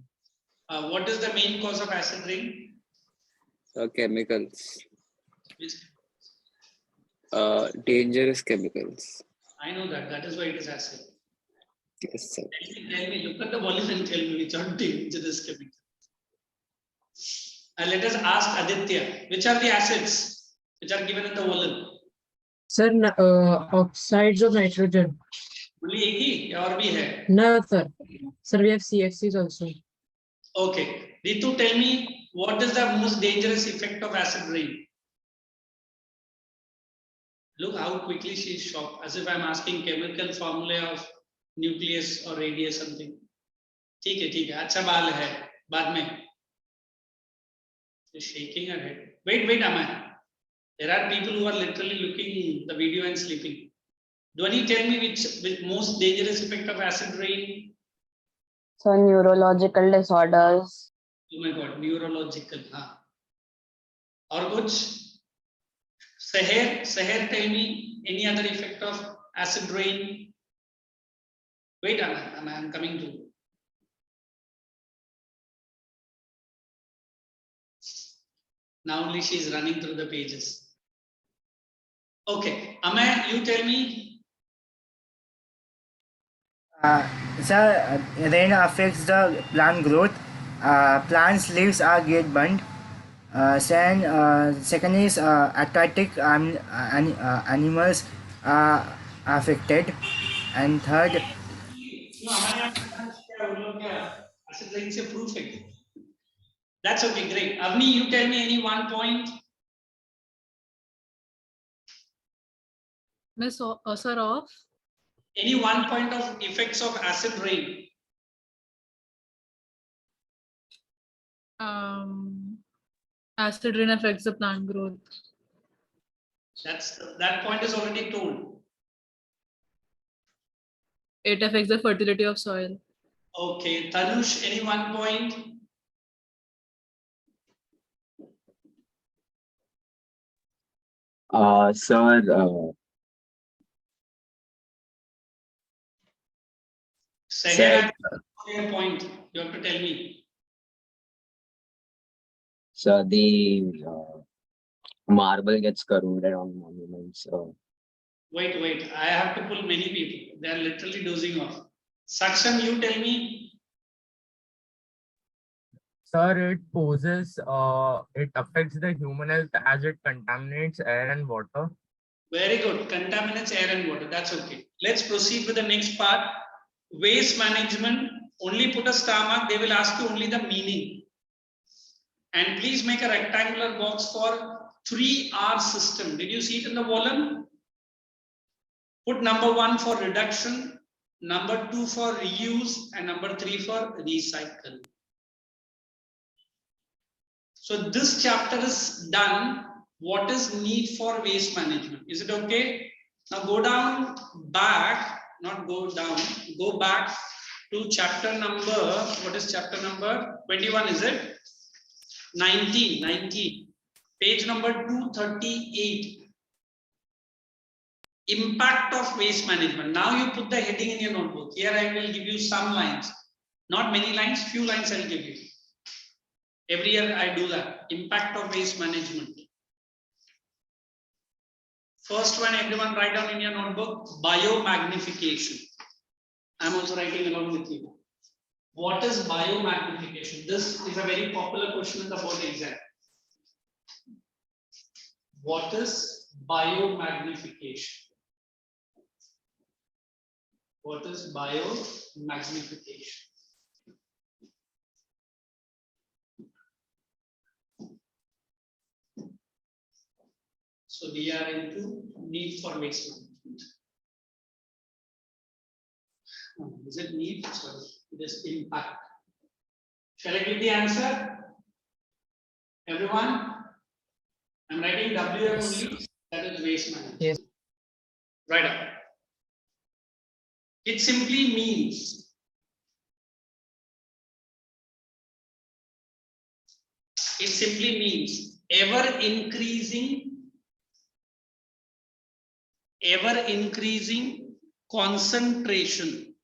What is the main cause of acid rain? Chemicals. Which? Dangerous chemicals. I know that. That is why it is acid. Yes, sir. Tell me, look at the volume and tell me which are dangerous chemicals. Let us ask Aditya, which are the acids which are given in the volume? Sir, oxides of nitrogen. Only एक ही या और भी है? No, sir. Sir, we have CFCs also. Okay. Ritu, tell me what is the most dangerous effect of acid rain? Look how quickly she is shocked, as if I am asking chemical formula of nucleus or radius something. ठीक है, अच्छा बाल है, बाद में. She's shaking her head. Wait, Amma. There are people who are literally looking the video and sleeping. Dhwani, tell me which most dangerous effect of acid rain? So neurological disorders. Oh my God, neurological. Or kuch? Seher, tell me any other effect of acid rain? Wait, Amma, I'm coming to you. Now only she is running through the pages. Okay, Amma, you tell me. Sir, rain affects the plant growth. Plants' leaves are get burnt. Second is aquatic animals are affected. And third, Acid rain se proof hai. That's okay, great. Avni, you tell me any one point. Miss, sir, off. Any one point of effects of acid rain. Acid rain affects the plant growth. That point is already told. It affects the fertility of soil. Okay, Tanush, any one point? Sir, Seher, Your point. You have to tell me. So the marble gets corroded on monuments. Wait. I have to pull many people. They are literally dozing off. Saksham, you tell me. Sir, it poses, it affects the human health as it contaminates air and water. Very good. Contaminates air and water. That's okay. Let's proceed with the next part. Waste management. Only put a star mark. They will ask you only the meaning. And please make a rectangular box for 3R system. Did you see it in the volume? Put number 1 for reduction, number 2 for reuse, and number 3 for recycle. So this chapter is done. What is need for waste management? Is it okay? Now go down back, not go down, go back to chapter number, what is chapter number? 21, is it? 19, page number 238. Impact of waste management. Now you put the heading in your notebook. Here I will give you some lines. Not many lines, few lines I'll give you. Every year I do that. Impact of waste management. First one, everyone write down in your notebook, biomagnification. I'm also writing along with you. What is biomagnification? This is a very popular question in the board exam. What is biomagnification? What is biomagnification? So we are into need for waste management. Is it need? Sorry, it is impact. Shall I give the answer? Everyone? I'm writing WM only, that is waste management. Yes. Right up. It simply means ever increasing concentration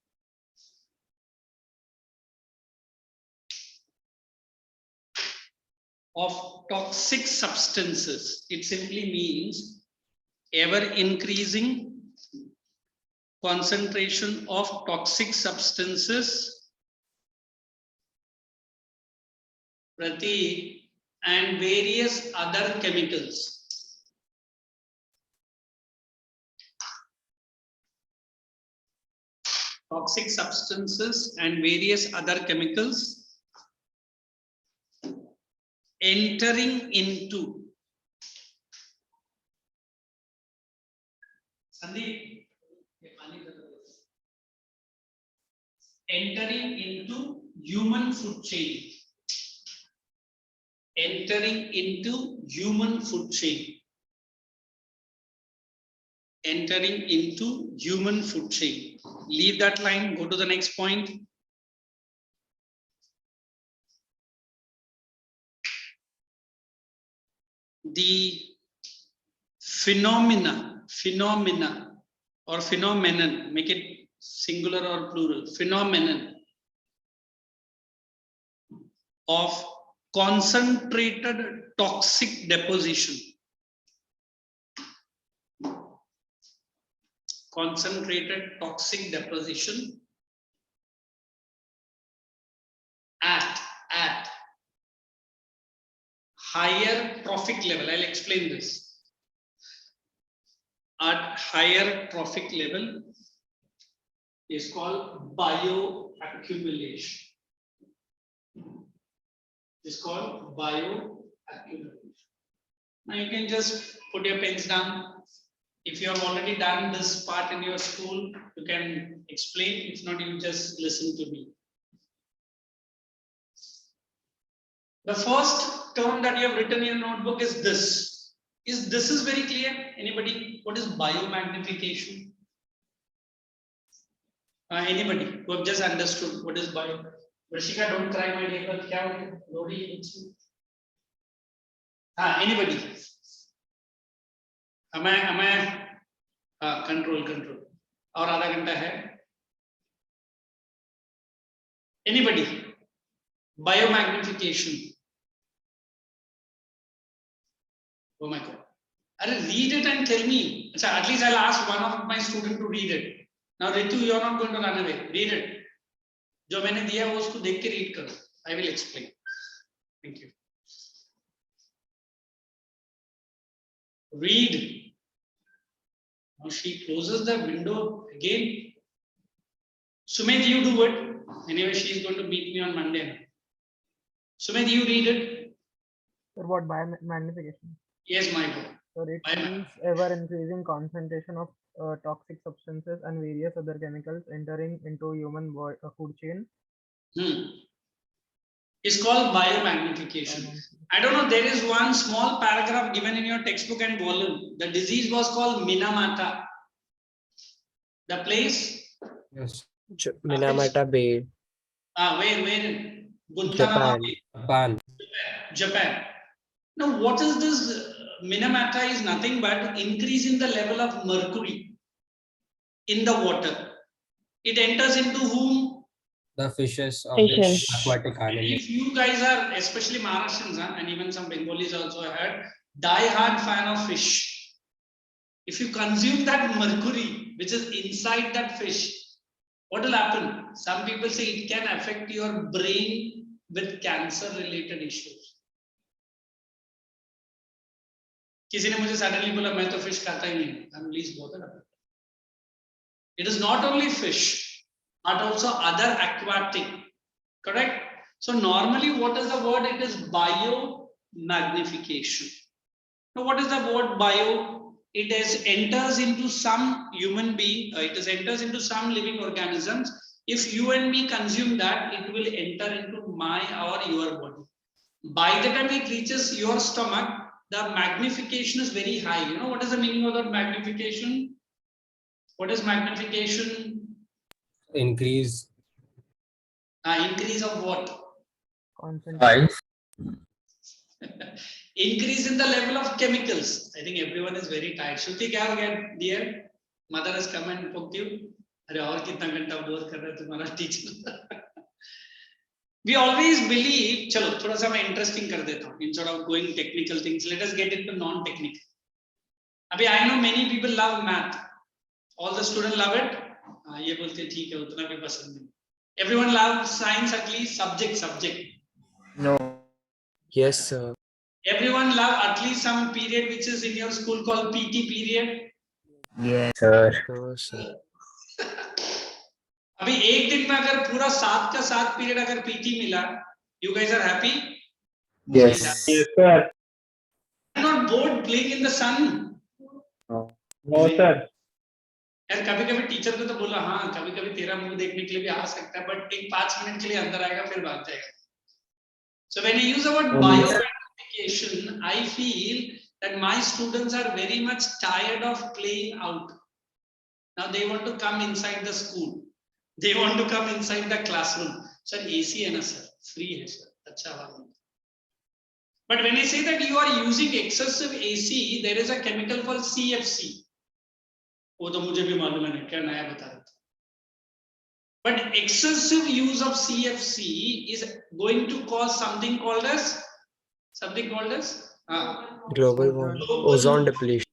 of toxic substances. It simply means ever increasing concentration of toxic substances, Pratik, and various other chemicals. Toxic substances and various other chemicals entering into human food chain. Entering into human food chain. Entering into human food chain. Leave that line, go to the next point. The phenomena or phenomenon, make it singular or plural, phenomenon of concentrated toxic deposition. Concentrated toxic deposition at higher trophic level. I'll explain this. At higher trophic level is called bioaccumulation. It's called bioaccumulation. Now you can just put your pens down. If you have already done this part in your school, you can explain. If not, you just listen to me. The first term that you have written in your notebook is this. This is very clear? Anybody? What is biomagnification? Anybody who have just understood what is bio? Rishika, don't cry, my dear. Kya ho gaya? Anybody? Am I? Control. और आधा घंटा है. Anybody? Biomagnification. Oh my God. Read it and tell me. So at least I'll ask one of my students to read it. Now Ritu, you are not going to run away. Read it. जो मैंने दिया वो उसको देख के read करो. I will explain. Thank you. Read. Now she closes the window again. Sumit, you do it. Anyway, she is going to meet me on Monday. Sumit, you read it. Sir, what biomagnification? Yes, my boy. So it means ever increasing concentration of toxic substances and various other chemicals entering into human food chain. It's called biomagnification. I don't know, there is one small paragraph given in your textbook and volume. The disease was called Minamata. The place? Yes. Minamata Bay. Where? Japan. Japan. Now, what is this? Minamata is nothing but increase in the level of mercury in the water. It enters into whom? The fishes of the aquatic animals. If you guys are, especially Maharashtrians, and even some Bengalis also had, die-hard fan of fish. If you consume that mercury, which is inside that fish, what will happen? Some people say it can affect your brain with cancer-related issues. किसी ने मुझे suddenly बोला मैं तो fish खाता ही नहीं. I'm least bothered about it. It is not only fish, but also other aquatic. Correct? So normally, what is the word? It is biomagnification. Now, what is the word bio? It enters into some human being. It enters into some living organisms. If you and me consume that, it will enter into my or your body. By the time it reaches your stomach, the magnification is very high. You know what is the meaning of that magnification? What is magnification? Increase. Increase of what? Increase in the level of chemicals. I think everyone is very tired. Shruti, kya ho gaya, dear? Mother has come and poked you. Arey, aur kitna ghanta bore kar raha hai tumhara teacher? We always believe, chalo, thoda sa main interesting kar deta hu. Instead of going technical things, let us get into non-technical. Abhi, I know many people love math. All the students love it. ये बोलते ठीक है उतना भी पसंद नहीं. Everyone loves science at least subject. No. Yes, sir. Everyone love at least some period which is in your school called PT period. Yes, sir. Sure, sir. अभी एक दिन में अगर पूरा 7 का 7 पीरियड अगर PT मिला, you guys are happy? Yes. Yes, sir. I'm not bored playing in the sun. No, sir. यार कभी-कभी टीचर को तो बोला हाँ कभी-कभी तेरा मुंह देखने के लिए भी आ सकता है बट एक 5 मिनट के लिए अंदर आएगा फिर भाग जाएगा. So when I use the word biomagnification, I feel that my students are very much tired of playing out. Now they want to come inside the school. They want to come inside the classroom. Sir, AC है ना sir, free है sir, अच्छा वाला. But when I say that you are using excessive AC, there is a chemical called CFC. वो तो मुझे भी मालूम है क्या नया बता रहा था. But excessive use of CFC is going to cause something called as Global warming. Ozone depletion.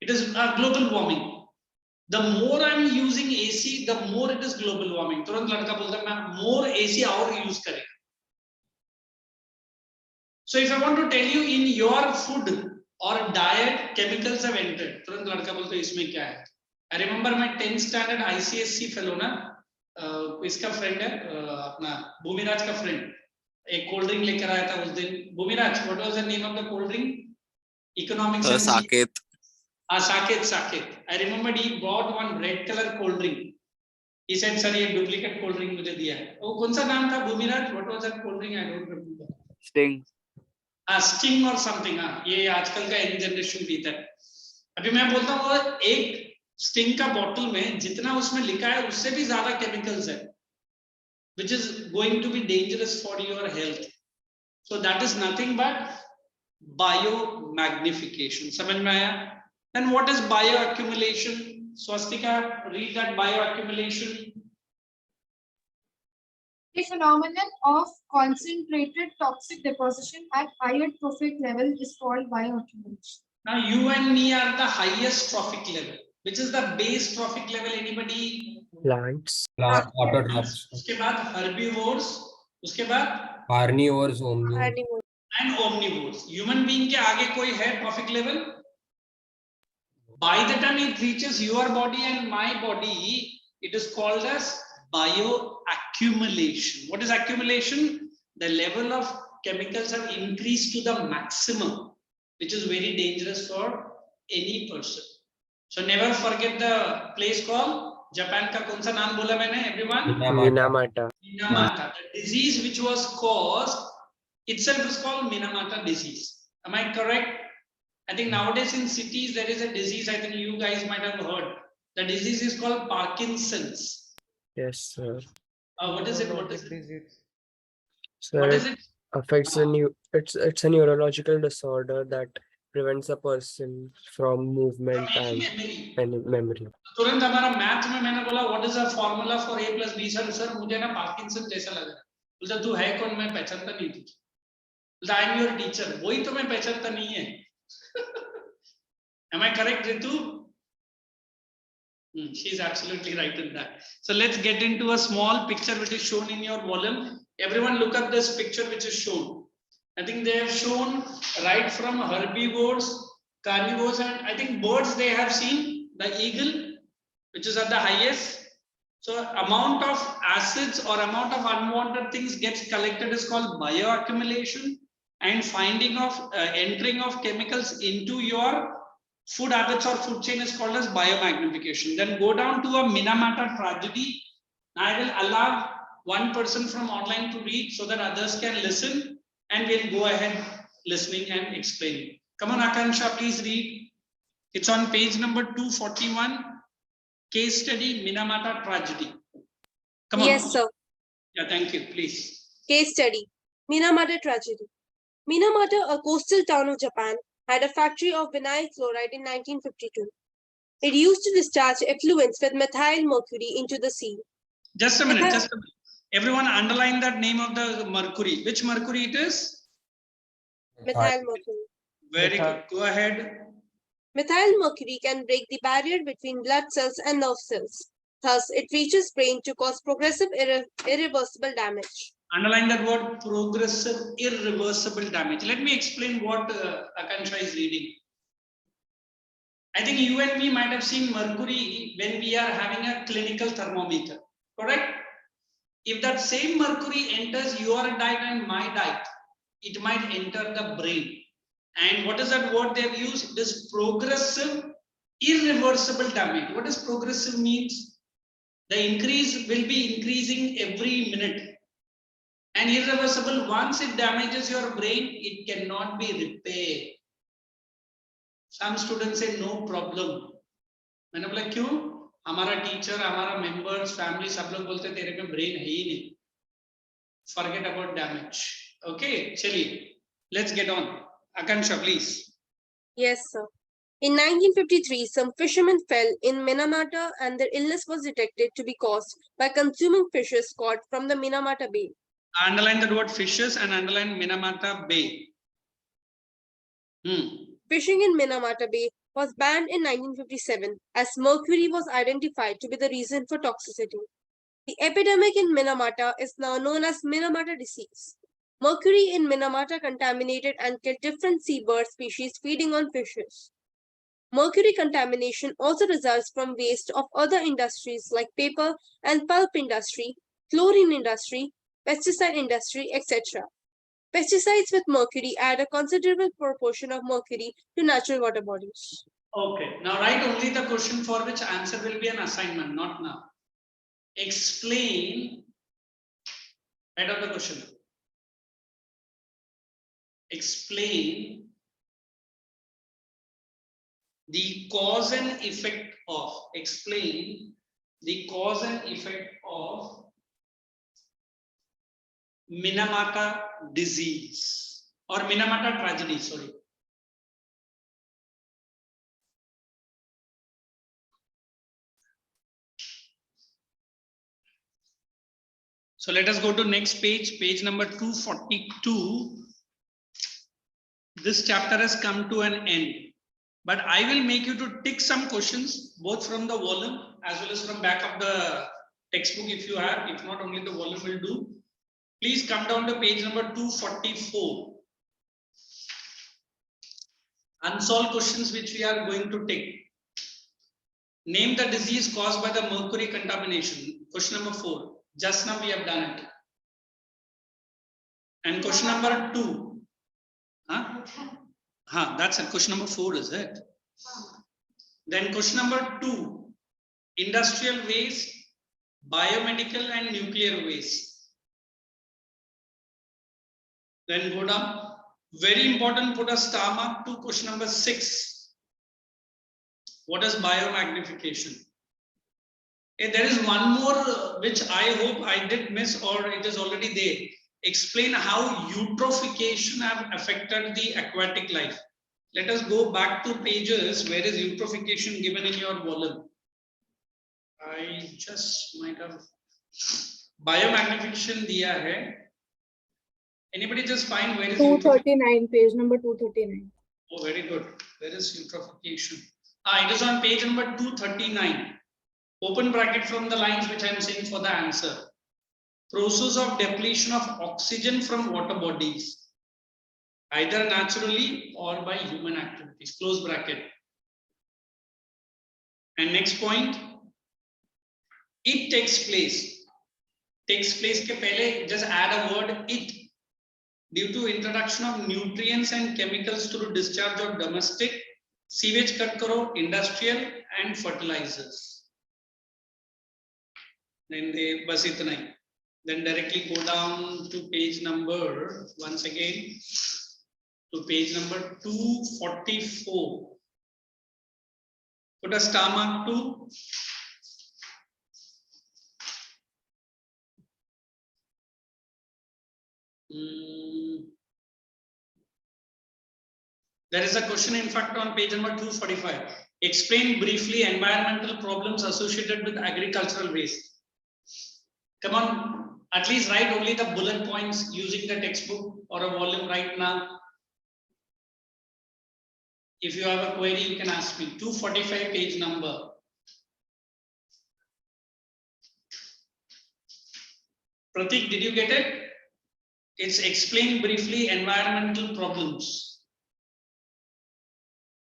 It is global warming. The more I'm using AC, the more it is global warming. तुरंत लड़का बोलता है मैं more AC और use करेगा. So if I want to tell you in your food or diet, chemicals have entered. तुरंत लड़का बोलता है इसमें क्या है? I remember my 10th standard ICSE fellow ना, इसका friend है अपना भूमिराज का friend. एक कोल्ड ड्रिंक लेकर आया था उस दिन. Bhumiraj, what was the name of the cold drink? Economics. Saket. Saket. I remember he bought one red color cold drink. He said, "Sir, ये duplicate cold drink मुझे दिया है." वो कौन सा नाम था Bhumiraj? What was that cold drink? I don't remember. Sting. Sting or something. ये आजकल का यंग जनरेशन पीता है. अभी मैं बोलता हूँ एक स्टिंग का बॉटल में जितना उसमें लिखा है उससे भी ज्यादा केमिकल्स है, which is going to be dangerous for your health. So that is nothing but biomagnification. समझ में आया? Then what is bioaccumulation? Swastika, read that bioaccumulation. The phenomenon of concentrated toxic deposition at higher trophic level is called bioaccumulation. Now you and me are the highest trophic level. Which is the base trophic level? Anybody? Plants. Autotrophs. उसके बाद herbivores. उसके बाद Carnivores, omnivores. and omnivores. Human being के आगे कोई है trophic level? By the time it reaches your body and my body, it is called as bioaccumulation. What is accumulation? The level of chemicals have increased to the maximum, which is very dangerous for any person. So never forget the place called Japan का कौन सा नाम बोला मैंने everyone? Minamata. Minamata. The disease which was caused itself is called Minamata disease. Am I correct? I think nowadays in cities there is a disease, I think you guys might have heard. The disease is called Parkinson's. Yes, sir. What is it? What is it? Disease. Sir, What is it it? affects it's a neurological disorder that prevents a person from movement and memory. तुरंत हमारा math में मैंने बोला what is the formula for a + b sir मुझे ना Parkinson जैसा लग रहा है. बोलता तू है कौन, मैं पहचानता नहीं तुझे. बोलता आई एम योर टीचर. वही तो मैं पहचानता नहीं है. Am I correct, Ritu? She's absolutely right in that. So let's get into a small picture which is shown in your volume. Everyone look at this picture which is shown. I think they have shown right from herbivores, carnivores, and I think birds they have seen the eagle, which is at the highest. So amount of acids or amount of unwanted things gets collected is called bioaccumulation, and finding of entering of chemicals into your food habits or food chain is called as biomagnification. Then go down to a Minamata tragedy. I will allow one person from online to read so that others can listen, and we'll go ahead listening and explaining. Come on, Akansha, please read. It's on page number 241. Case study, Minamata tragedy. Come on. Yes, sir. Yeah, thank you. Please. Case study. Minamata tragedy. Minamata, a coastal town of Japan, had a factory of vinyl chloride in 1952. It used to discharge effluents with methyl mercury into the sea. Just a minute, just a minute. Everyone underline that name of the mercury. Which mercury it is? Methyl mercury. Very good. Go ahead. Methyl mercury can break the barrier between blood cells and nerve cells. Thus, it reaches brain to cause progressive irreversible damage. Underline that word, progressive irreversible damage. Let me explain what Akansha is reading. I think you and me might have seen mercury when we are having a clinical thermometer, correct? If that same mercury enters your diet and my diet, it might enter the brain. And what is that word they have used? It is progressive irreversible damage. What does progressive means? The increase will be increasing every minute. And irreversible, once it damages your brain, it cannot be repaired. Some students say no problem. मैंने बोला क्यों? हमारा teacher, हमारा members, family सब लोग बोलते तेरे में ब्रेन है ही नहीं. Forget about damage. Okay, चलिए. Let's get on. Akansha, please. Yes, sir. In 1953, some fishermen fell in Minamata and their illness was detected to be caused by consuming fishes caught from the Minamata Bay. Underline the word fishes and underline Minamata Bay. Fishing in Minamata Bay was banned in 1957 as mercury was identified to be the reason for toxicity. The epidemic in Minamata is now known as Minamata disease. Mercury in Minamata contaminated and killed different seabird species feeding on fishes. Mercury contamination also results from waste of other industries like paper and pulp industry, chlorine industry, pesticide industry, etc. Pesticides with mercury add a considerable proportion of mercury to natural water bodies. Okay, now write only the question for which answer will be an assignment, not now. Explain, head of the question. Explain the cause and effect of, explain the cause and effect of Minamata disease or Minamata tragedy, sorry. So let us go to next page, page number 242. This chapter has come to an end, but I will make you to tick some questions both from the volume as well as from back of the textbook if you have. If not, only the volume will do. Please come down to page number 244. Unsolved questions which we are going to take. Name the disease caused by the mercury contamination. Question number 4. Just now we have done it. And question number 2. That's it. Question number 4 is it? Then question number 2. Industrial waste, biomedical and nuclear waste. Then go down. Very important, put a star mark to question number 6. What is biomagnification? There is one more which I hope I did miss or it is already there. Explain how eutrophication have affected the aquatic life. Let us go back to pages where is eutrophication given in your volume. I just might have biomagnification diya hai. Anybody just find where is 239, page number 239. Oh, very good. Where is eutrophication? It is on page number 239. Open bracket from the lines which I am saying for the answer. Process of depletion of oxygen from water bodies, either naturally or by human activities. Close bracket. And next point, it takes place. Takes place ke pehle just add a word it. Due to introduction of nutrients and chemicals through discharge of domestic, sewage cut karo, industrial and fertilizers. Then they bas itna hi. Then directly go down to page number, once again, to page number 244. Put a star mark to there is a question in fact on page number 245. Explain briefly environmental problems associated with agricultural waste. Come on, at least write only the bullet points using the textbook or a volume right now. If you have a query, you can ask me. 245 page number. Pratik, did you get it? It's explain briefly environmental problems.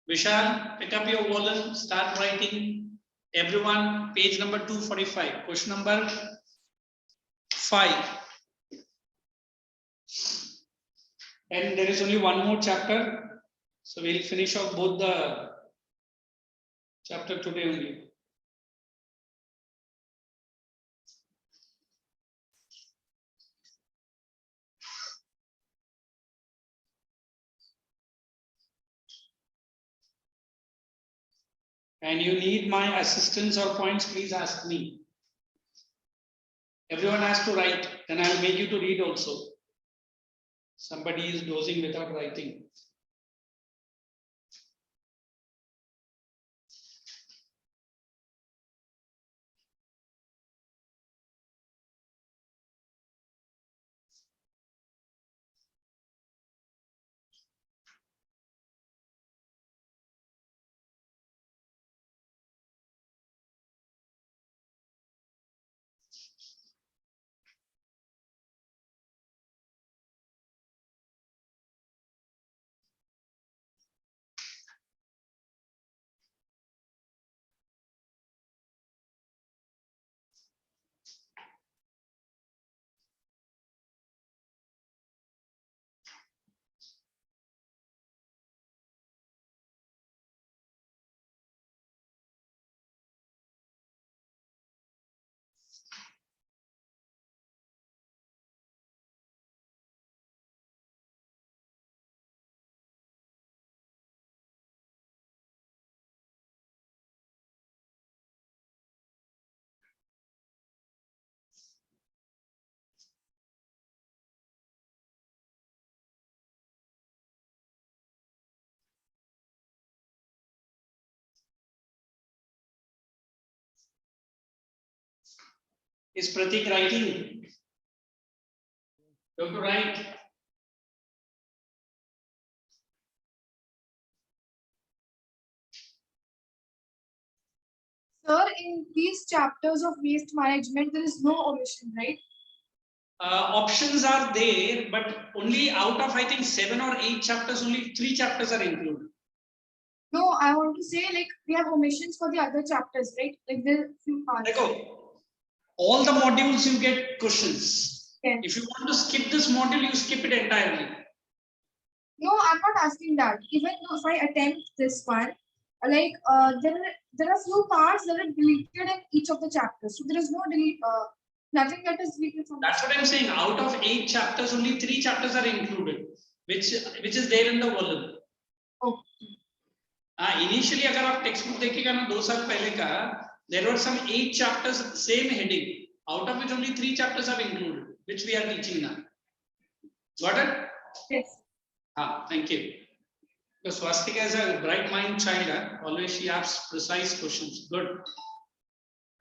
Vishal, pick up your volume, start writing. Everyone, page number 245. Question number 5. And there is only one more chapter. So we'll finish off both the chapter today only. And you need my assistance or points, please ask me. Everyone has to write, then I'll make you to read also. Somebody is dozing without writing. Is Pratik writing? You have to write. Sir, in these chapters of waste management, there is no omission, right? Options are there, but only out of I think 7 or 8 chapters, only 3 chapters are included. No, I want to say like we have omissions for the other chapters, right? Like there are few parts. All the modules you get questions. Yes. If you want to skip this module, you skip it entirely. No, I'm not asking that. Even though if I attempt this one, like there are few parts that are deleted in each of the chapters. So there is no delete. Nothing that is deleted from. That's what I'm saying. Out of 8 chapters, only 3 chapters are included, which is there in the volume. Okay. Initially, अगर आप textbook देखिएगा ना 2 साल पहले का, there were some 8 chapters, same heading, out of which only 3 chapters are included, which we are teaching now. Got it? Yes. Thank you. So Swastika is a bright mind child. Always she asks precise questions. Good.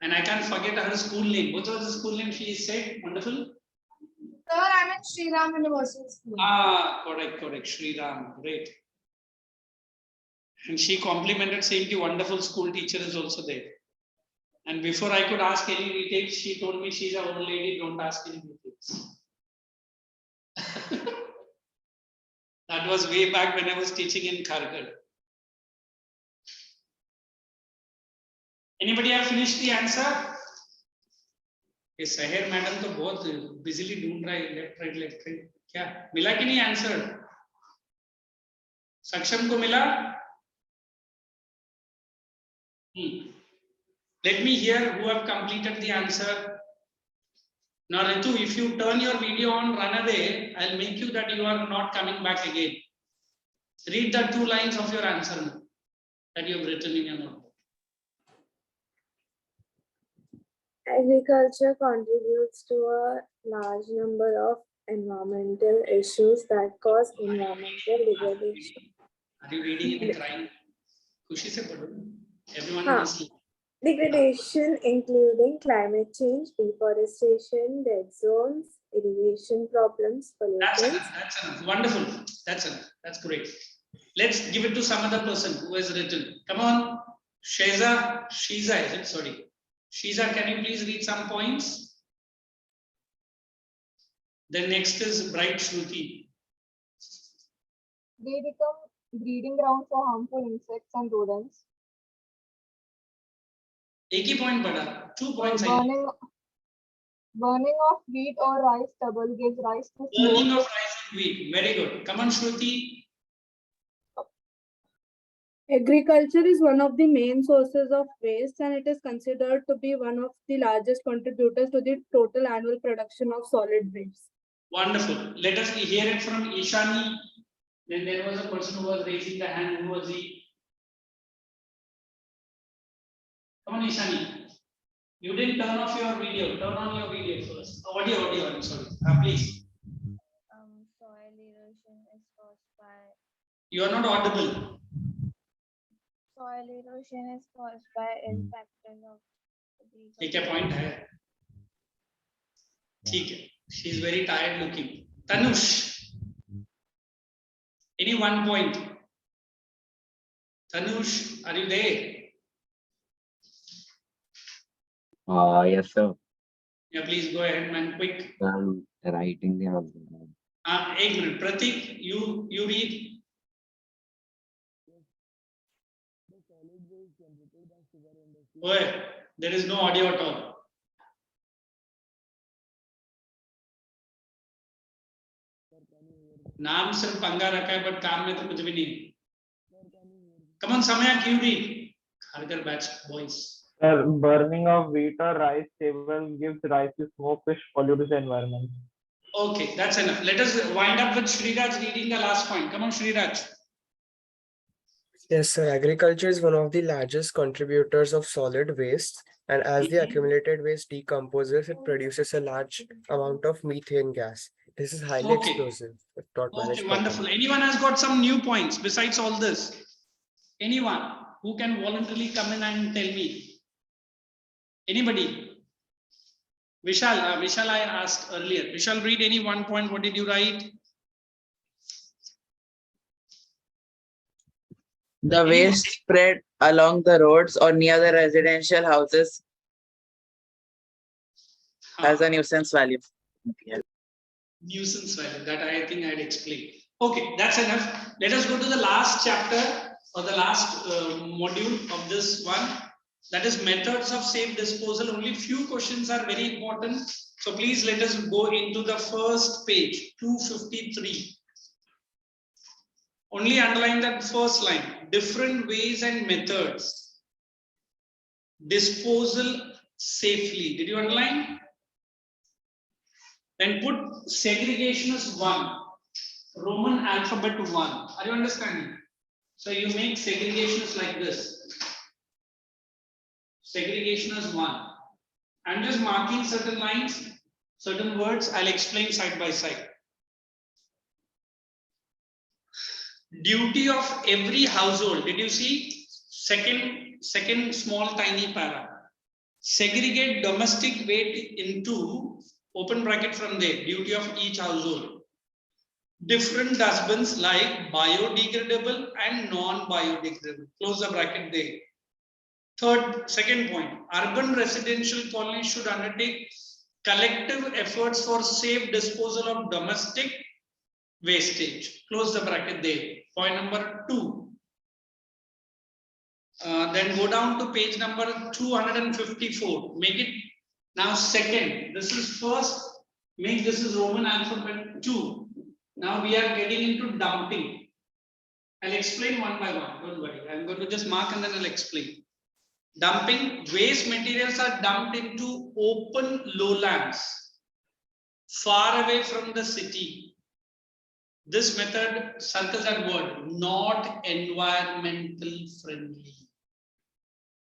And I can't forget her school name. What was the school name she said? Wonderful. Sir, I'm in Sri Ram University School. Correct. Sri Ram. Great. And she complimented saying the wonderful school teacher is also there. And before I could ask any details, she told me she's an old lady, don't ask any details. That was way back when I was teaching in Kharghar. Anybody have finished the answer? Yes, Sahir madam तो बहुत busily ढूंढ रहा है left right. क्या मिला कि नहीं answer? सक्षम को मिला? Let me hear who have completed the answer. Now Ritu, if you turn your video on, run away. I'll make you that you are not coming back again. Read the 2 lines of your answer that you have written in your notebook. Agriculture contributes to a large number of environmental issues that cause environmental degradation. Are you reading and crying? Khushi se padho. Everyone listening. Degradation including climate change, deforestation, dead zones, irrigation problems, pollution. That's enough. Wonderful. That's enough. That's great. Let's give it to some other person who has written. Come on, Shiza, is it? Sorry. Shiza, can you please read some points? Then next is Bright Shruti. They become breeding ground for harmful insects and rodents. एक ही point बढ़ा, 2 points. Burning of wheat or rice stubble gives rise to Burning smoke. of rice and wheat. Very good. Come on, Shruti. Agriculture is one of the main sources of waste and it is considered to be one of the largest contributors to the total annual production of solid waste. Wonderful. Let us hear it from Ishani. Then there was a person who was raising the hand. Who was he? Come on, Ishani. You didn't turn off your video. Turn on your video first. Audio, I'm sorry. Please. Soil erosion is caused by. You are not audible. Soil erosion is caused by impacting of. ये क्या point है? ठीक है. She is very tired looking. Tanush. Any 1 point? Tanush, are you there? Yes, sir. Yeah, please go ahead, man. Quick. I'm writing the answer. 1 minute. Pratik, you read. Oye, there is no audio at all. नाम सिर्फ पंगा रखा है but काम में तो कुछ भी नहीं. Come on, Samyak, you read. Kharghar batch boys. Burning of wheat or rice stubble gives rise to smoke which pollutes the environment. Okay, that's enough. Let us wind up with Shriraj reading the last point. Come on, Shriraj. Yes, sir. Agriculture is one of the largest contributors of solid waste, and as the accumulated waste decomposes, it produces a large amount of methane gas. This is highly explosive if not managed Okay, wonderful. properly. Anyone has got some new points besides all this? Anyone who can voluntarily come in and tell me? Anybody? Vishal, I asked earlier. Vishal, read any one point. What did you write? The waste spread along the roads or near the residential houses has a nuisance value. Nuisance value, that I think I'd explained. Okay, that's enough. Let us go to the last chapter or the last module of this one. That is methods of safe disposal. Only few questions are very important. So please let us go into the first page, 253. Only underline that first line. Different ways and methods. Disposal safely. Did you underline? Then put segregation as 1. Roman alphabet 1. Are you understanding? So you make segregations like this. Segregation as 1. I'm just marking certain lines, certain words. I'll explain side by side. Duty of every household. Did you see? Second small tiny para. Segregate domestic waste into open bracket from there. Duty of each household. Different dustbins like biodegradable and non-biodegradable. Close the bracket there. Second point, urban residential colonies should undertake collective efforts for safe disposal of domestic wastage. Close the bracket there. Point number 2. Then go down to page number 254. Make it now second. This is first. Make this is Roman alphabet 2. Now we are getting into dumping. I'll explain one by one. Don't worry. I'm going to just mark and then I'll explain. Dumping. Waste materials are dumped into open lowlands, far away from the city. This method, circle that word, not environmental friendly.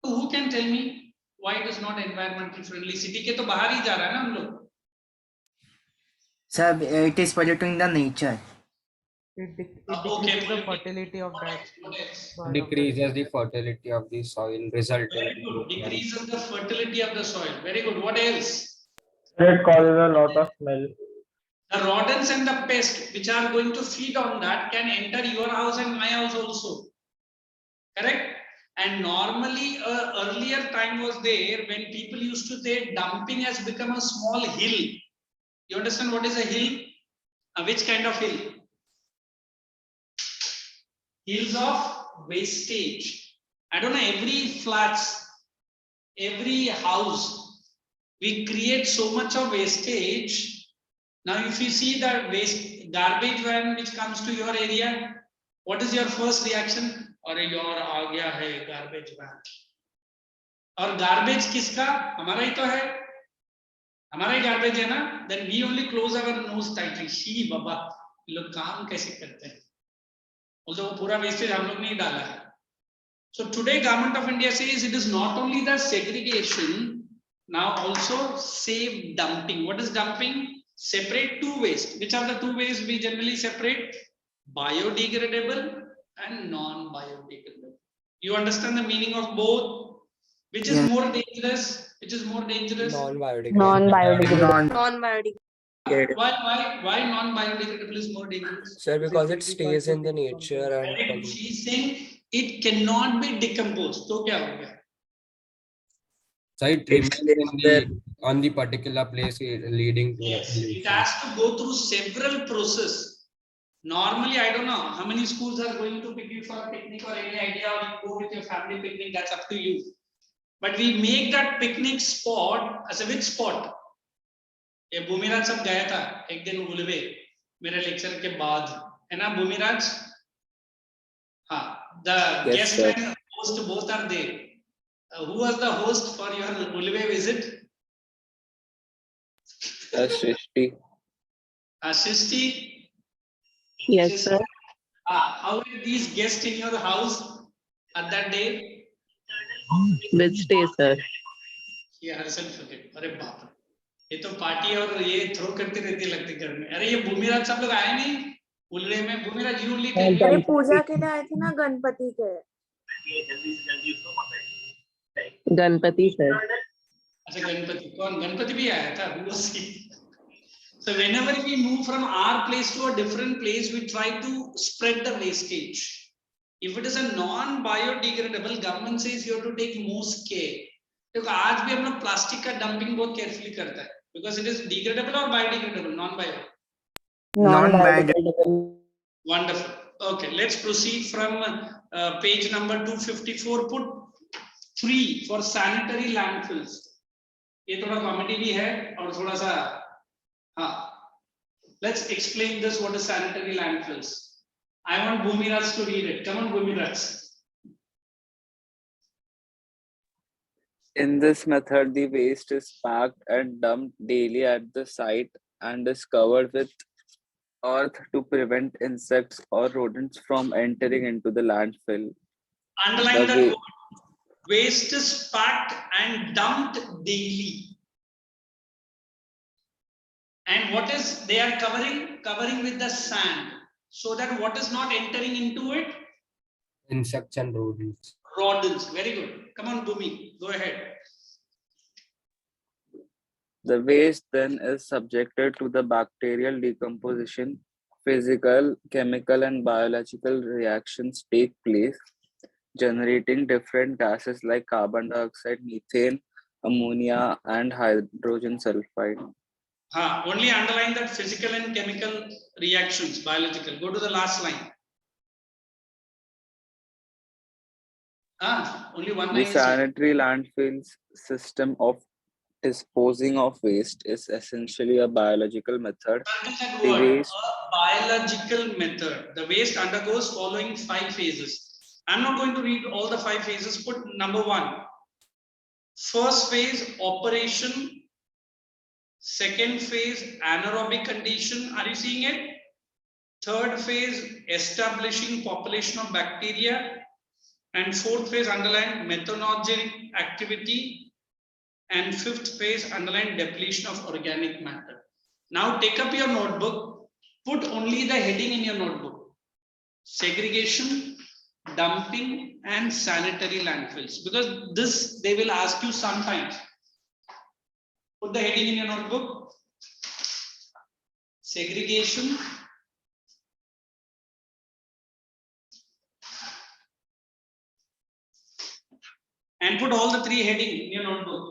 So who can tell me why it is not environmental friendly? City के तो बाहर ही जा रहा है ना हम लोग. Sir, it is polluting the nature. It decreases the fertility of that. Decreases the fertility of the soil, resulting Very good. Decreases the fertility of the soil. Very good. What else? It causes a lot of smell. The rodents and the pests which are going to feed on that can enter your house and my house also. Correct? And normally, earlier time was there when people used to say dumping has become a small hill. You understand what is a hill? Which kind of hill? Hills of wastage. I don't know, every flats, every house, we create so much of wastage. Now, if you see the waste garbage van which comes to your area, what is your first reaction? Or your आ गया है garbage van. और garbage किसका? हमारा ही तो है. हमारा ही garbage है ना? Then we only close our nose tightly. शी बाबा, लोग काम कैसे करते हैं? Also, वो पूरा wastage हम लोग नहीं डाला है. So today, Government of India says it is not only the segregation, now also safe dumping. What is dumping? Separate two waste. Which are the two waste we generally separate? Biodegradable and non-biodegradable. You understand the meaning of both? Which is more dangerous? Which is more dangerous? Non-biodegradable. Non-biodegradable. Non-biodegradable. Why non-biodegradable is more dangerous? Sir, because it stays in the nature and pollutes. She's saying it cannot be decomposed. So क्या हो गया? So it remains on the particular place, leading to yes, it has to go through several processes. Normally, I don't know how many schools are going to pick you for a picnic or any idea, or you go with your family picnic, that's up to you. But we make that picnic spot as a which spot? ये भूमिराज सब गया था एक दिन उलवे मेरे lecture के बाद है ना भूमिराज? हाँ, the guest and host both are there. Who was the host for your Ulve visit? Srishti. Srishti? Yes, sir. How were these guests in your house at that day? Which day, sir? ये हर साल forget. अरे बाप रे, ये तो party और ये throw करती रहती लगती घर में. अरे ये भूमिराज सब लोग आए नहीं उल्ले में. Bhumiraj you only tell me. अरे पूजा के लिए आए थे ना गणपति के. Ganpati, sir. अच्छा गणपति कौन गणपति भी आया था Who was he? So whenever we move from our place to a different place, we try to spread the wastage. If it is a non-biodegradable, government says you have to take most care. देखो आज भी हम लोग plastic का dumping बहुत carefully करता है because it is degradable or biodegradable, non-bio. Non-biodegradable. Wonderful. Okay, let's proceed from page number 254. Put 3 for sanitary landfills. ये थोड़ा कॉमेडी भी है और थोड़ा सा हाँ. Let's explain this. What is sanitary landfills? I want Bhumiraj to read it. Come on, Bhumiraj. In this method, the waste is packed and dumped daily at the site and is covered with earth to prevent insects or rodents from entering into the landfill. Underline that word. Waste is packed and dumped daily. And what is they are covering? Covering with the sand. So that what is not entering into it? Insects and rodents. Rodents. Very good. Come on, Bhumi. Go ahead. The waste then is subjected to the bacterial decomposition. Physical, chemical, and biological reactions take place, generating different gases like carbon dioxide, methane, ammonia, and hydrogen sulfide. Only underline that physical and chemical reactions, biological. Go to the last line. Only one line. The sanitary landfills system of disposing of waste is essentially a biological method. The waste, a biological method. The waste undergoes following 5 phases. I'm not going to read all the 5 phases. Put number 1. First phase, operation. Second phase, anaerobic condition. Are you seeing it? Third phase, establishing population of bacteria. And fourth phase, underline methanogenic activity. And fifth phase, underline depletion of organic matter. Now take up your notebook, put only the heading in your notebook. Segregation, dumping, and sanitary landfills. Because this they will ask you sometimes. Put the heading in your notebook. Segregation, and put all the 3 heading in your notebook.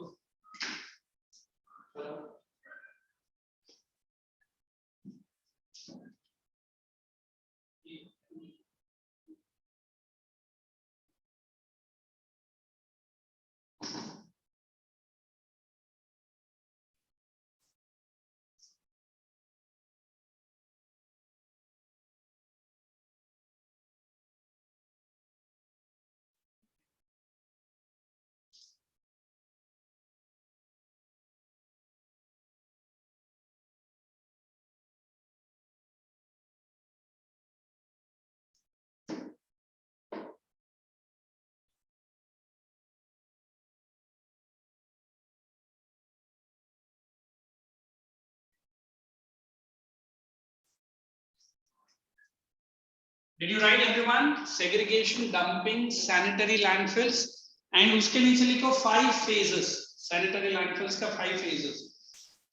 Did you write everyone? Segregation, dumping, sanitary landfills, and उसके नीचे लिखो 5 phases. Sanitary landfills का 5 phases.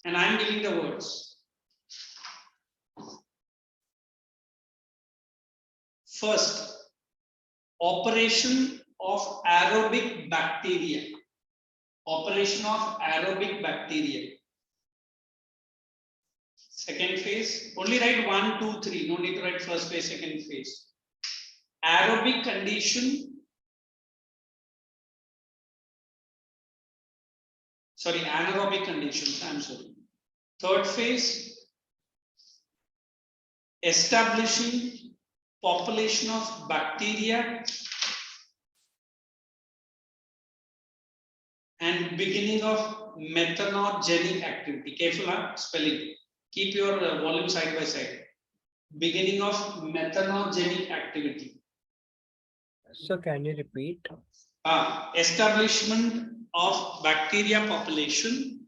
And I am giving the words. First, operation of aerobic bacteria. Operation of aerobic bacteria. Second phase, only write 1, 2, 3. No need to write first phase, second phase. Aerobic condition. Sorry, anaerobic conditions. I'm sorry. Third phase, establishing population of bacteria. And beginning of methanogenic activity. Careful, spelling. Keep your volume side by side. Beginning of methanogenic activity. So can you repeat? Establishment of bacteria population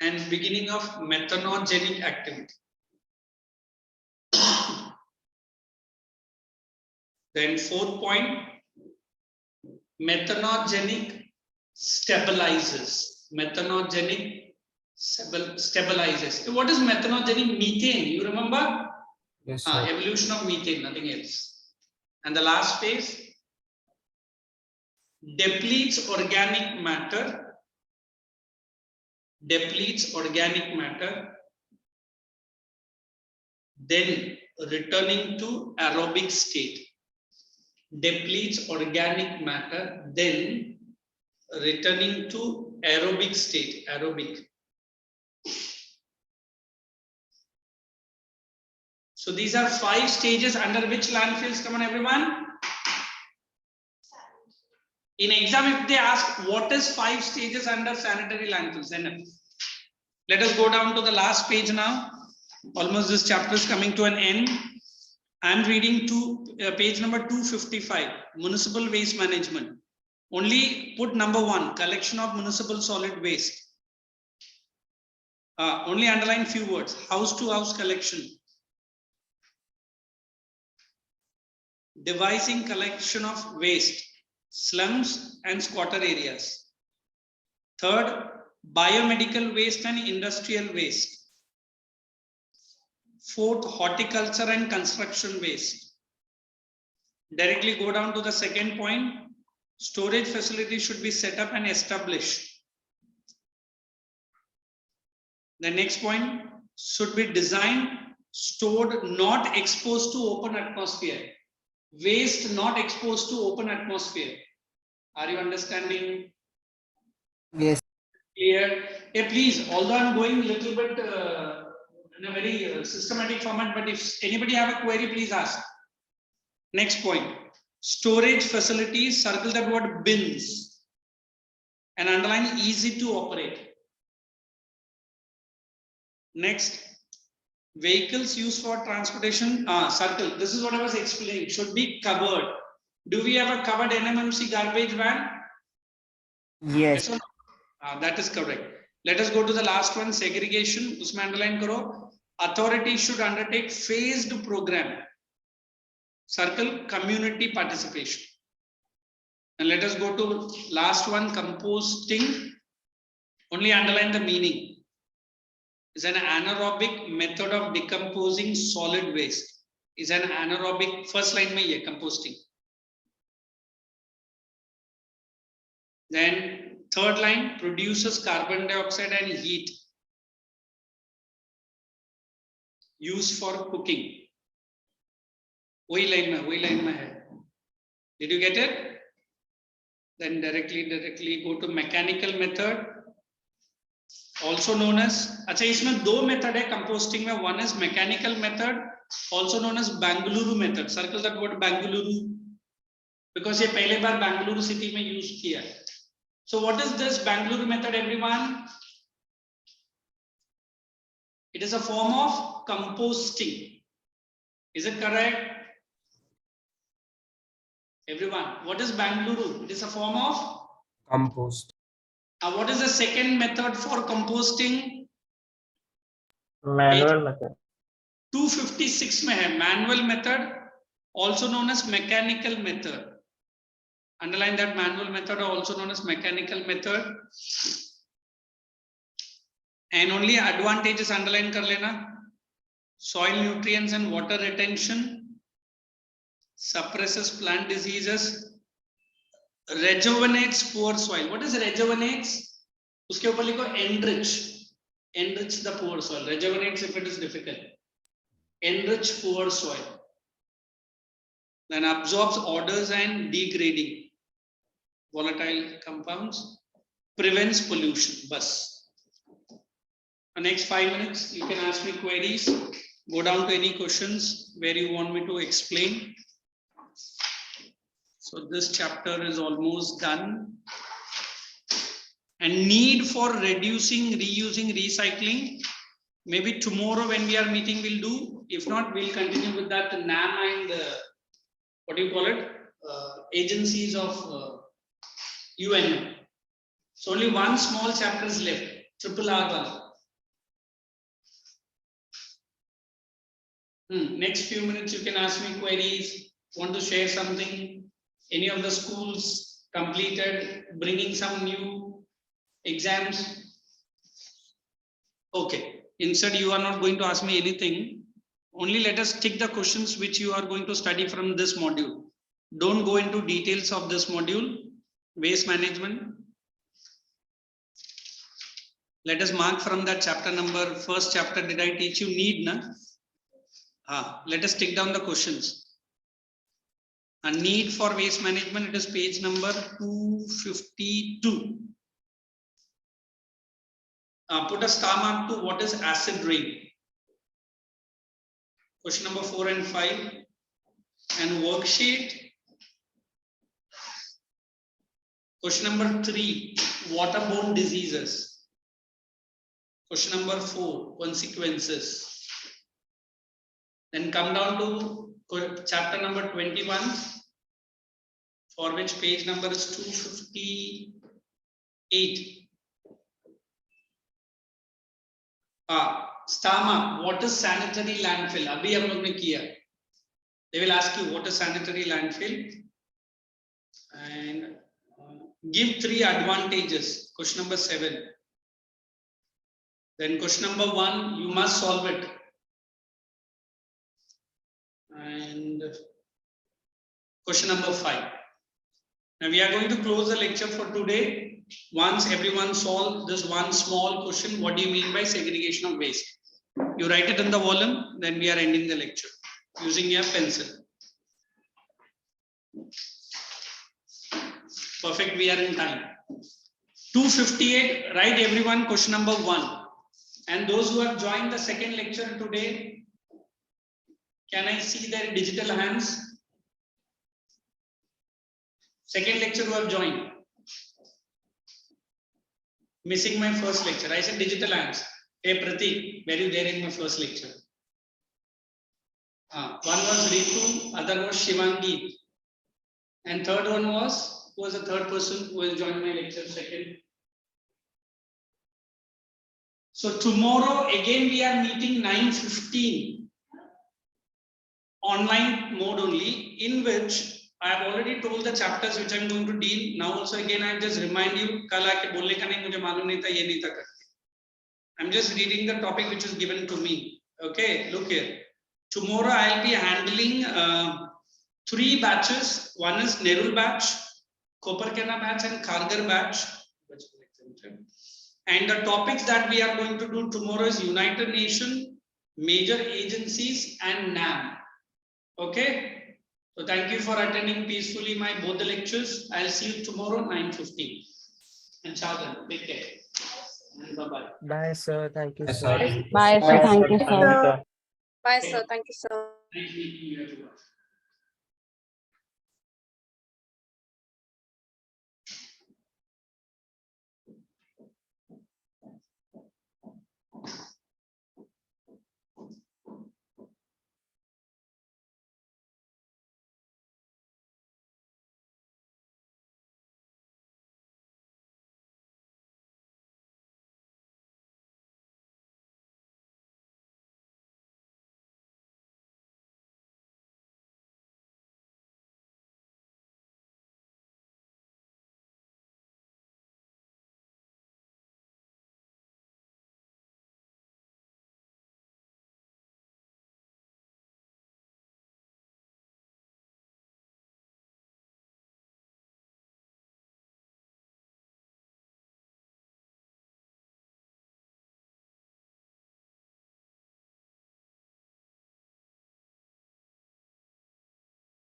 and beginning of methanogenic activity. Then fourth point, methanogenic stabilizes. Methanogenic stabilizes. What is methanogenic? Methane. You remember? Yes, sir. Evolution of methane, nothing else. And the last phase, depletes organic matter. Depletes organic matter. Then returning to aerobic state. Depletes organic matter, then returning to aerobic state. Aerobic. So these are 5 stages under which landfills. Come on, everyone. In exam, if they ask what is 5 stages under sanitary landfills, then let us go down to the last page now. Almost this chapter is coming to an end. I am reading to page number 255, municipal waste management. Only put number 1, collection of municipal solid waste. Only underline few words, house to house collection. Devising collection of waste, slums and squatter areas. Third, biomedical waste and industrial waste. Fourth, horticulture and construction waste. Directly go down to the second point. Storage facilities should be set up and established. The next point should be designed, stored, not exposed to open atmosphere. Waste not exposed to open atmosphere. Are you understanding? Yes. Clear? Yeah, please, although I'm going a little bit in a very systematic format, but if anybody have a query, please ask. Next point, storage facilities, circle that word bins and underline easy to operate. Next, vehicles used for transportation, circle, this is what I was explaining, should be covered. Do we have a covered NMMC garbage van? Yes. That is correct. Let us go to the last one, segregation. Usme underline karo. Authority should undertake phased program. Circle, community participation. And let us go to last one, composting. Only underline the meaning. Is an anaerobic method of decomposing solid waste. Is an anaerobic, first line mein ye, composting. Then third line, produces carbon dioxide and heat used for cooking. Wahi line mein hai. Did you get it? Then directly go to mechanical method, also known as, अच्छा इसमें दो method है composting में. One is mechanical method, also known as Bengaluru method. Circle that word Bengaluru, because ये पहले बार Bengaluru city में use किया है. So what is this Bengaluru method, everyone? It is a form of composting. Is it correct? Everyone, what is Bengaluru? It is a form of Compost. What is the second method for composting? Manual method. 256 में है manual method, also known as mechanical method. Underline that, manual method, also known as mechanical method. And only advantages underline kar lena. Soil nutrients and water retention, suppresses plant diseases, rejuvenates poor soil. What is rejuvenates? Uske upar likho enrich. Enrich the poor soil. Rejuvenates if it is difficult. Enrich poor soil. Then absorbs odors and degrading volatile compounds. Prevents pollution. Bus. The next 5 minutes, you can ask me queries. Go down to any questions where you want me to explain. So this chapter is almost done. And need for reducing, reusing, recycling. Maybe tomorrow when we are meeting, we'll do. If not, we'll continue with that NAM and what do you call it? Agencies of UN. So only one small chapter is left. RRR1. Next few minutes, you can ask me queries. Want to share something? Any of the schools? completed, bringing some new exams. Okay, instead you are not going to ask me anything. Only let us tick the questions which you are going to study from this module. Don't go into details of this module, waste management. Let us mark from that chapter number, first chapter did I teach you need, na? Let us take down the questions. A need for waste management, it is page number 252. Put a star mark to what is acid rain. Question number 4 and 5. And worksheet. Question number 3, waterborne diseases. Question number 4, consequences. Then come down to chapter number 21, for which page number is 258. Star mark, what is sanitary landfill? Abhi hum log ne kiya. They will ask you what is sanitary landfill, and give 3 advantages. Question number 7. Then question number 1, you must solve it. And question number 5. Now we are going to close the lecture for today. Once everyone solve this one small question, what do you mean by segregation of waste? You write it in the volume, then we are ending the lecture using your pencil. Perfect, we are in time. 258, write everyone question number 1. And those who have joined the second lecture today, can I see their digital hands? Second lecture who have joined. Missing my first lecture. I said digital hands. Hey Pratik, were you there in my first lecture? One was Ritu, other was Shivangi. And third one was, who was the third person who will join my lecture second? So tomorrow again we are meeting 9:15 online mode only, in which I have already told the chapters which I am going to deal. Now also again I just remind you, kal aake bolne ka nahi, mujhe malum nahi tha, ye nahi tha karke. I'm just reading the topic which is given to me. Okay, look here. Tomorrow I'll be handling 3 batches. One is Nerul batch, Koperkena batch and Khargar batch. And the topics that we are going to do tomorrow is United Nations, major agencies and NAM. Okay. So thank you for attending peacefully my both the lectures. I'll see you tomorrow 9:15. And ciao then. Take care. And bye-bye. Bye, sir. Thank you, Bye, sir. sir. Bye, sir. Thank you, sir. Bye, sir. Thank you, sir. Nice meeting you everyone.